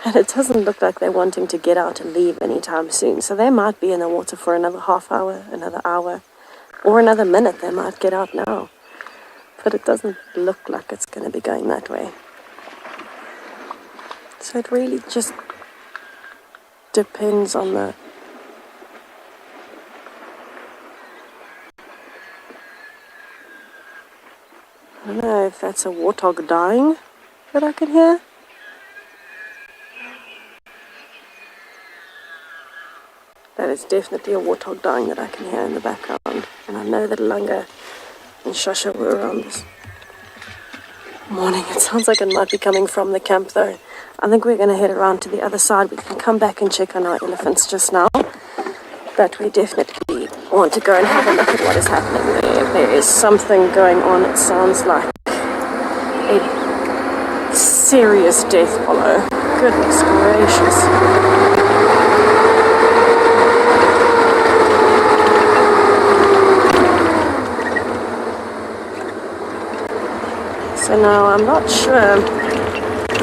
and it doesn't look like they're wanting to get out and leave anytime soon. So they might be in the water for another half hour, another hour, or another minute. They might get out now, but it doesn't look like it's going to be going that way. So it really just depends on the I don't know if that's a warthog dying that I can hear. That is definitely a warthog dying that I can hear in the background. And I know that Lunga and Shasha were around this morning. It sounds like it might be coming from the camp though. I think we're going to head around to the other side. We can come back and check on our elephants just now. But we definitely want to go and have a look at what is happening there. There is something going on. It sounds like a serious death follow. Goodness gracious. I'm not sure. I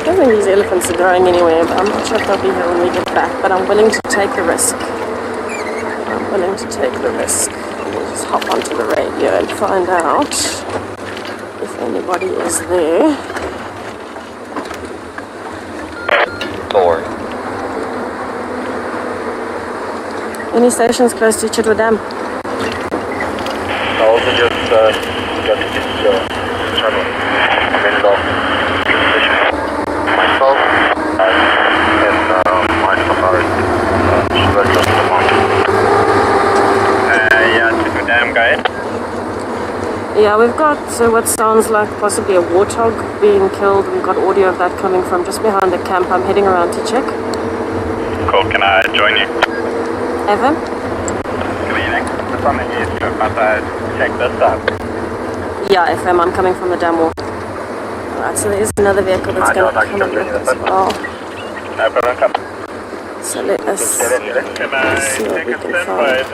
don't think these elephants are going anywhere, but I'm not sure if they'll be here when we get back. But I'm willing to take a risk. I'm willing to take the risk. We'll just hop onto the radio and find out if anybody is there. 4. Any stations close to Chitwa Dam? I also just got to get channel. Minute off myself and my safari. Very close to the mountain. Yeah, to the dam guy. Yeah, we've got what sounds like possibly a warthog being killed. We've got audio of that coming from just behind the camp. I'm heading around to check. Cool, can I join you? Evan? Cleaning. Just on the east trip, but check this out. Yeah, FM, I'm coming from the dam wall. Alright, so there is another vehicle that's going to come and look as well. No problem, come. So let us see what we can find.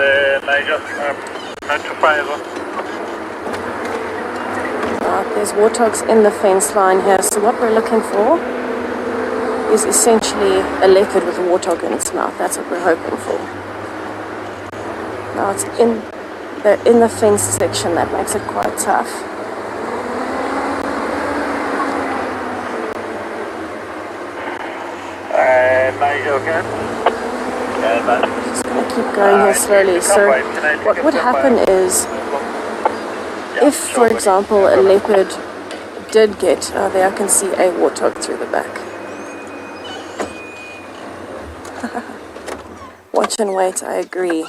There's warthogs in the fence line here. So what we're looking for is essentially a leopard with a warthog in its mouth. That's what we're hoping for. Now they're in the fence section. That makes it quite tough. Just going to keep going here slowly. So what would happen is, if, for example, a leopard did get, there I can see a warthog through the back. Watch and wait, I agree.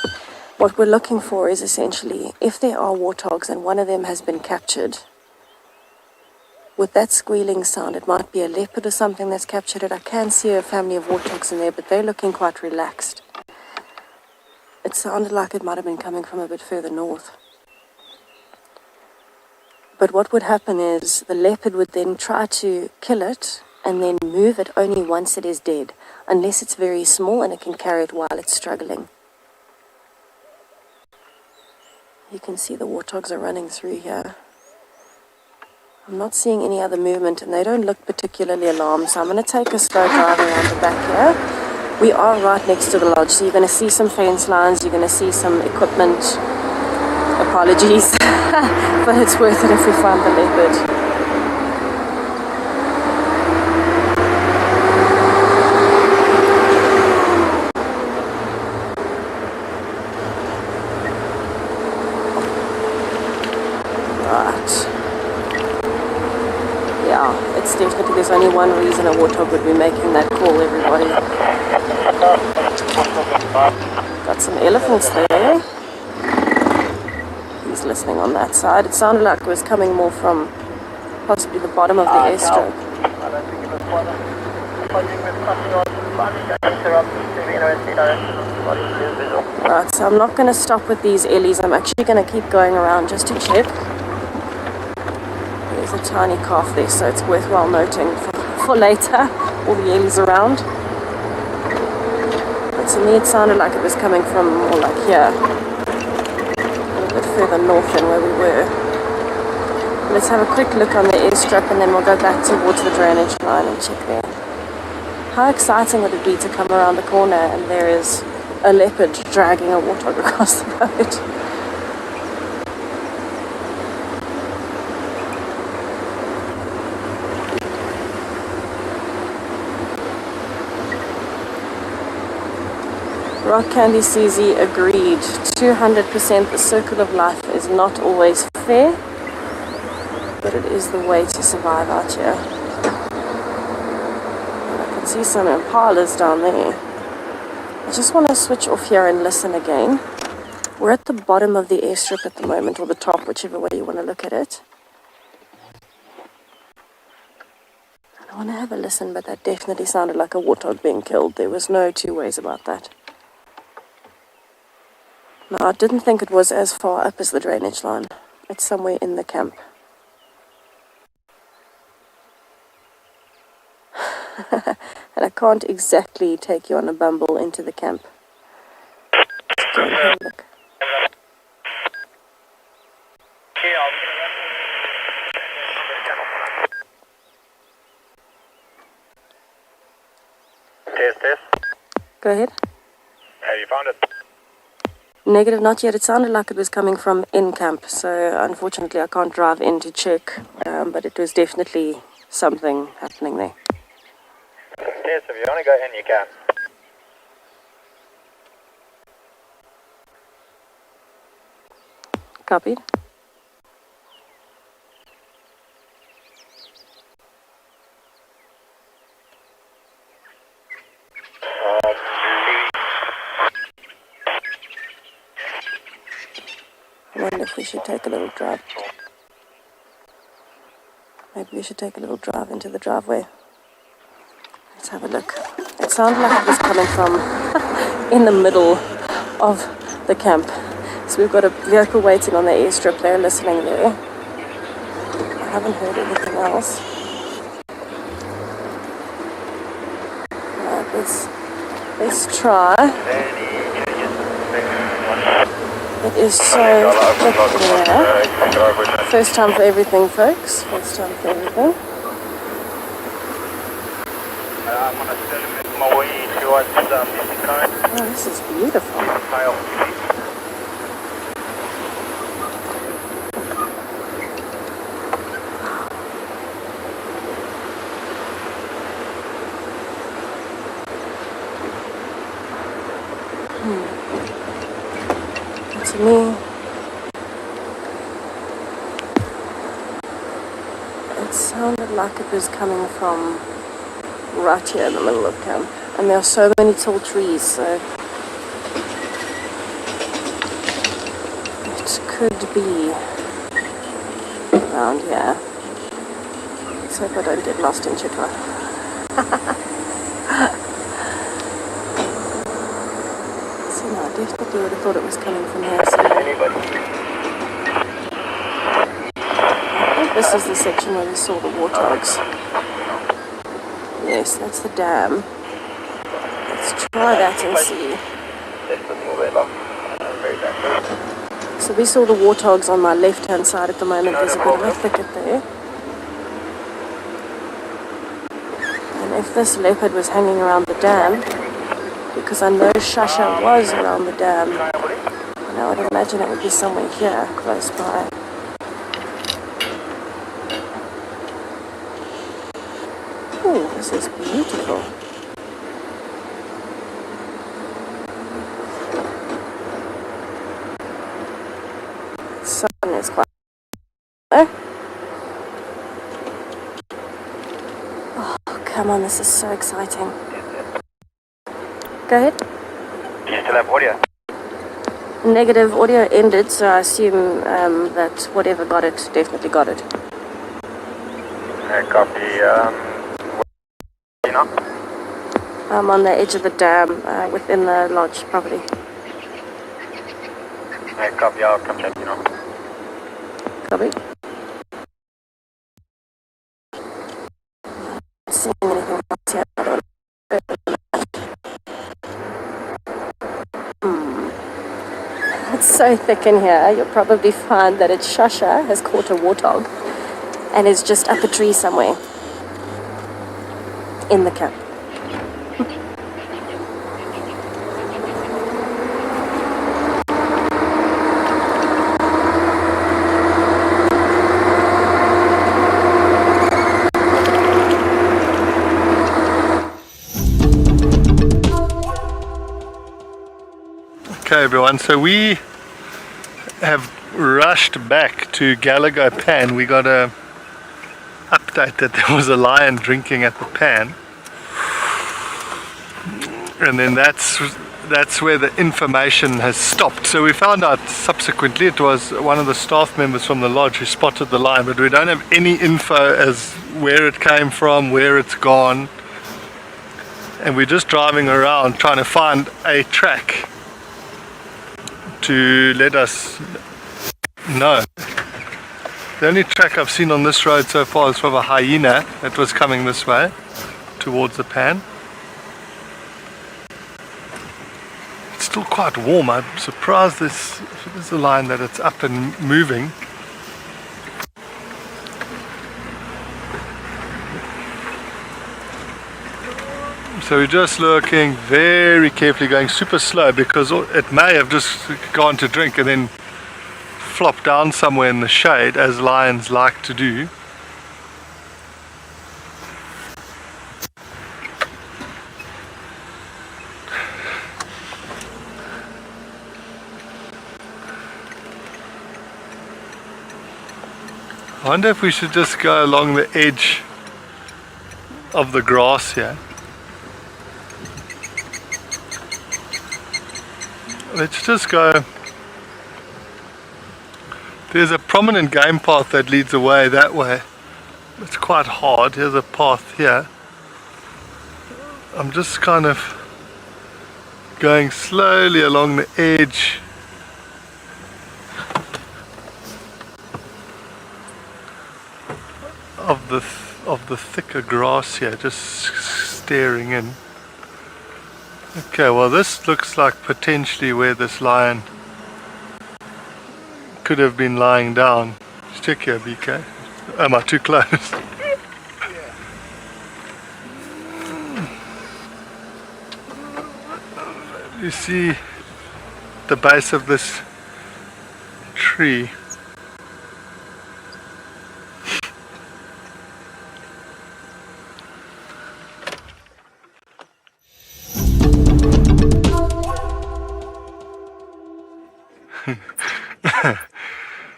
What we're looking for is essentially, if there are warthogs and one of them has been captured, with that squealing sound, it might be a leopard or something that's captured it. I can see a family of warthogs in there, but they're looking quite relaxed. It sounded like it might have been coming from a bit further north. But what would happen is the leopard would then try to kill it and then move it only once it is dead, unless it's very small and it can carry it while it's struggling. You can see the warthogs are running through here. I'm not seeing any other movement and they don't look particularly alarmed, so I'm going to take a slow drive around the back here. We are right next to the lodge, so you're going to see some fence lines, you're going to see some equipment. Apologies, but it's worth it if we find the leopard. It's definitely, there's only one reason a warthog would be making that call, everybody. Got some elephants there. He's listening on that side. It sounded like it was coming more from possibly the bottom of the airstrip. Right, so I'm not going to stop with these ellies. I'm actually going to keep going around just to check. There's a tiny calf there, so it's worthwhile noting for later, all the ellies around. But to me it sounded like it was coming from more like here, a little bit further north than where we were. Let's have a quick look on the airstrip and then we'll go back towards the drainage line and check there. How exciting would it be to come around the corner and there is a leopard dragging a warthog across the road? Rock Candy CZ agreed. 200% the circle of life is not always fair, but it is the way to survive out here. And I can see some impalas down there. I just want to switch off here and listen again. We're at the bottom of the airstrip at the moment, or the top, whichever way you want to look at it. I want to have a listen, but that definitely sounded like a warthog being killed. There was no two ways about that. No, I didn't think it was as far up as the drainage line. It's somewhere in the camp. And I can't exactly take you on a bumble into the camp. Let's go and have a look. Test. Go ahead. Have you found it? Negative, not yet. It sounded like it was coming from in camp, so unfortunately I can't drive in to check, but it was definitely something happening there. Yes, if you want to go in, you can. Copied. I wonder if we should take a little drive. Maybe we should take a little drive into the driveway. Let's have a look. It sounded like it was coming from in the middle of the camp. So we've got a vehicle waiting on the airstrip there, listening there. I haven't heard anything else. Right, let's try. It is so thick there. First time for everything, folks. First time for everything. Oh, this is beautiful. To me, it sounded like it was coming from right here in the middle of camp, and there are so many tall trees, so it could be around here. Let's hope I don't get lost in Chitwa. I definitely would have thought it was coming from here. So I think this is the section where we saw the warthogs. Yes, that's the dam. Let's try that and see. So we saw the warthogs on my left-hand side at the moment. There's a bit of a thicket there. And if this leopard was hanging around the dam, because I know Shasha was around the dam, and I would imagine it would be somewhere here, close by. Oh, this is beautiful. The sun is quite low. Oh, come on, this is so exciting. Go ahead. Do you still have audio? Negative, audio ended, so I assume that whatever got it definitely got it. Copy. You know? I'm on the edge of the dam within the lodge property. Copy, I'll come check, you know. Copy. Not seeing anything else here. It's so thick in here, you'll probably find that it's Shasha has caught a warthog and is just up a tree somewhere in the camp. Okay everyone, so we have rushed back to Gallagher Pan. We got a update that there was a lion drinking at the pan, and then that's where the information has stopped. So we found out subsequently it was one of the staff members from the lodge who spotted the lion, but we don't have any info as where it came from, where it's gone, and we're just driving around trying to find a track to let us know. The only track I've seen on this road so far is from a hyena that was coming this way towards the pan. It's still quite warm. I'm surprised this is a line that it's up and moving. So we're just looking very carefully, going super slow because it may have just gone to drink and then flop down somewhere in the shade, as lions like to do. I wonder if we should just go along the edge of the grass here. Let's just go. There's a prominent game path that leads away that way. It's quite hard. Here's a path here. I'm just kind of going slowly along the edge. Of the thicker grass here, just staring in. Okay, well this looks like potentially where this lion could have been lying down. Just check here, BK. Am I too close? You see the base of this tree.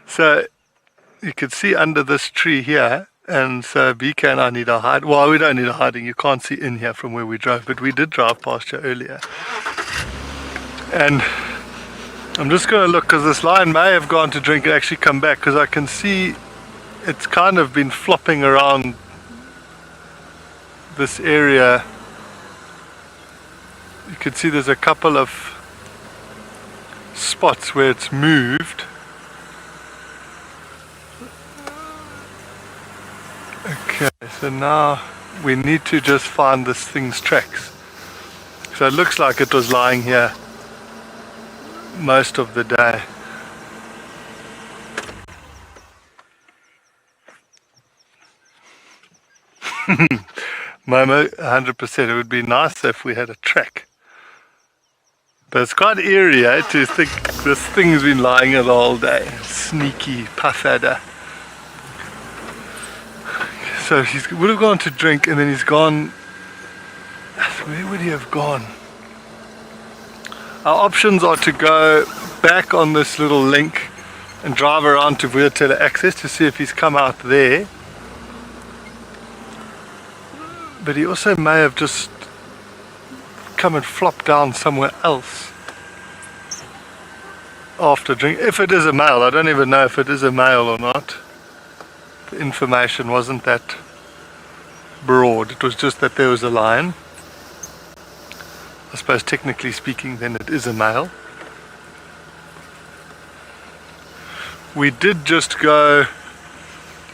So you can see under this tree here, and so BK and I need a hide. Well, we don't need a hiding. You can't see in here from where we drove, but we did drive past you earlier. And I'm just going to look, because this lion may have gone to drink and actually come back, because I can see it's kind of been flopping around this area. You can see there's a couple of spots where it's moved. Okay, so now we need to just find this thing's tracks. So it looks like it was lying here most of the day. Momo, 100%. It would be nice if we had a track. But it's quite eerie, to think this thing's been lying here the whole day. Sneaky puff adder. So he would have gone to drink and then he's gone. Where would he have gone? Our options are to go back on this little link and drive around to WildEarth access to see if he's come out there. But he also may have just come and flop down somewhere else after drink. If it is a male, I don't even know if it is a male or not. The information wasn't that broad. It was just that there was a lion. I suppose technically speaking then it is a male. We did just go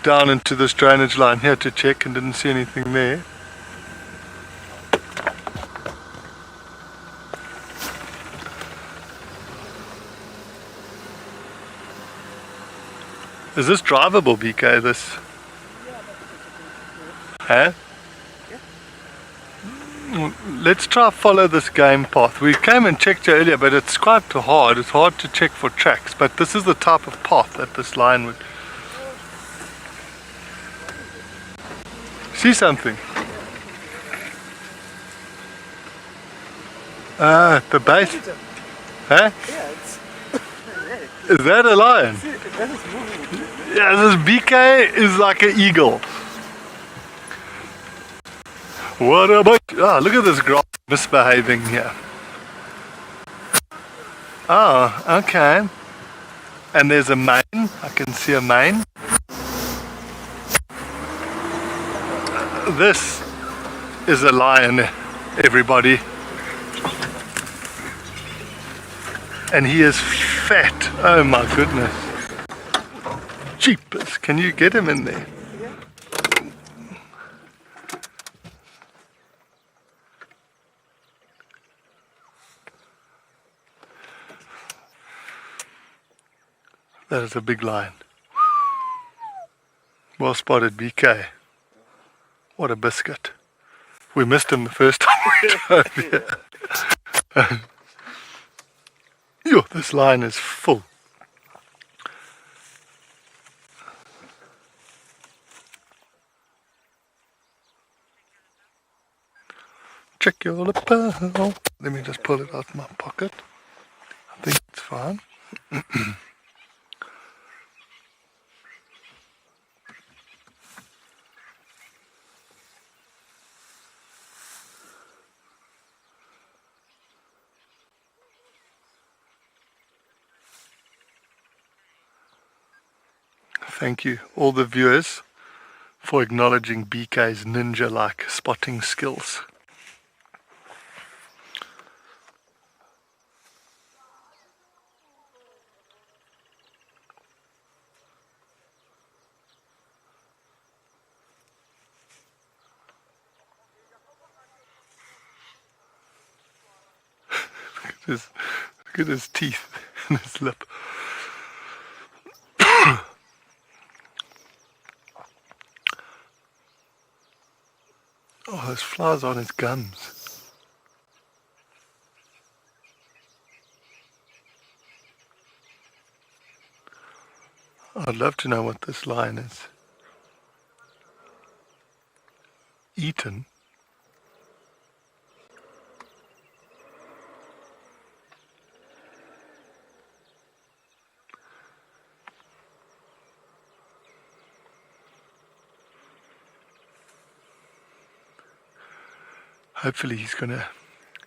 down into this drainage line here to check and didn't see anything there. Is this drivable, BK, this? Huh? Let's try follow this game path. We came and checked here earlier, but it's quite hard. It's hard to check for tracks, but this is the type of path that this lion would... See something? Ah, at the base? Huh? Is that a lion? Yeah, this BK is like an eagle. What about... Oh, look at this grass misbehaving here. Oh, okay. And there's a mane. I can see a mane. This is a lion, everybody. And he is fat. Oh my goodness. Jeepers. Can you get him in there? That is a big lion. Well spotted, BK. What a biscuit. We missed him the first time we drove here. Yo, this line is full. Check your lapel. Let me just pull it out of my pocket. I think it's fine. Thank you, all the viewers, for acknowledging BK's ninja-like spotting skills. Look at his teeth and his lip. Oh, there's flowers on his gums. I'd love to know what this lion is eaten. Hopefully he's going to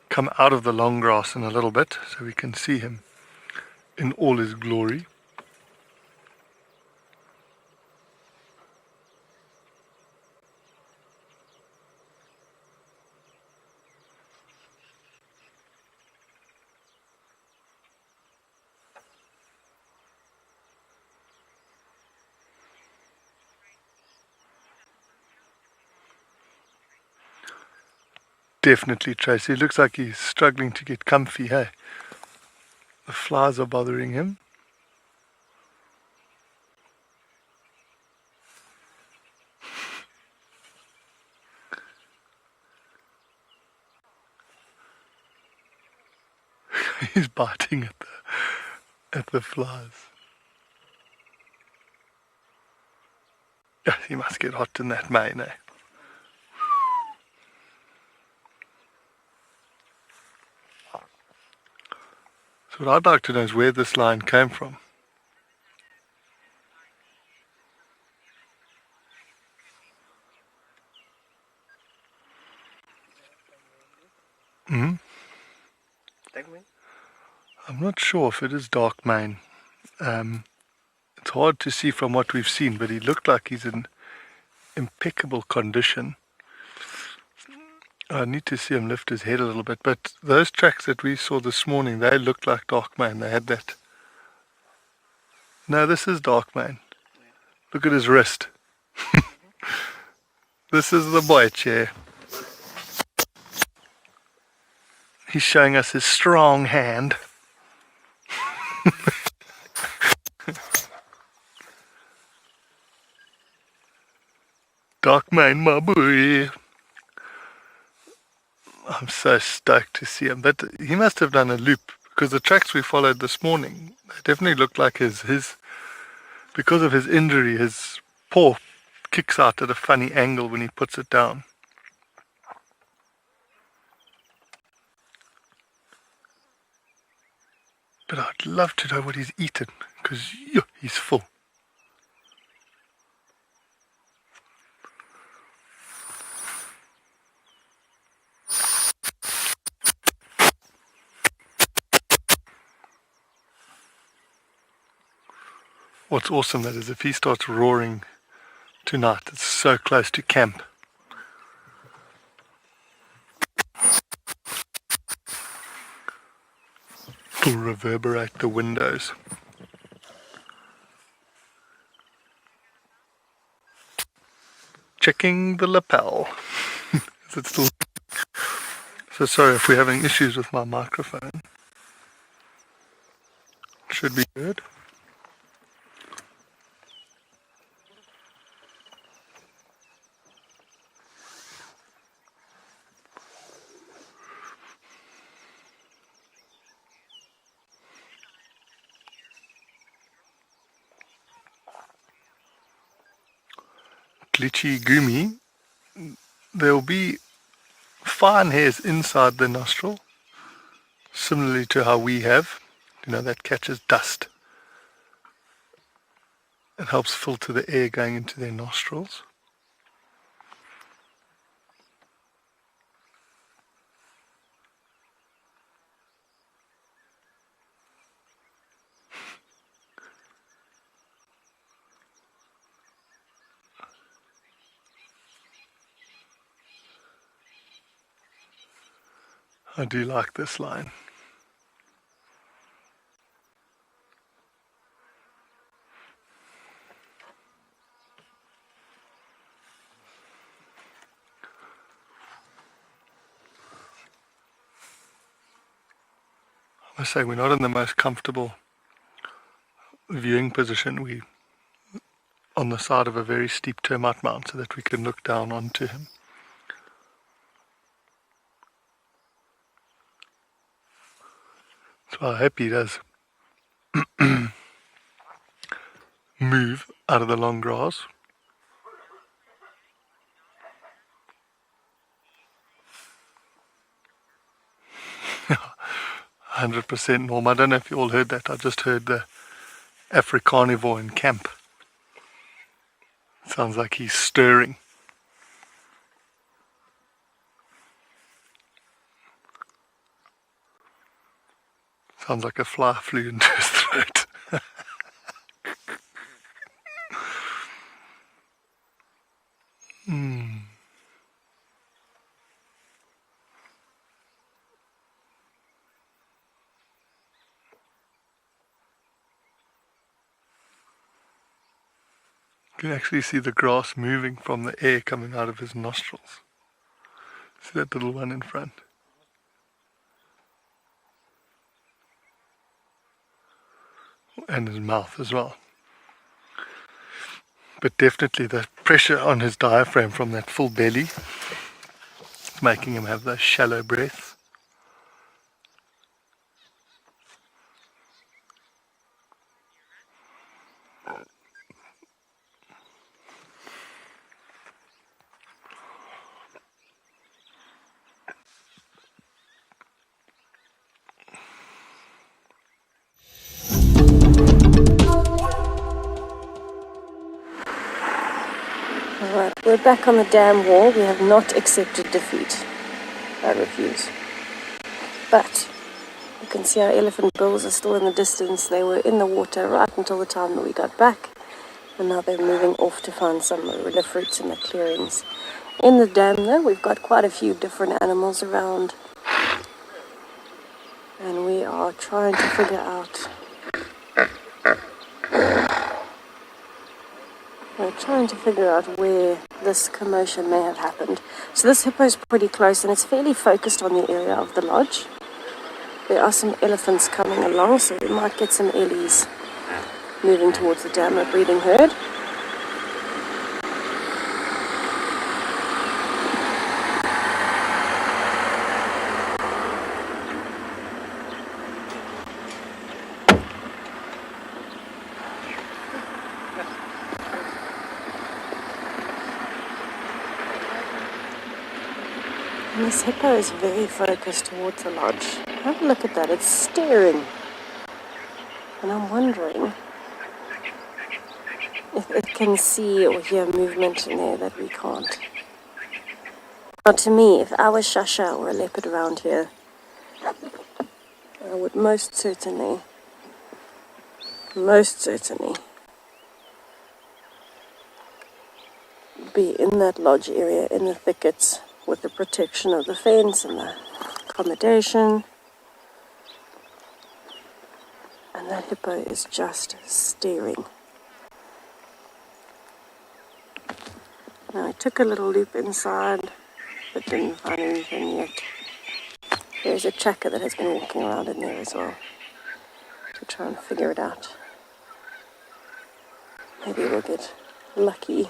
come out of the long grass in a little bit so we can see him in all his glory. Definitely, Tracy. It looks like he's struggling to get comfy, hey? The flies are bothering him. He's biting at the flies. Yeah, he must get hot in that mane, eh? So what I'd like to know is where this line came from. Hmm? I'm not sure if it is dark mane. It's hard to see from what we've seen, but he looked like he's in impeccable condition. I need to see him lift his head a little bit, but those tracks that we saw this morning, they looked like dark mane. They had that. No, this is dark mane. Look at his wrist. This is the boy chair. He's showing us his strong hand. Dark mane, my boy. I'm so stoked to see him. But he must have done a loop, because the tracks we followed this morning, they definitely looked like his because of his injury, his paw kicks out at a funny angle when he puts it down. But I'd love to know what he's eaten, because he's full. What's awesome that is if he starts roaring tonight, it's so close to camp. It'll reverberate the windows. Checking the lapel. Is it still? So sorry if we're having issues with my microphone. Should be good. glitchy gumi, there'll be fine hairs inside the nostril, similarly to how we have. You know, that catches dust. It helps filter the air going into their nostrils. I do like this line. I must say, we're not in the most comfortable viewing position. We're on the side of a very steep termite mound so that we can look down onto him. So I hope he does move out of the long grass. Yeah, 100% Norm. I don't know if you all heard that. I just heard the Africanivore in camp. Sounds like he's stirring. Sounds like a fly flew into his throat. You can actually see the grass moving from the air coming out of his nostrils. See that little one in front? And his mouth as well. But definitely the pressure on his diaphragm from that full belly is making him have those shallow breaths. Alright, we're back on the dam wall. We have not accepted defeat. I refuse. But you can see our elephant bulls are still in the distance. They were in the water right until the time that we got back. And now they're moving off to find some marilla fruits in the clearings. In the dam though, we've got quite a few different animals around. And we are trying to figure out... where this commotion may have happened. So this hippo is pretty close and it's fairly focused on the area of the lodge. There are some elephants coming along, so we might get some ellies moving towards the dam, a breeding herd. And this hippo is very focused towards the lodge. Have a look at that, it's staring. And I'm wondering if it can see or hear movement in there that we can't. Now to me, if I was Shasha or a leopard around here, I would most certainly be in that lodge area, in the thickets, with the protection of the fence and the accommodation. And that hippo is just staring. Now I took a little loop inside, but didn't find anything yet. There's a tracker that has been walking around in there as well, to try and figure it out. Maybe we'll get lucky.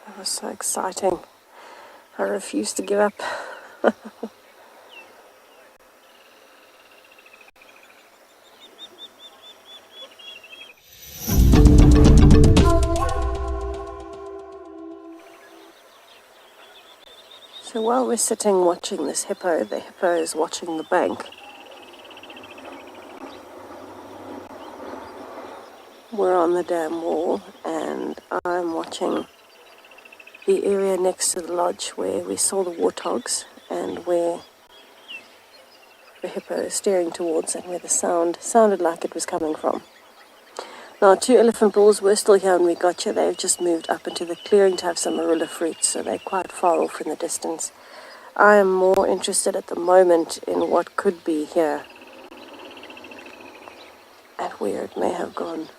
That was so exciting. I refuse to give up. So while we're sitting watching this hippo, the hippo is watching the bank. We're on the dam wall and I'm watching the area next to the lodge where we saw the warthogs and where the hippo is staring towards and where the sound sounded like it was coming from. Now, 2 elephant bulls were still here when we got here. They've just moved up into the clearing to have some marula fruit, so they're quite far off in the distance. I am more interested at the moment in what could be here and where it may have gone.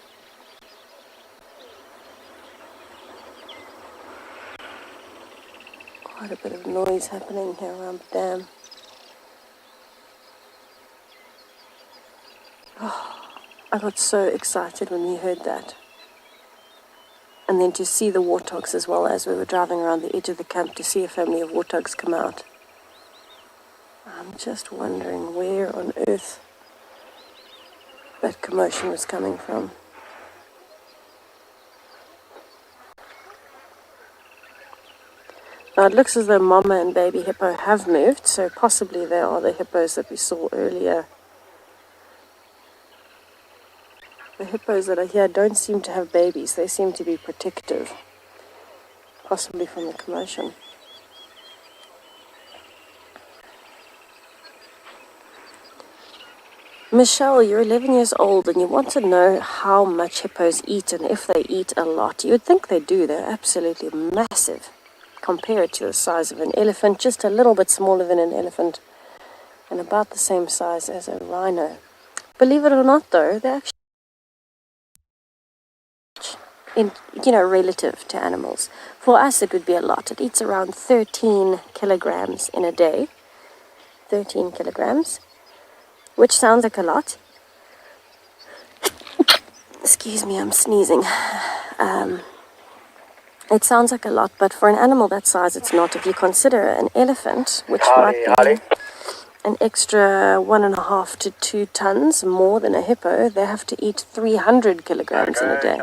Quite a bit of noise happening here around the dam. Oh, I got so excited when we heard that. And then to see the warthogs as well, as we were driving around the edge of the camp to see a family of warthogs come out. I'm just wondering where on earth that commotion was coming from. Now it looks as though mama and baby hippo have moved, so possibly they are the hippos that we saw earlier. The hippos that are here don't seem to have babies. They seem to be protective, possibly from the commotion. Michelle, you're 11 years old and you want to know how much hippos eat and if they eat a lot. You would think they do. They're absolutely massive compared to the size of an elephant, just a little bit smaller than an elephant and about the same size as a rhino. Believe it or not though, they're actually relative to animals. For us, it would be a lot. It eats around 13 kilograms in a day. 13 kilograms, which sounds like a lot. Excuse me, I'm sneezing. It sounds like a lot, but for an animal that size, it's not. If you consider an elephant, which might be an extra 1.5 to 2 tons more than a hippo, they have to eat 300 kilograms in a day.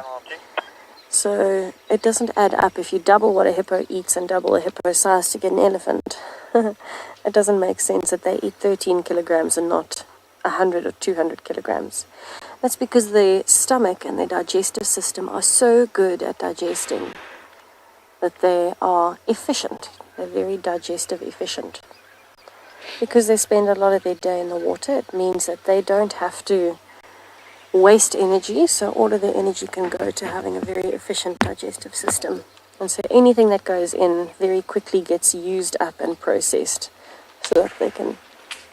So it doesn't add up. If you double what a hippo eats and double a hippo's size to get an elephant, it doesn't make sense that they eat 13 kilograms and not 100 or 200 kilograms. That's because their stomach and their digestive system are so good at digesting that they are efficient. They're very digestive efficient. Because they spend a lot of their day in the water, it means that they don't have to waste energy, so all of their energy can go to having a very efficient digestive system. And so anything that goes in very quickly gets used up and processed so that they can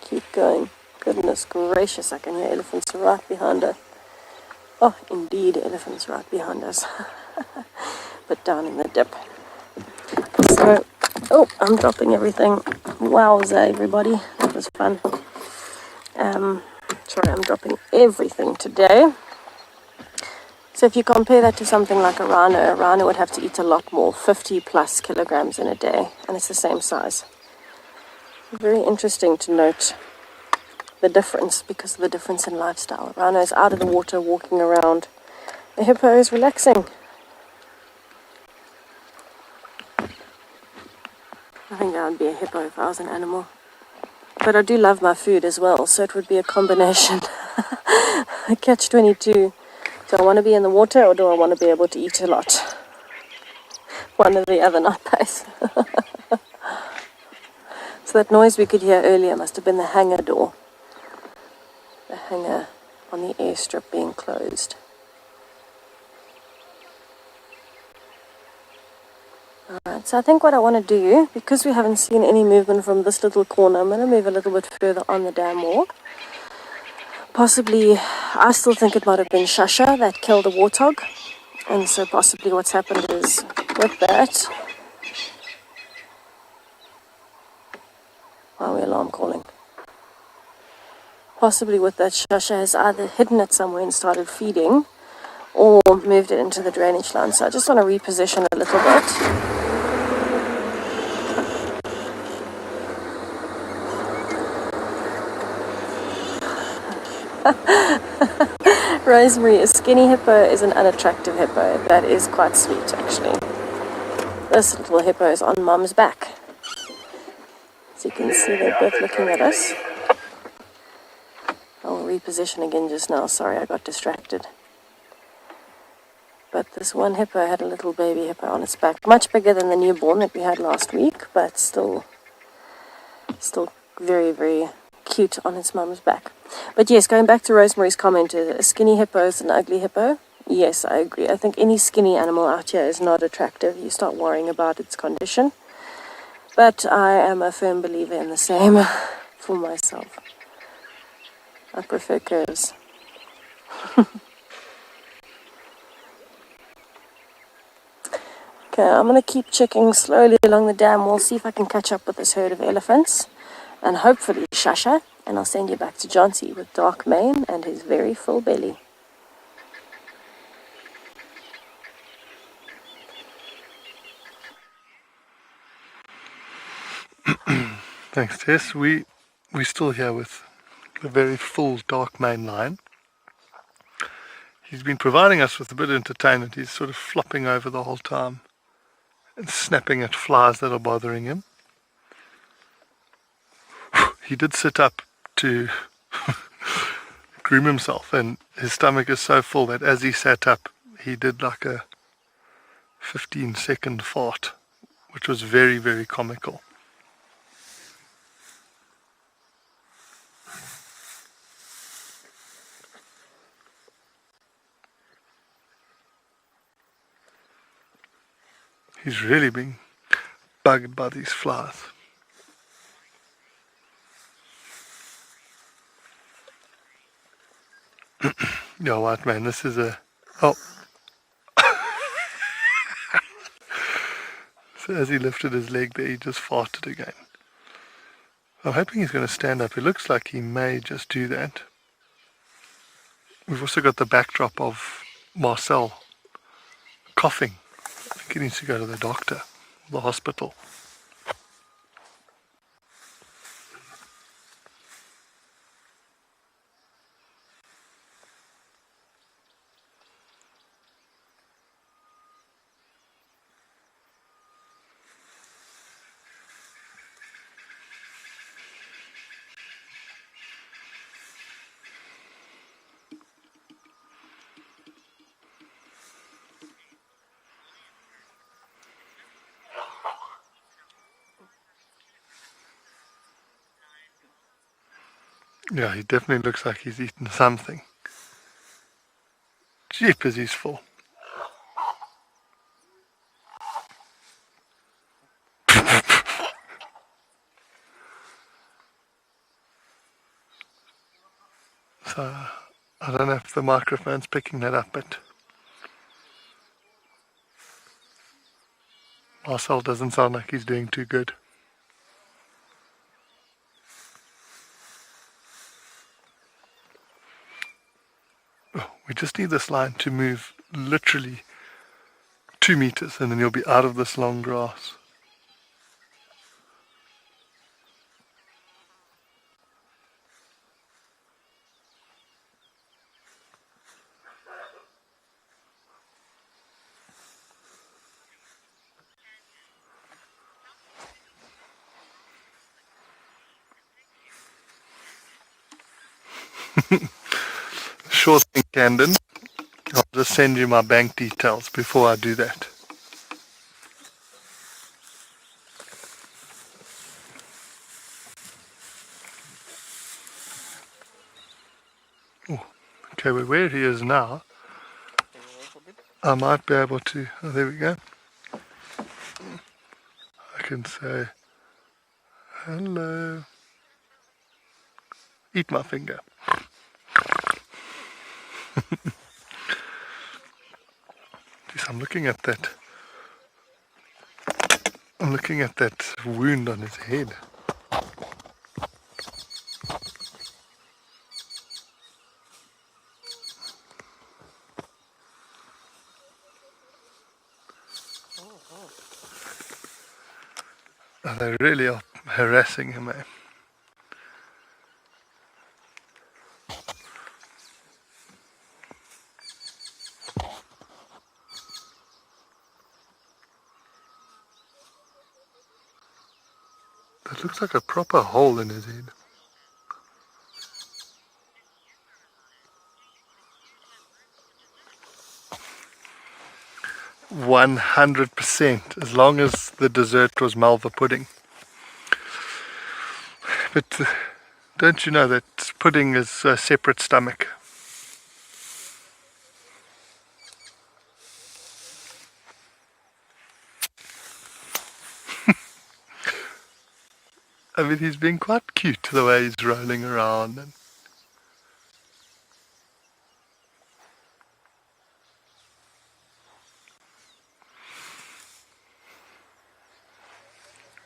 keep going. Goodness gracious, I can hear elephants right behind us. Oh, indeed, elephants right behind us. But down in the dip. So, oh, I'm dropping everything. Wowza, everybody. That was fun. Sorry, I'm dropping everything today. So if you compare that to something like a rhino would have to eat a lot more, 50 plus kilograms in a day, and it's the same size. Very interesting to note the difference because of the difference in lifestyle. A rhino is out of the water, walking around. A hippo is relaxing. I think I would be a hippo if I was an animal. But I do love my food as well, so it would be a combination. A catch-22. Do I want to be in the water or do I want to be able to eat a lot? One or the other, not both. So that noise we could hear earlier must have been the hangar door. The hangar on the airstrip being closed. Alright, so I think what I want to do, because we haven't seen any movement from this little corner, I'm going to move a little bit further on the dam wall. Possibly, I still think it might have been Shasha that killed a warthog. And so possibly what's happened is, with that... Why are we alarm calling? Possibly with that, Shasha has either hidden it somewhere and started feeding, or moved it into the drainage line. So I just want to reposition a little bit. Rosemary, a skinny hippo is an unattractive hippo. That is quite sweet, actually. This little hippo is on Mum's back. So you can see they're both looking at us. I'll reposition again just now. Sorry, I got distracted. But this one hippo had a little baby hippo on its back. Much bigger than the newborn that we had last week, but still very, very cute on its mum's back. But yes, going back to Rosemary's comment, a skinny hippo is an ugly hippo. Yes, I agree. I think any skinny animal out here is not attractive. You start worrying about its condition. But I am a firm believer in the same for myself. I prefer curves. Okay, I'm going to keep checking slowly along the dam. We'll see if I can catch up with this herd of elephants. And hopefully Shasha. And I'll send you back to Johnsy with dark mane and his very full belly. Thanks, Tess. We're still here with a very full dark mane lion. He's been providing us with a bit of entertainment. He's sort of flopping over the whole time and snapping at flies that are bothering him. He did sit up to groom himself, and his stomach is so full that as he sat up, he did like a 15-second fart, which was very, very comical. He's really being bugged by these flies. Yeah, white man, this is a... Oh. So as he lifted his leg there, he just farted again. I'm hoping he's going to stand up. It looks like he may just do that. We've also got the backdrop of Marcel coughing. I think he needs to go to the doctor, the hospital. Yeah, he definitely looks like he's eaten something. Jeepers, he's full. So, I don't know if the microphone's picking that up, but Marcel doesn't sound like he's doing too good. Oh, we just need this line to move literally 2 meters and then you'll be out of this long grass. Sure thing, Camden. I'll just send you my bank details before I do that. Oh, okay, well, where he is now, I might be able to... Oh, there we go. I can say, hello. Eat my finger. Jeez, I'm looking at that wound on his head. Oh, they really are harassing him, eh? It looks like a proper hole in his head. 100%, as long as the dessert was Malva pudding. But don't you know that pudding is a separate stomach? I mean, he's being quite cute the way he's rolling around. And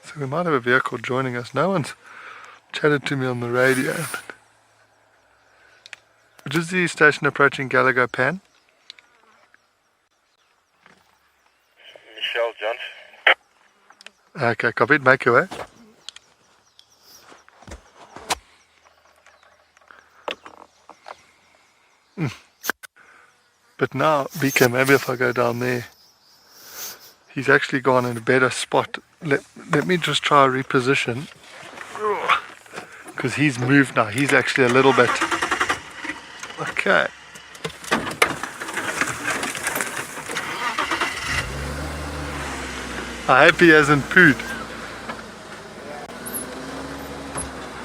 so we might have a vehicle joining us. No one's chatted to me on the radio. Which is the station approaching Gallagher Pan? Michelle Johnson. Okay, copied. Make your way. But now, BK, maybe if I go down there, he's actually gone in a better spot. Let me just try a reposition. Because he's moved now. He's actually a little bit... Okay. I hope he hasn't pooed.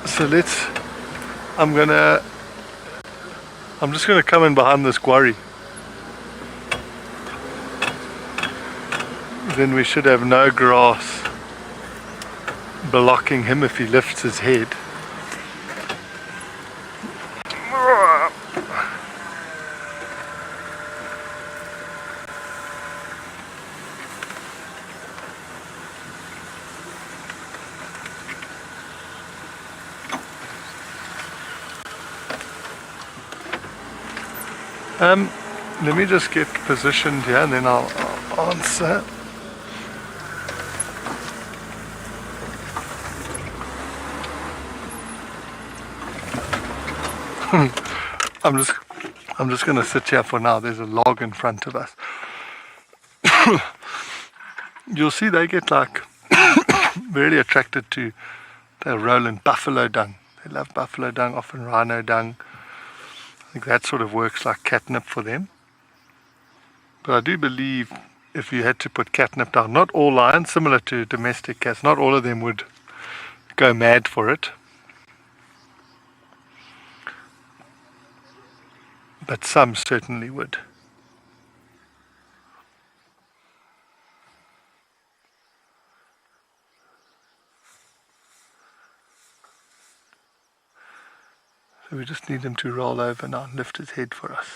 So I'm just gonna come in behind this quarry. Then we should have no grass blocking him if he lifts his head. Let me just get positioned here and then I'll answer. I'm just gonna sit here for now. There's a log in front of us. You'll see they get like really attracted to the rolling buffalo dung. They love buffalo dung, often rhino dung. I think that sort of works like catnip for them. But I do believe if you had to put catnip down, not all lions, similar to domestic cats, not all of them would go mad for it. But some certainly would. So we just need him to roll over now and lift his head for us.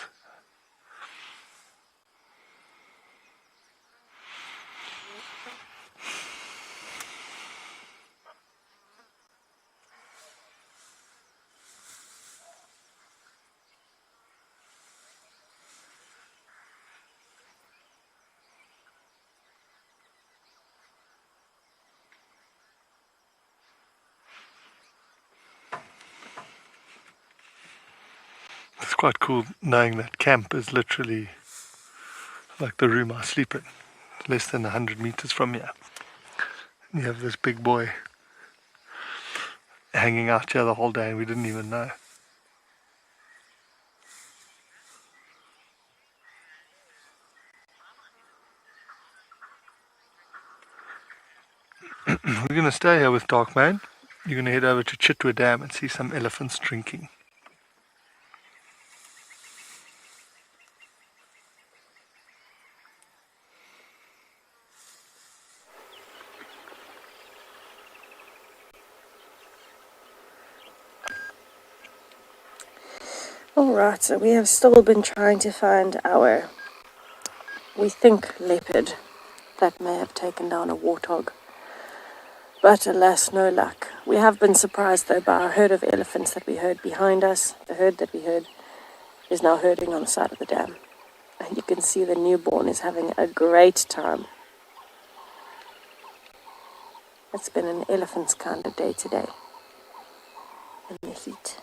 It's quite cool knowing that camp is literally like the room I sleep in, less than 100 meters from here. You have this big boy hanging out here the whole day and we didn't even know. We're going to stay here with Darkmane. You're going to head over to Chitwa Dam and see some elephants drinking. Alright, so we have still been trying to find our, we think, leopard that may have taken down a warthog. But alas, no luck. We have been surprised though by our herd of elephants that we heard behind us. The herd that we heard is now herding on the side of the dam. And you can see the newborn is having a great time. It's been an elephant's kind of day today in the heat.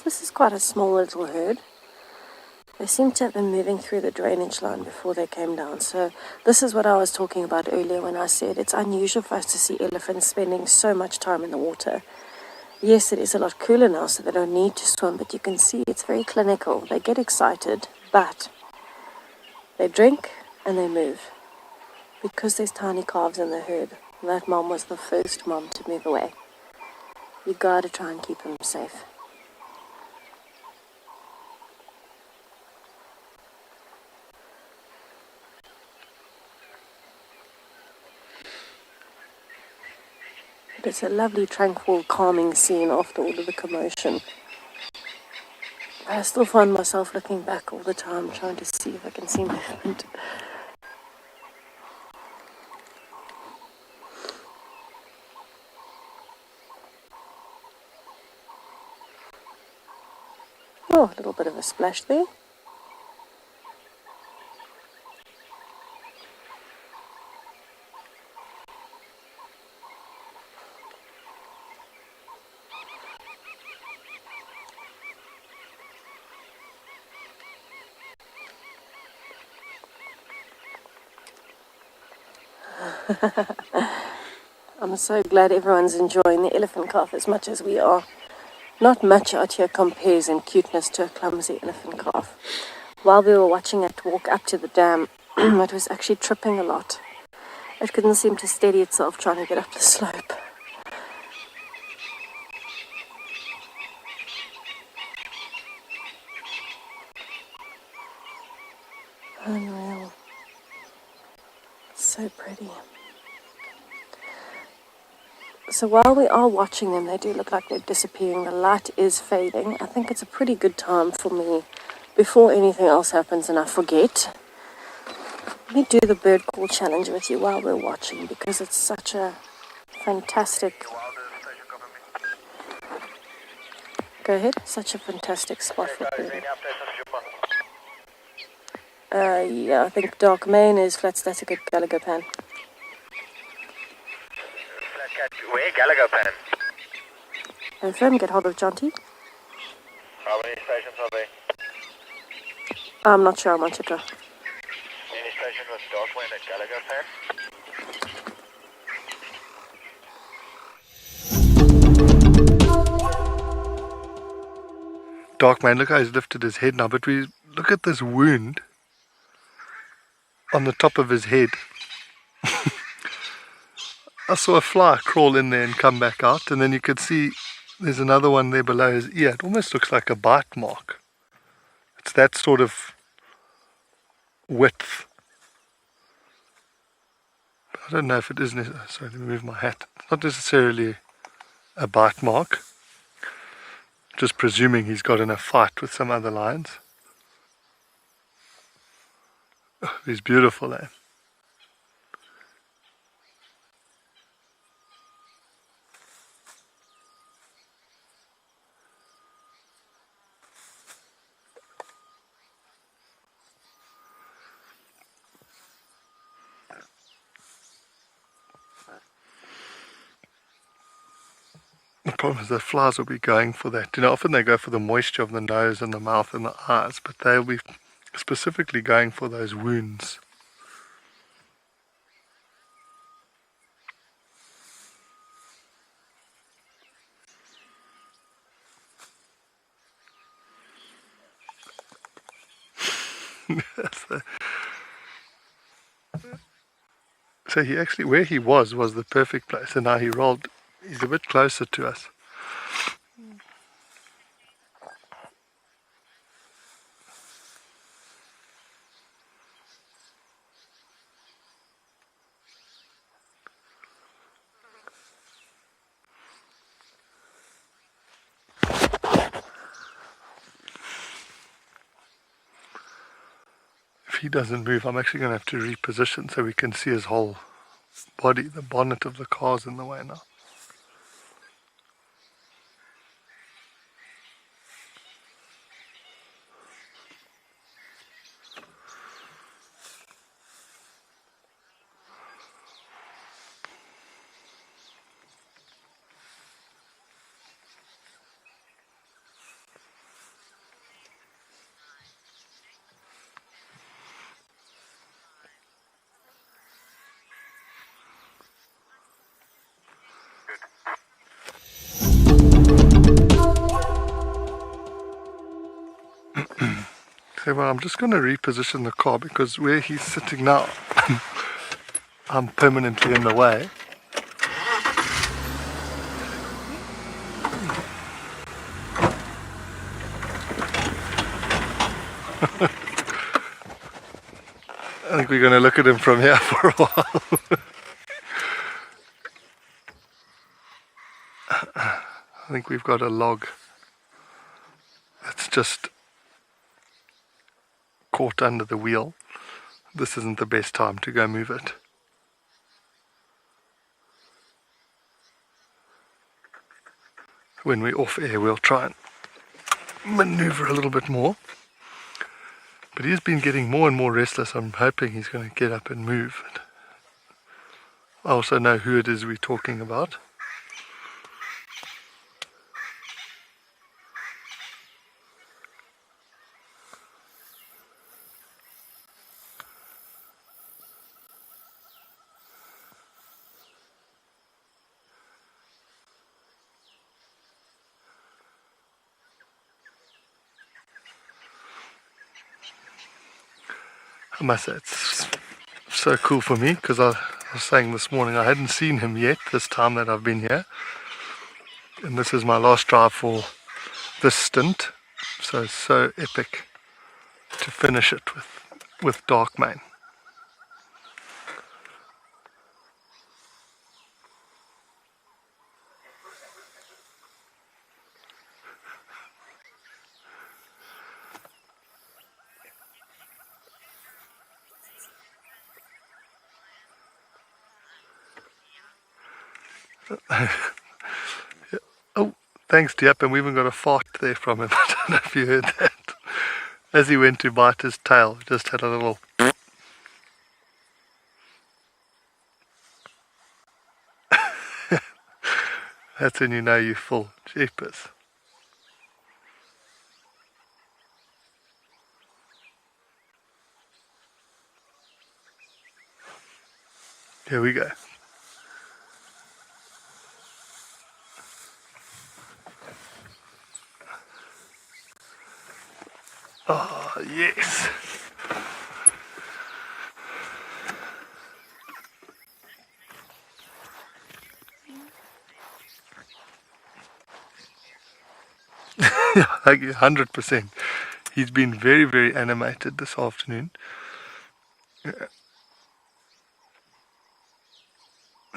This is quite a small little herd. They seem to have been moving through the drainage line before they came down. So this is what I was talking about earlier when I said it's unusual for us to see elephants spending so much time in the water. Yes, it is a lot cooler now, so they don't need to swim, but you can see it's very clinical. They get excited, but they drink and they move. Because there's tiny calves in the herd, that mom was the first mom to move away. You gotta try and keep them safe. But it's a lovely, tranquil, calming scene after all of the commotion. I still find myself looking back all the time, trying to see if I can see movement. Oh, a little bit of a splash there. I'm so glad everyone's enjoying the elephant calf as much as we are. Not much out here compares in cuteness to a clumsy elephant calf. While we were watching it walk up to the dam, it was actually tripping a lot. It couldn't seem to steady itself trying to get up the slope. Unreal. So pretty. So while we are watching them, they do look like they're disappearing. The light is fading. I think it's a pretty good time for me, before anything else happens and I forget, let me do the bird call challenge with you while we're watching, because it's such a fantastic... Go ahead. Such a fantastic spot for birding. Yeah, I think Dark Main is flat static at Gallagher Pan. Where? Gallagher Pan. Confirm, get hold of Jonty. How many stations are there? I'm not sure, I'm on Chitra. Any station with Darkwing at Gallagher Pan? Darkman, look how he's lifted his head now, but we look at this wound on the top of his head. I saw a fly crawl in there and come back out, and then you could see there's another one there below his ear. It almost looks like a bite mark. It's that sort of width. I don't know if it is necessarily... Sorry, let me move my hat. It's not necessarily a bite mark. Just presuming he's got in a fight with some other lions. Oh, he's beautiful, eh? The problem is that flies will be going for that. You know, often they go for the moisture of the nose and the mouth and the eyes, but they'll be specifically going for those wounds. So he actually, where he was the perfect place, and now he rolled. He's a bit closer to us. If he doesn't move, I'm actually going to have to reposition so we can see his whole body. The bonnet of the car's in the way now. Okay, well, I'm just going to reposition the car because where he's sitting now, I'm permanently in the way. I think we're going to look at him from here for a while. I think we've got a log that's just caught under the wheel. This isn't the best time to go move it. When we're off air, we'll try and maneuver a little bit more. But he's been getting more and more restless. I'm hoping he's going to get up and move. I also know who it is we're talking about. I must say, it's so cool for me because I was saying this morning I hadn't seen him yet this time that I've been here. And this is my last drive for this stint. So it's so epic to finish it with dark mane. Oh, thanks, Diep, and we even got a fart there from him. I don't know if you heard that. As he went to bite his tail, just had a little. That's when you know you're full. Jeepers. Here we go. Oh, yes. Yeah, like 100%. He's been very, very animated this afternoon.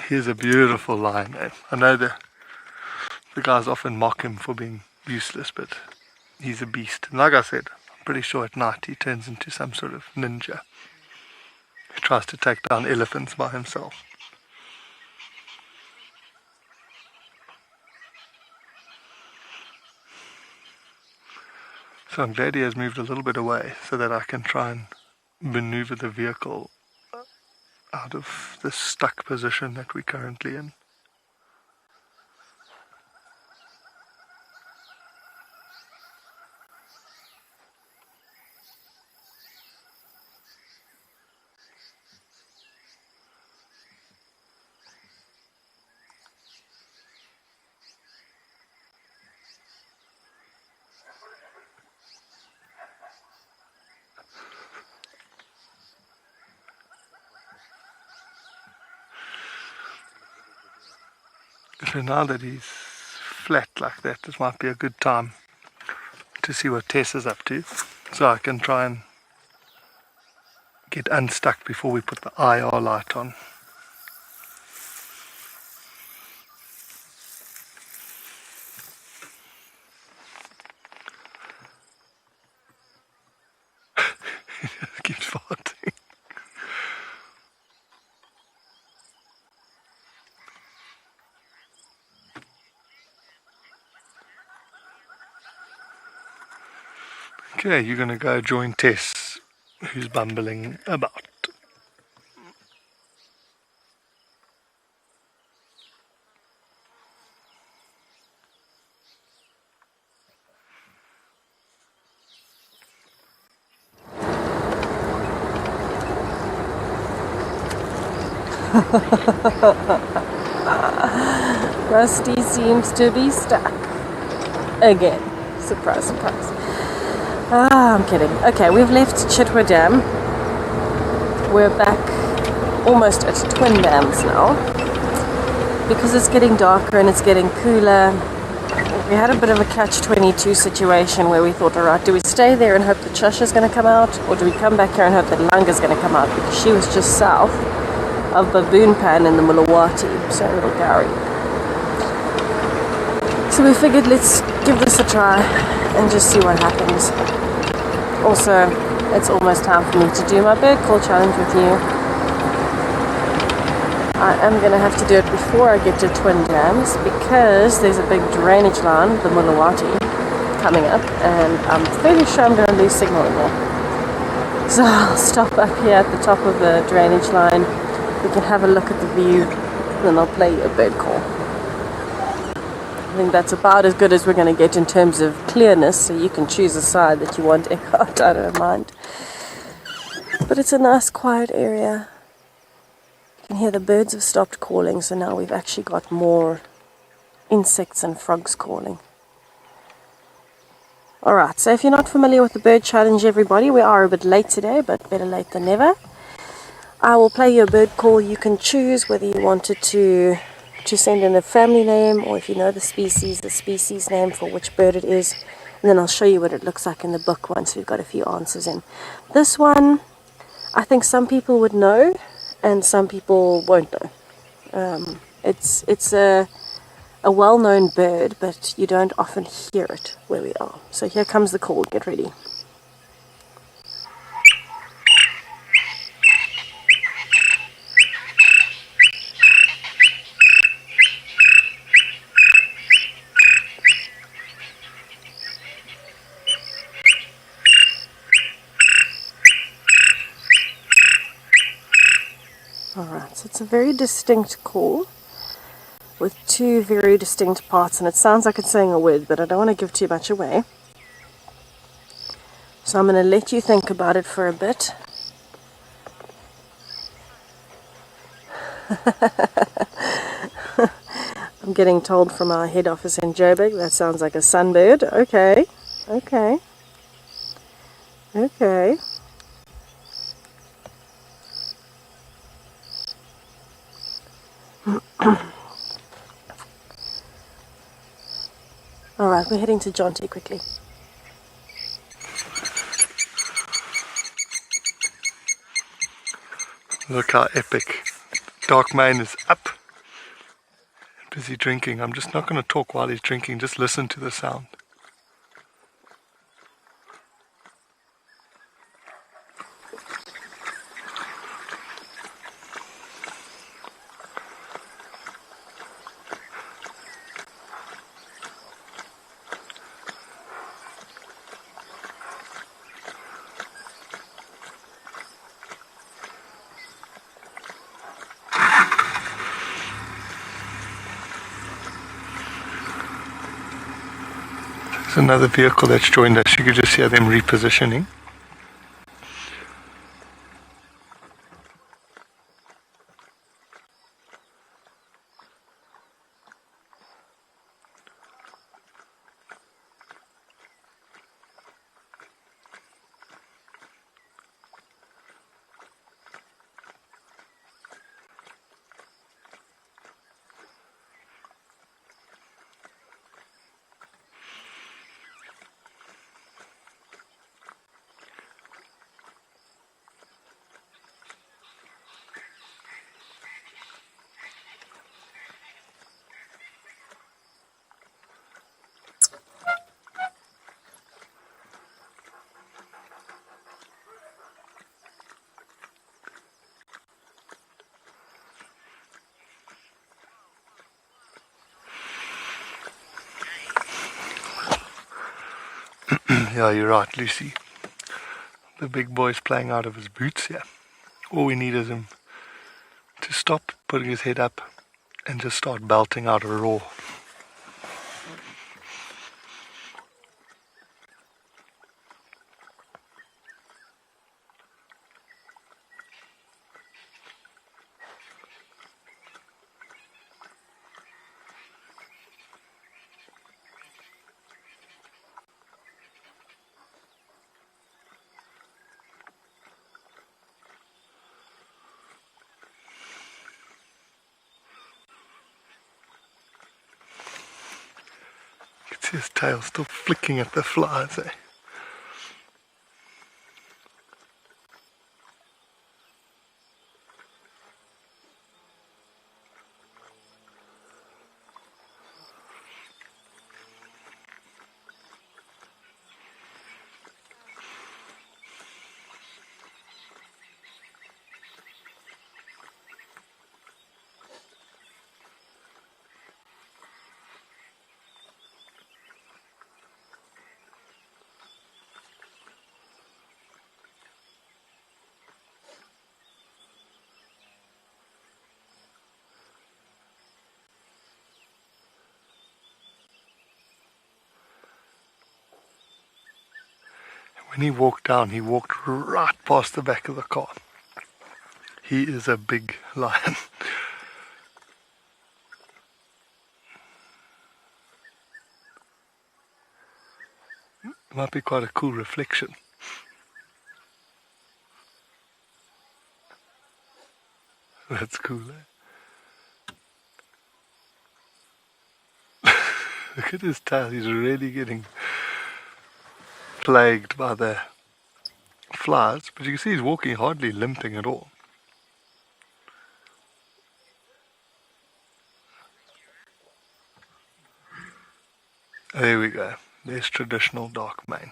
Here's a beautiful line. I know the guys often mock him for being useless, but he's a beast. And like I said, I'm pretty sure at night he turns into some sort of ninja. He tries to take down elephants by himself. So I'm glad he has moved a little bit away so that I can try and maneuver the vehicle out of the stuck position that we're currently in. So now that he's flat like that, this might be a good time to see what Tess is up to, so I can try and get unstuck before we put the IR light on. He just keeps farting. Okay, you're going to go join Tess, who's bumbling about. Rusty seems to be stuck. Again. Surprise, surprise. Ah, I'm kidding. Okay, we've left Chitwa Dam. We're back almost at Twin Dams now. Because it's getting darker and it's getting cooler, we had a bit of a catch-22 situation where we thought, alright, do we stay there and hope the Chush is going to come out, or do we come back here and hope that Langa is going to come out, because she was just south of Baboon Pan in the Mulawati, so little Gowrie. So we figured, let's give this a try and just see what happens. Also, it's almost time for me to do my bird call challenge with you. I am going to have to do it before I get to Twin Dams, because there's a big drainage line, the Mulawati, coming up, and I'm fairly sure I'm going to lose signal in there. So I'll stop up here at the top of the drainage line. We can have a look at the view, and then I'll play you a bird call. I think that's about as good as we're going to get in terms of clearness, so you can choose a side that you want echoed, I don't mind. But it's a nice quiet area. You can hear the birds have stopped calling, so now we've actually got more insects and frogs calling. Alright, so if you're not familiar with the bird challenge, everybody, we are a bit late today, but better late than never. I will play you a bird call. You can choose whether you wanted to send in a family name, or if you know the species name for which bird it is, and then I'll show you what it looks like in the book once we've got a few answers in. This one, I think some people would know, and some people won't know. It's a well-known bird, but you don't often hear it where we are. So here comes the call. Get ready. Alright, so it's a very distinct call with two very distinct parts, and it sounds like it's saying a word, but I don't want to give too much away. So I'm going to let you think about it for a bit. I'm getting told from our head office in Joburg that sounds like a sunbird. Okay, okay, okay. Alright, we're heading to Jonty quickly. Look how epic. Dark Mane is up. Busy drinking. I'm just not going to talk while he's drinking. Just listen to the sound. There's another vehicle that's joined us. You could just hear them repositioning. Yeah, you're right, Lucy. The big boy's playing out of his boots here. All we need is him to stop putting his head up and just start belting out a roar. See his tail still flicking at the flies, eh? When he walked down, he walked right past the back of the car. He is a big lion. Might be quite a cool reflection. That's cool, eh? Look at his tail, he's really getting plagued by the flies, but you can see he's walking hardly limping at all. There we go, there's traditional dark mane.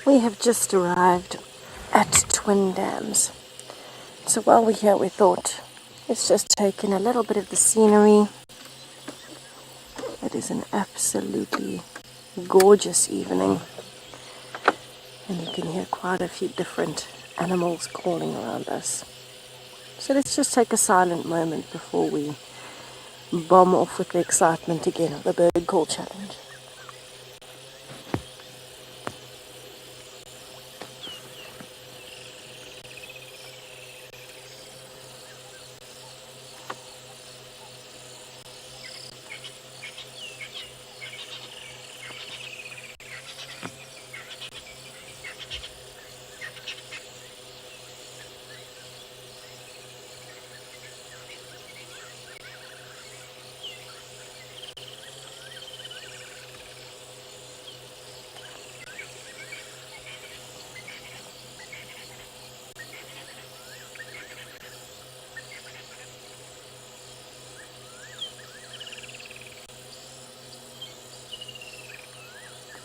We have just arrived at Twin Dams. So while we're here, we thought let's just take in a little bit of the scenery. It is an absolutely gorgeous evening, and you can hear quite a few different animals calling around us. So let's just take a silent moment before we bomb off with the excitement again of the bird call challenge.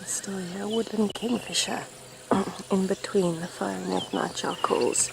Still here, woodland kingfisher in between the fire-neck night charcoals.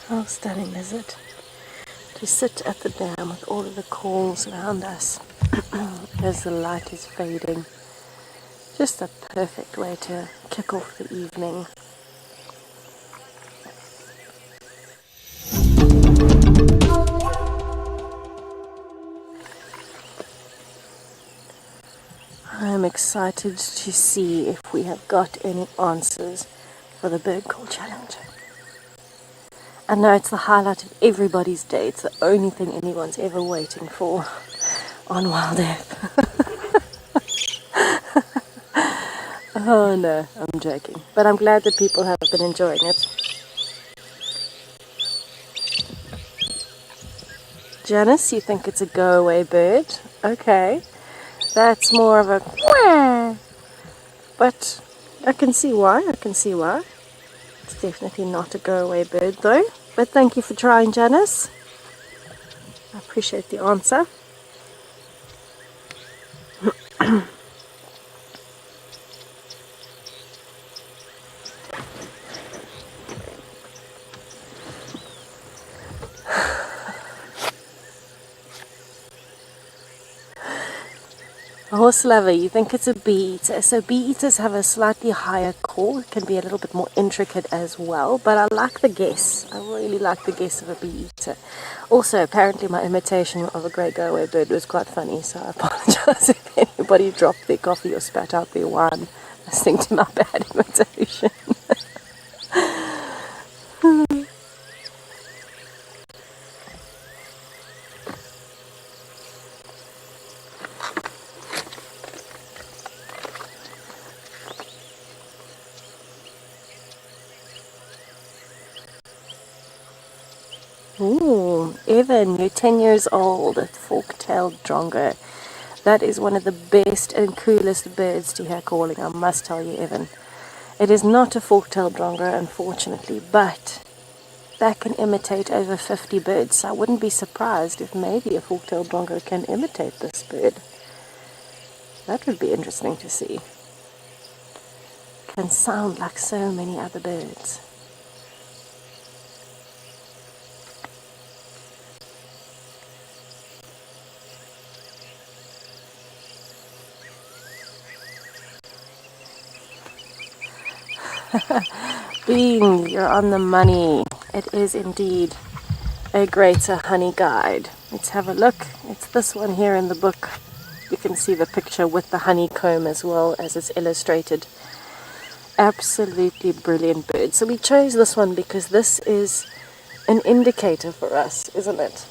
How stunning is it to sit at the dam with all of the calls around us as the light is fading. Just a perfect way to kick off the evening. I'm excited to see if we have got any answers for the bird call challenge. I know it's the highlight of everybody's day. It's the only thing anyone's ever waiting for on WildEarth. Oh no, I'm joking. But I'm glad that people have been enjoying it. Janice, you think it's a go-away bird? Okay. That's more of a quack. But I can see why. It's definitely not a go-away bird though. But thank you for trying, Janice. I appreciate the answer. A horse lover, you think it's a bee eater. So bee eaters have a slightly higher call. It can be a little bit more intricate as well. But I like the guess. I really like the guess of a bee eater. Also, apparently my imitation of a grey go-away bird was quite funny. So I apologize if anybody dropped their coffee or spat out their wine listening to my bad imitation. Ooh, Evan, you're 10 years old, a fork-tailed drongo. That is one of the best and coolest birds to hear calling, I must tell you, Evan. It is not a fork-tailed drongo, unfortunately, but that can imitate over 50 birds, so I wouldn't be surprised if maybe a fork-tailed drongo can imitate this bird. That would be interesting to see. Can sound like so many other birds. Bean, you're on the money. It is indeed a greater honey guide. Let's have a look. It's this one here in the book. You can see the picture with the honeycomb as well as it's illustrated. Absolutely brilliant bird. So we chose this one because this is an indicator for us, isn't it?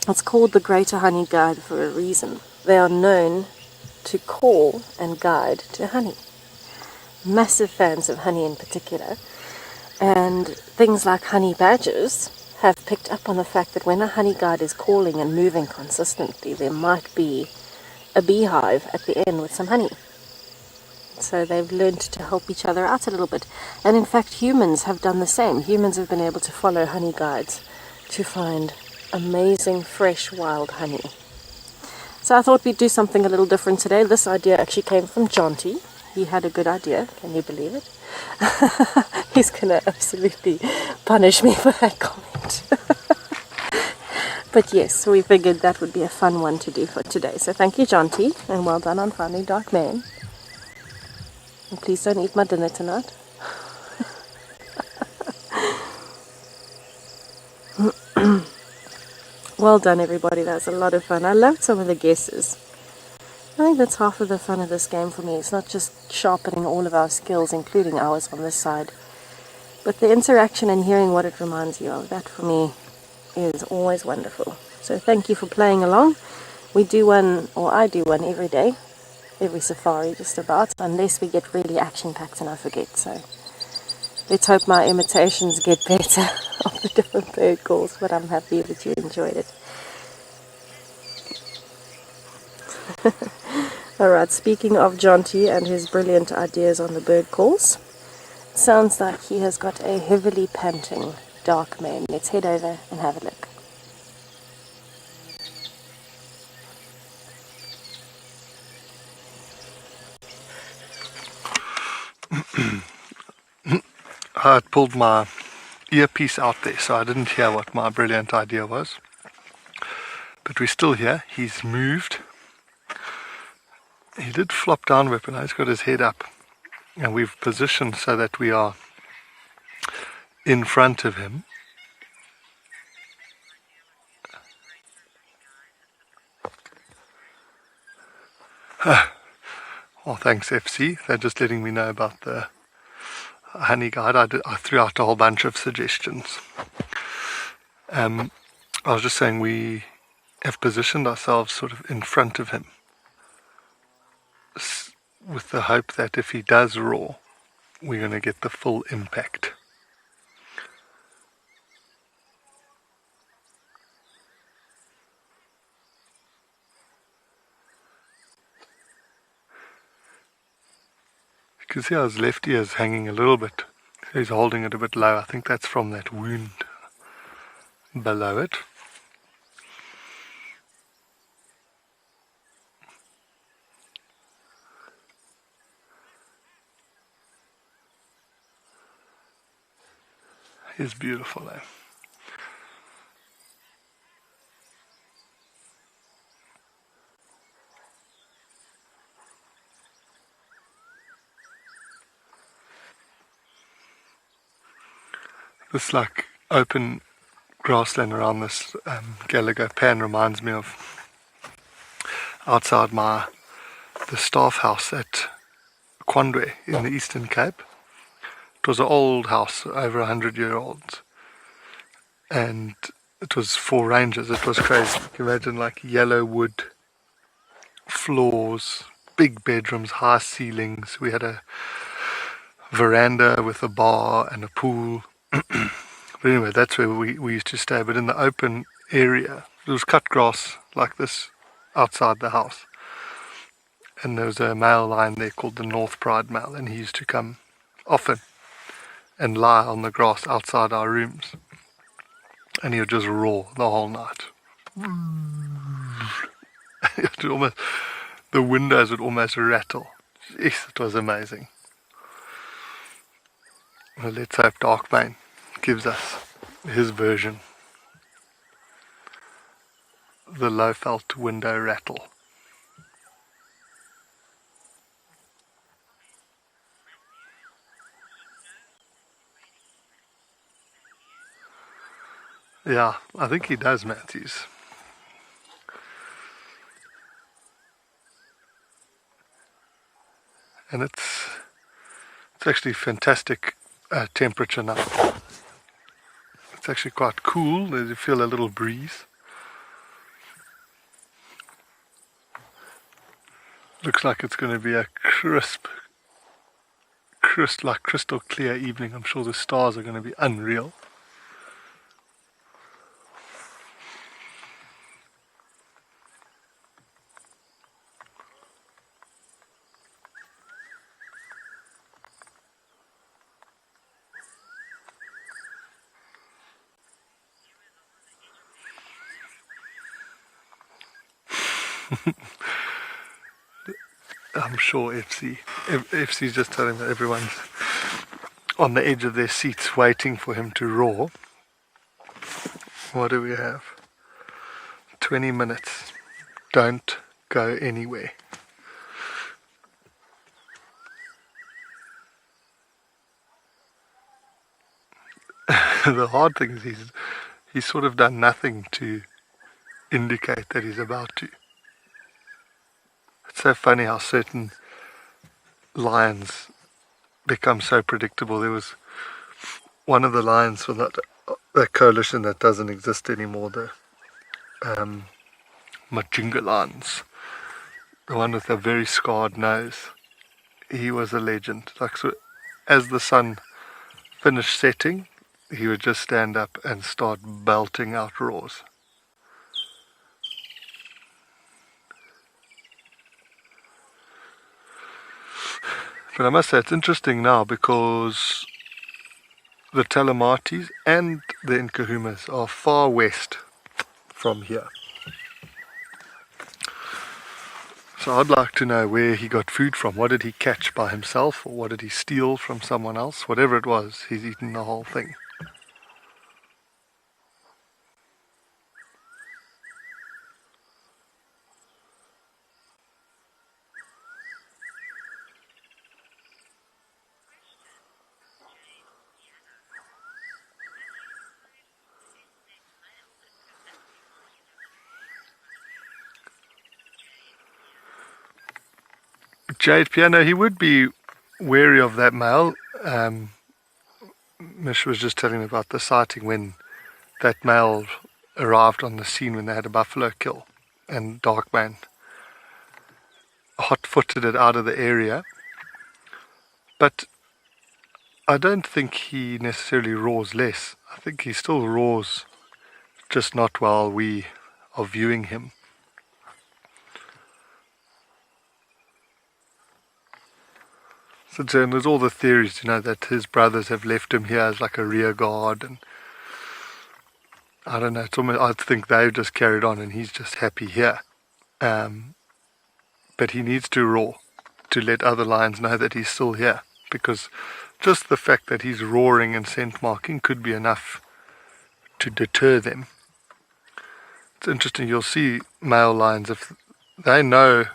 It's called the Greater Honey Guide for a reason. They are known to call and guide to honey. Massive fans of honey in particular, and things like honey badgers have picked up on the fact that when a honey guide is calling and moving consistently, there might be a beehive at the end with some honey. So they've learned to help each other out a little bit, and in fact humans have done the same. Humans have been able to follow honey guides to find amazing fresh wild honey. So I thought we'd do something a little different today. This idea actually came from Jonty. He had a good idea. Can you believe it? He's going to absolutely punish me for that comment. But yes, we figured that would be a fun one to do for today. So thank you, Jonty, and well done on finding Dark Man. And please don't eat my dinner tonight. Well done, everybody. That was a lot of fun. I loved some of the guesses. I think that's half of the fun of this game for me. It's not just sharpening all of our skills, including ours on this side, but the interaction and hearing what it reminds you of. That for me is always wonderful. So thank you for playing along. We do one, or I do one every day, every safari just about, unless we get really action-packed and I forget. So let's hope my imitations get better of the different bird calls, but I'm happy that you enjoyed it. Alright, speaking of Jonty and his brilliant ideas on the bird calls, it sounds like he has got a heavily panting dark man. Let's head over and have a look. I had pulled my earpiece out there, so I didn't hear what my brilliant idea was. But we're still here. He's moved. He did flop down a bit, but now he's got his head up. And we've positioned so that we are in front of him. Well, thanks, FC. They're just letting me know about the honey guide. I threw out a whole bunch of suggestions. I was just saying we have positioned ourselves sort of in front of him, with the hope that if he does roar, we're going to get the full impact. You can see how his left ear is hanging a little bit. He's holding it a bit low. I think that's from that wound below it. It's beautiful, eh? This like open grassland around this Gallagher pan reminds me of outside the staff house at Quandwe in the Eastern Cape. It was an old house, over 100-year-olds, and it was 4 rangers. It was crazy. You can imagine like yellow wood floors, big bedrooms, high ceilings. We had a veranda with a bar and a pool. But anyway, that's where we used to stay. But in the open area, there was cut grass like this outside the house. And there was a male lion there called the North Pride male, and he used to come often and lie on the grass outside our rooms. And he would just roar the whole night. The windows would almost rattle. Jeez, it was amazing. Well, let's hope Darkbane gives us his version. The low felt window rattle. Yeah, I think he does, Matthews. And it's actually fantastic temperature now. It's actually quite cool. You feel a little breeze. Looks like it's going to be a crystal clear evening. I'm sure the stars are going to be unreal. I'm sure FC's just telling that everyone's on the edge of their seats waiting for him to roar. What do we have? 20 minutes. Don't go anywhere. The hard thing is he's sort of done nothing to indicate that he's about to. It's so funny how certain lions become so predictable. There was one of the lions for that coalition that doesn't exist anymore, the Majinga lions, the one with a very scarred nose. He was a legend. Like, so as the sun finished setting, he would just stand up and start belting out roars. But I must say it's interesting now because the Telematis and the Nkahumas are far west from here. So I'd like to know where he got food from. What did he catch by himself, or what did he steal from someone else? Whatever it was, he's eaten the whole thing. Jade Piano, he would be wary of that male. Mish was just telling me about the sighting when that male arrived on the scene when they had a buffalo kill, and Darkman hot-footed it out of the area. But I don't think he necessarily roars less. I think he still roars, just not while we are viewing him. So there's all the theories, that his brothers have left him here as like a rear guard, and I don't know, it's almost, I think they've just carried on and he's just happy here. But he needs to roar to let other lions know that he's still here, because just the fact that he's roaring and scent marking could be enough to deter them. It's interesting, you'll see male lions, if they know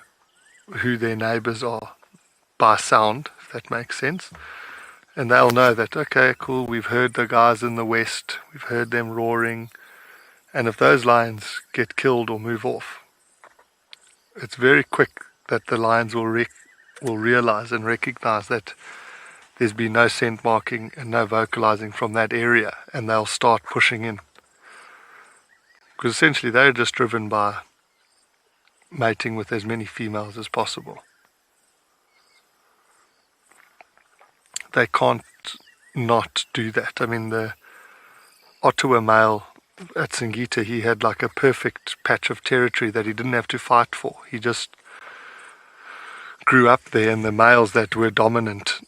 who their neighbors are by sound, if that makes sense, and they'll know that, okay, cool, we've heard the guys in the west, we've heard them roaring, and if those lions get killed or move off, it's very quick that the lions will realize and recognize that there's been no scent marking and no vocalizing from that area, and they'll start pushing in. Because essentially they're just driven by mating with as many females as possible. They can't not do that. I mean, the Ottawa male at Singita, he had like a perfect patch of territory that he didn't have to fight for. He just grew up there, and the males that were dominant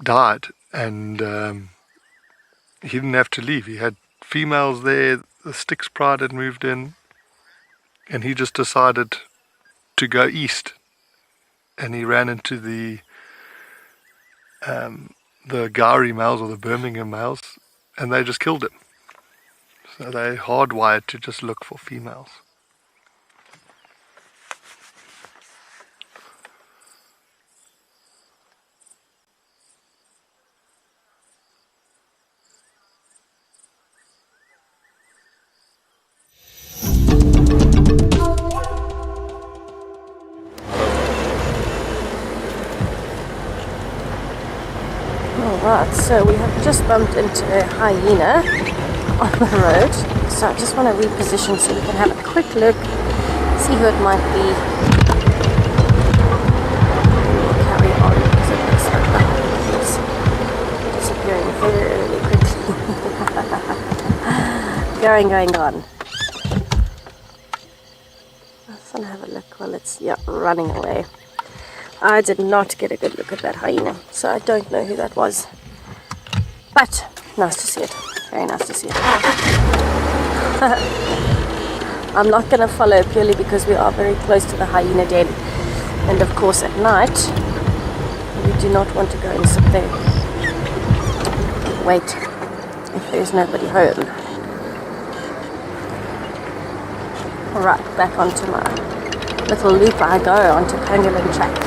died, and he didn't have to leave. He had females there, the Styx pride had moved in, and he just decided to go east, and he ran into the Gowrie males or the Birmingham males, and they just killed him. So they're hardwired to just look for females. Alright, so we have just bumped into a hyena on the road, so I just want to reposition so we can have a quick look, see who it might be. Carry on, because it looks like that is disappearing very quickly. Going. I just want to have a look while it's running away. I did not get a good look at that hyena, so I don't know who that was. But nice to see it. Very nice to see it. I'm not going to follow purely because we are very close to the hyena den. And of course at night, we do not want to go and sit there. Wait, if there's nobody home. Alright, back onto my little loop I go onto Pangolin track.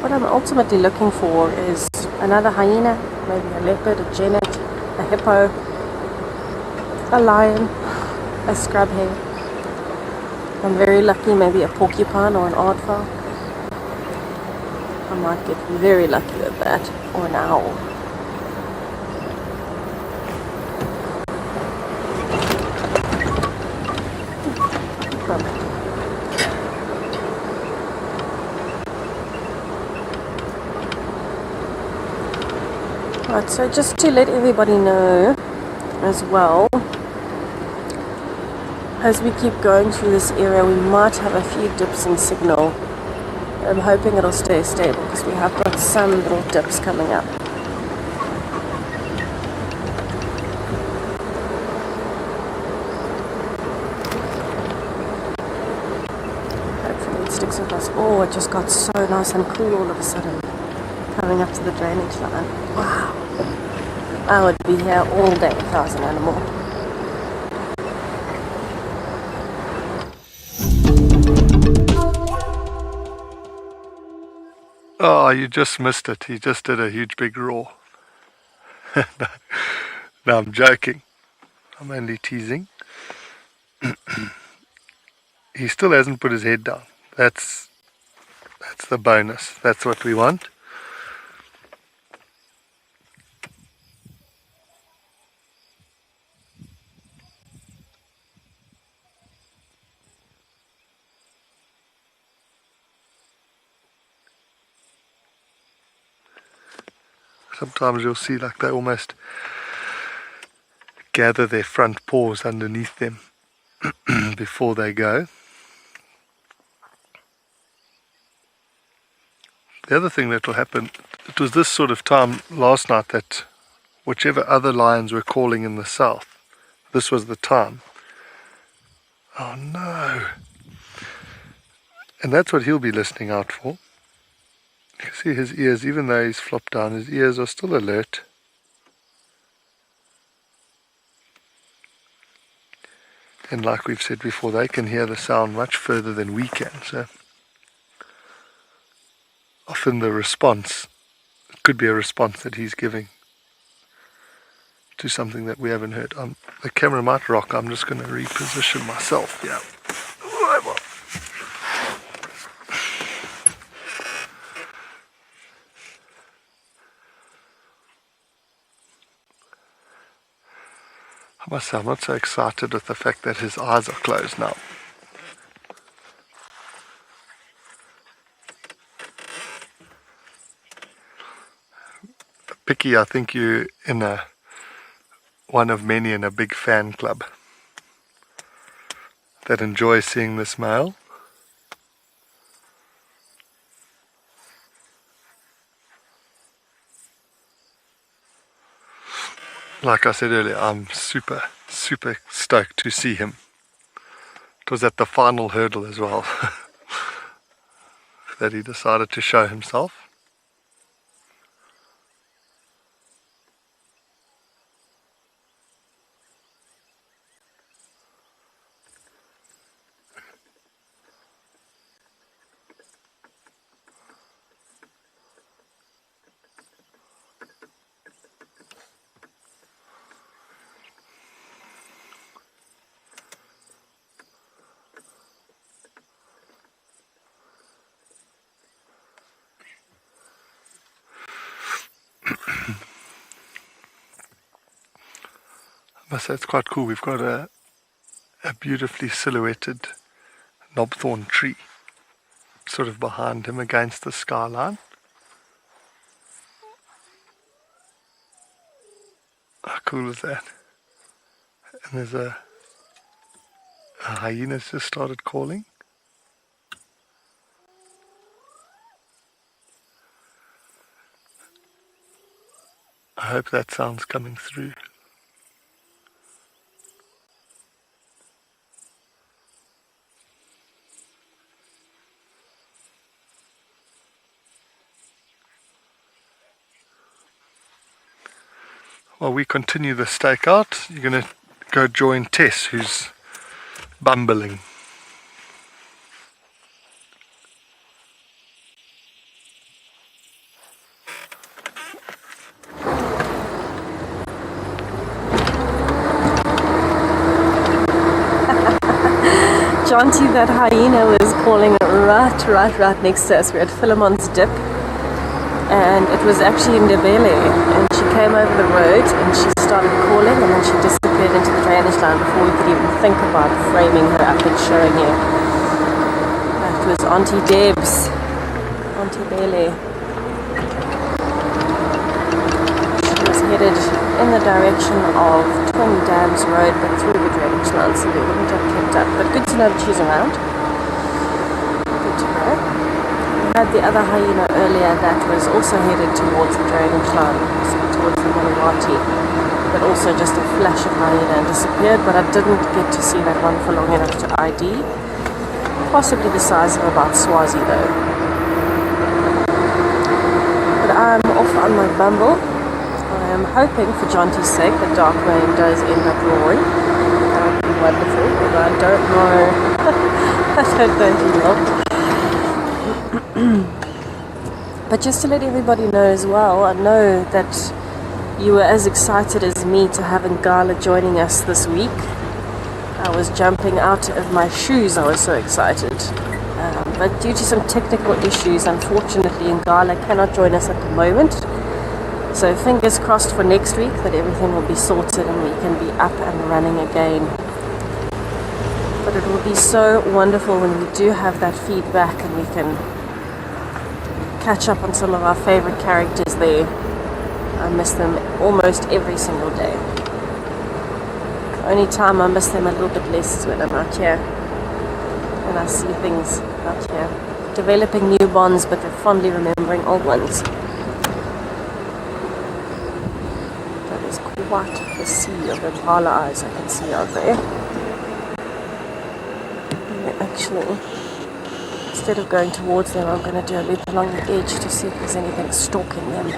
What I'm ultimately looking for is another hyena, maybe a leopard, a genet, a hippo, a lion, a scrub hare. I'm very lucky, maybe a porcupine or an aardfowl. I might get very lucky with that, or an owl. Right, so just to let everybody know as well, as we keep going through this area, we might have a few dips in signal. I'm hoping it'll stay stable because we have got some little dips coming up. Hopefully it sticks with us. Oh, it just got so nice and cool all of a sudden, coming up to the drainage line. Wow. I would be here all day if I was an animal. Oh, you just missed it. He just did a huge big roar. No, I'm joking. I'm only teasing. He still hasn't put his head down. That's the bonus. That's what we want. Sometimes you'll see they almost gather their front paws underneath them before they go. The other thing that will happen, it was this sort of time last night that whichever other lions were calling in the south, this was the time. Oh no. And that's what he'll be listening out for. You can see his ears, even though he's flopped down, his ears are still alert. And like we've said before, they can hear the sound much further than we can. So often the response, it could be a response that he's giving to something that we haven't heard. The camera might rock. I'm just going to reposition myself. Yeah. I must say, I'm not so excited with the fact that his eyes are closed now. Picky, I think you're in one of many in a big fan club that enjoy seeing this male. Like I said earlier, I'm super stoked to see him. It was at the final hurdle as well that he decided to show himself. I must say it's quite cool. We've got a beautifully silhouetted knobthorn tree sort of behind him against the skyline. How cool is that? And there's a hyena's just started calling. I hope that sound's coming through. While we continue the stakeout, you're going to go join Tess, who's bumbling. Jonty, that hyena was calling right next to us. We're at Philemon's Dip, and it was actually in Ndebele, and she came over the road and she started calling, and then she disappeared into the drainage line before we could even think about framing her up and showing you. That was Auntie Debs, Auntie Bele. She was headed in the direction of Twin Dams Road, but through the drainage line, so we wouldn't have kept up. But good to know that she's around. Good to know. We had the other hyena earlier that was also headed towards the drainage line, so towards the Manawati, but also just a flash of hyena and disappeared. But I didn't get to see that one for long enough to ID. Possibly the size of about Swazi though. But I'm off on my bumble. I am hoping for Jonty's sake that dark rain does end up roaring. That would be wonderful, but I don't know. I don't know if he will. But just to let everybody know as well, I know that you were as excited as me to have Ngala joining us this week. I was jumping out of my shoes, I was so excited. But due to some technical issues, unfortunately, Ngala cannot join us at the moment. So fingers crossed for next week that everything will be sorted and we can be up and running again. But it will be so wonderful when we do have that feedback and we can catch up on some of our favorite characters there. I miss them almost every single day. Only time I miss them a little bit less is when I'm out here and I see things out here. Developing new bonds, but they're fondly remembering old ones. That is quite the sea of impala eyes I can see out there. And actually, instead of going towards them, I'm going to do a loop along the edge to see if there's anything stalking them.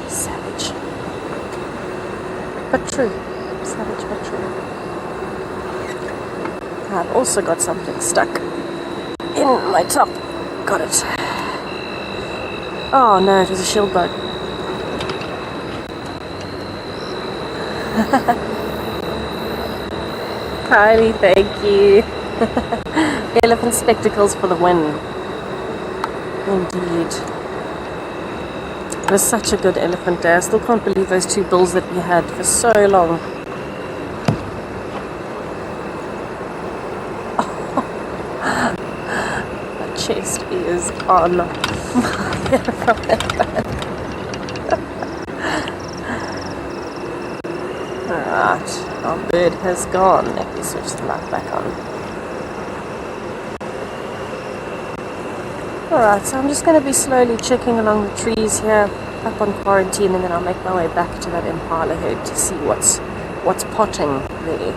Savage. But true. Savage but true. I've also got something stuck in my top. Got it. Oh no, it was a shield bug. Kylie, thank you. Elephant spectacles for the win. Indeed. It was such a good elephant day. I still can't believe those two bulls that we had for so long. My chest is on fire from that. Alright, our bird has gone. Let me switch the light back on. Alright, so I'm just going to be slowly checking along the trees here, up on quarantine, and then I'll make my way back to that impala herd to see what's potting there.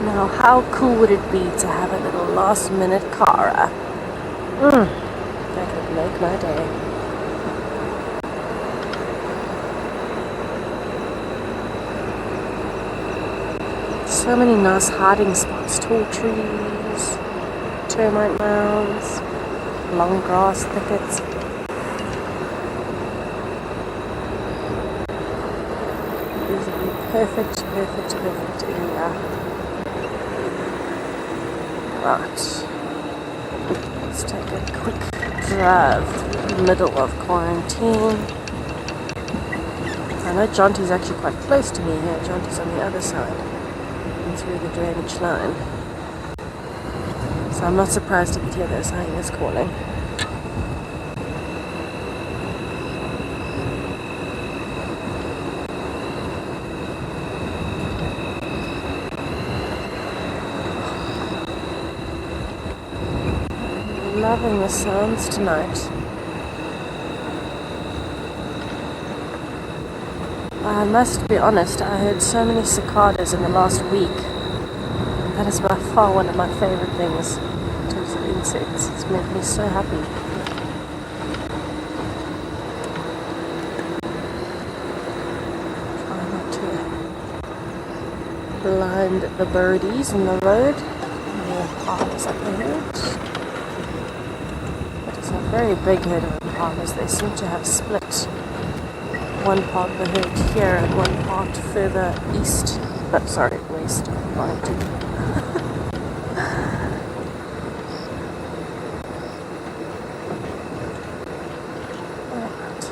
Now, how cool would it be to have a little last-minute Cara? That would make my day. So many nice hiding spots. Tall trees, termite mounds, long grass thickets. It is a perfect area. Right, let's take a quick drive through the middle of quarantine. I know Jonty's actually quite close to me here. Jonty's on the other side and through the drainage line. So I'm not surprised to hear those hyenas calling. Loving the sounds tonight. I must be honest, I heard so many cicadas in the last week. That is by far one of my favorite things in terms of insects. It's made me so happy. Try not to blind the birdies in the road. Impalas up ahead. It's a very big herd of impalas. They seem to have split. One part of the herd here and one part further east. West of Wellington. Alright.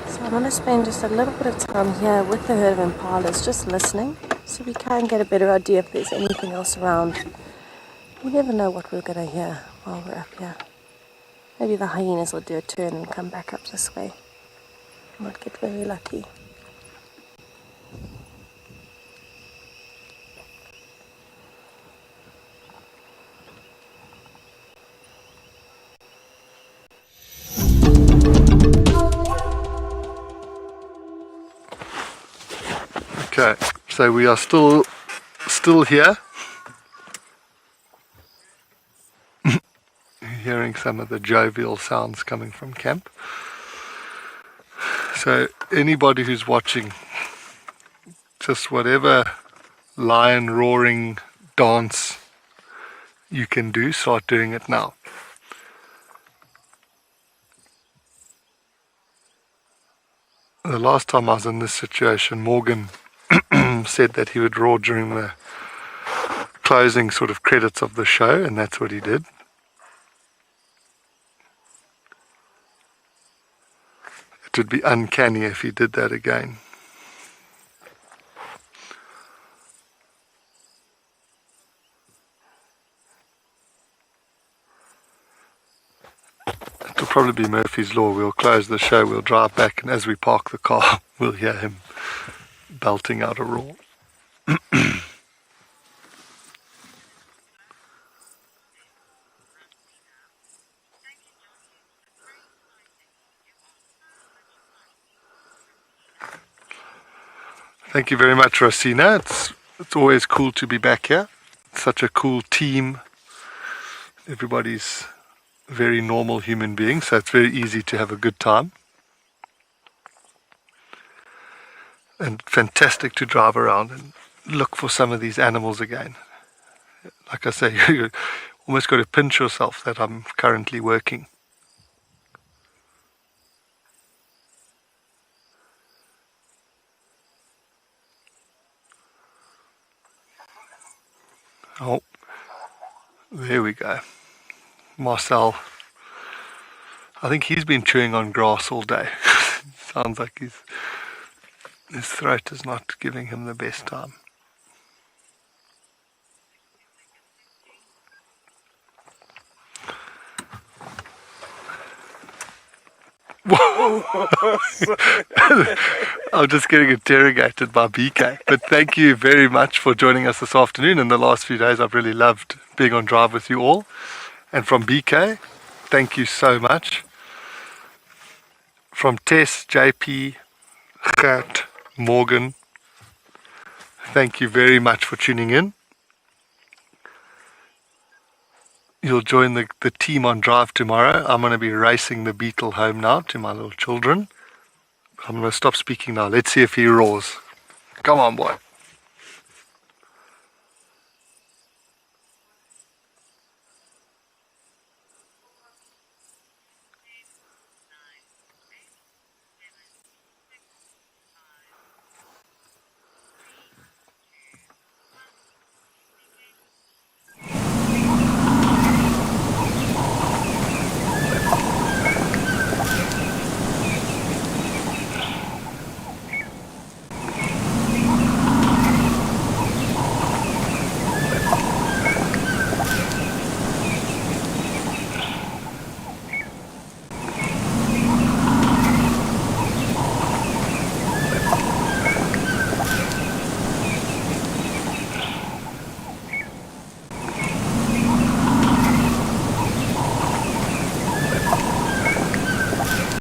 So I'm going to spend just a little bit of time here with the herd of impalas, just listening, so we can get a better idea if there's anything else around. You never know what we're going to hear while we're up here. Maybe the hyenas will do a turn and come back up this way. Might get very lucky. Okay, so we are still here. Hearing some of the jovial sounds coming from camp. So anybody who's watching, just whatever lion roaring dance you can do, start doing it now. The last time I was in this situation, Morgan said that he would roar during the closing sort of credits of the show, and that's what he did. It It would be uncanny if he did that again. It'll probably be Murphy's Law. We'll close the show, we'll drive back, and as we park the car, we'll hear him belting out a roar. Thank you very much, Rosina. It's always cool to be back here. It's such a cool team. Everybody's very normal human beings, so it's very easy to have a good time. And fantastic to drive around and look for some of these animals again. Like I say, you almost got to pinch yourself that I'm currently working. Oh, there we go. Marcel, I think he's been chewing on grass all day. Sounds like his throat is not giving him the best time. I'm just getting interrogated by BK. But thank you very much for joining us this afternoon. In the last few days, I've really loved being on drive with you all. And from BK, thank you so much. From Tess, JP, Gert, Morgan, thank you very much for tuning in. You'll join the team on drive tomorrow. I'm going to be racing the Beetle home now to my little children. I'm going to stop speaking now. Let's see if he roars. Come on, boy.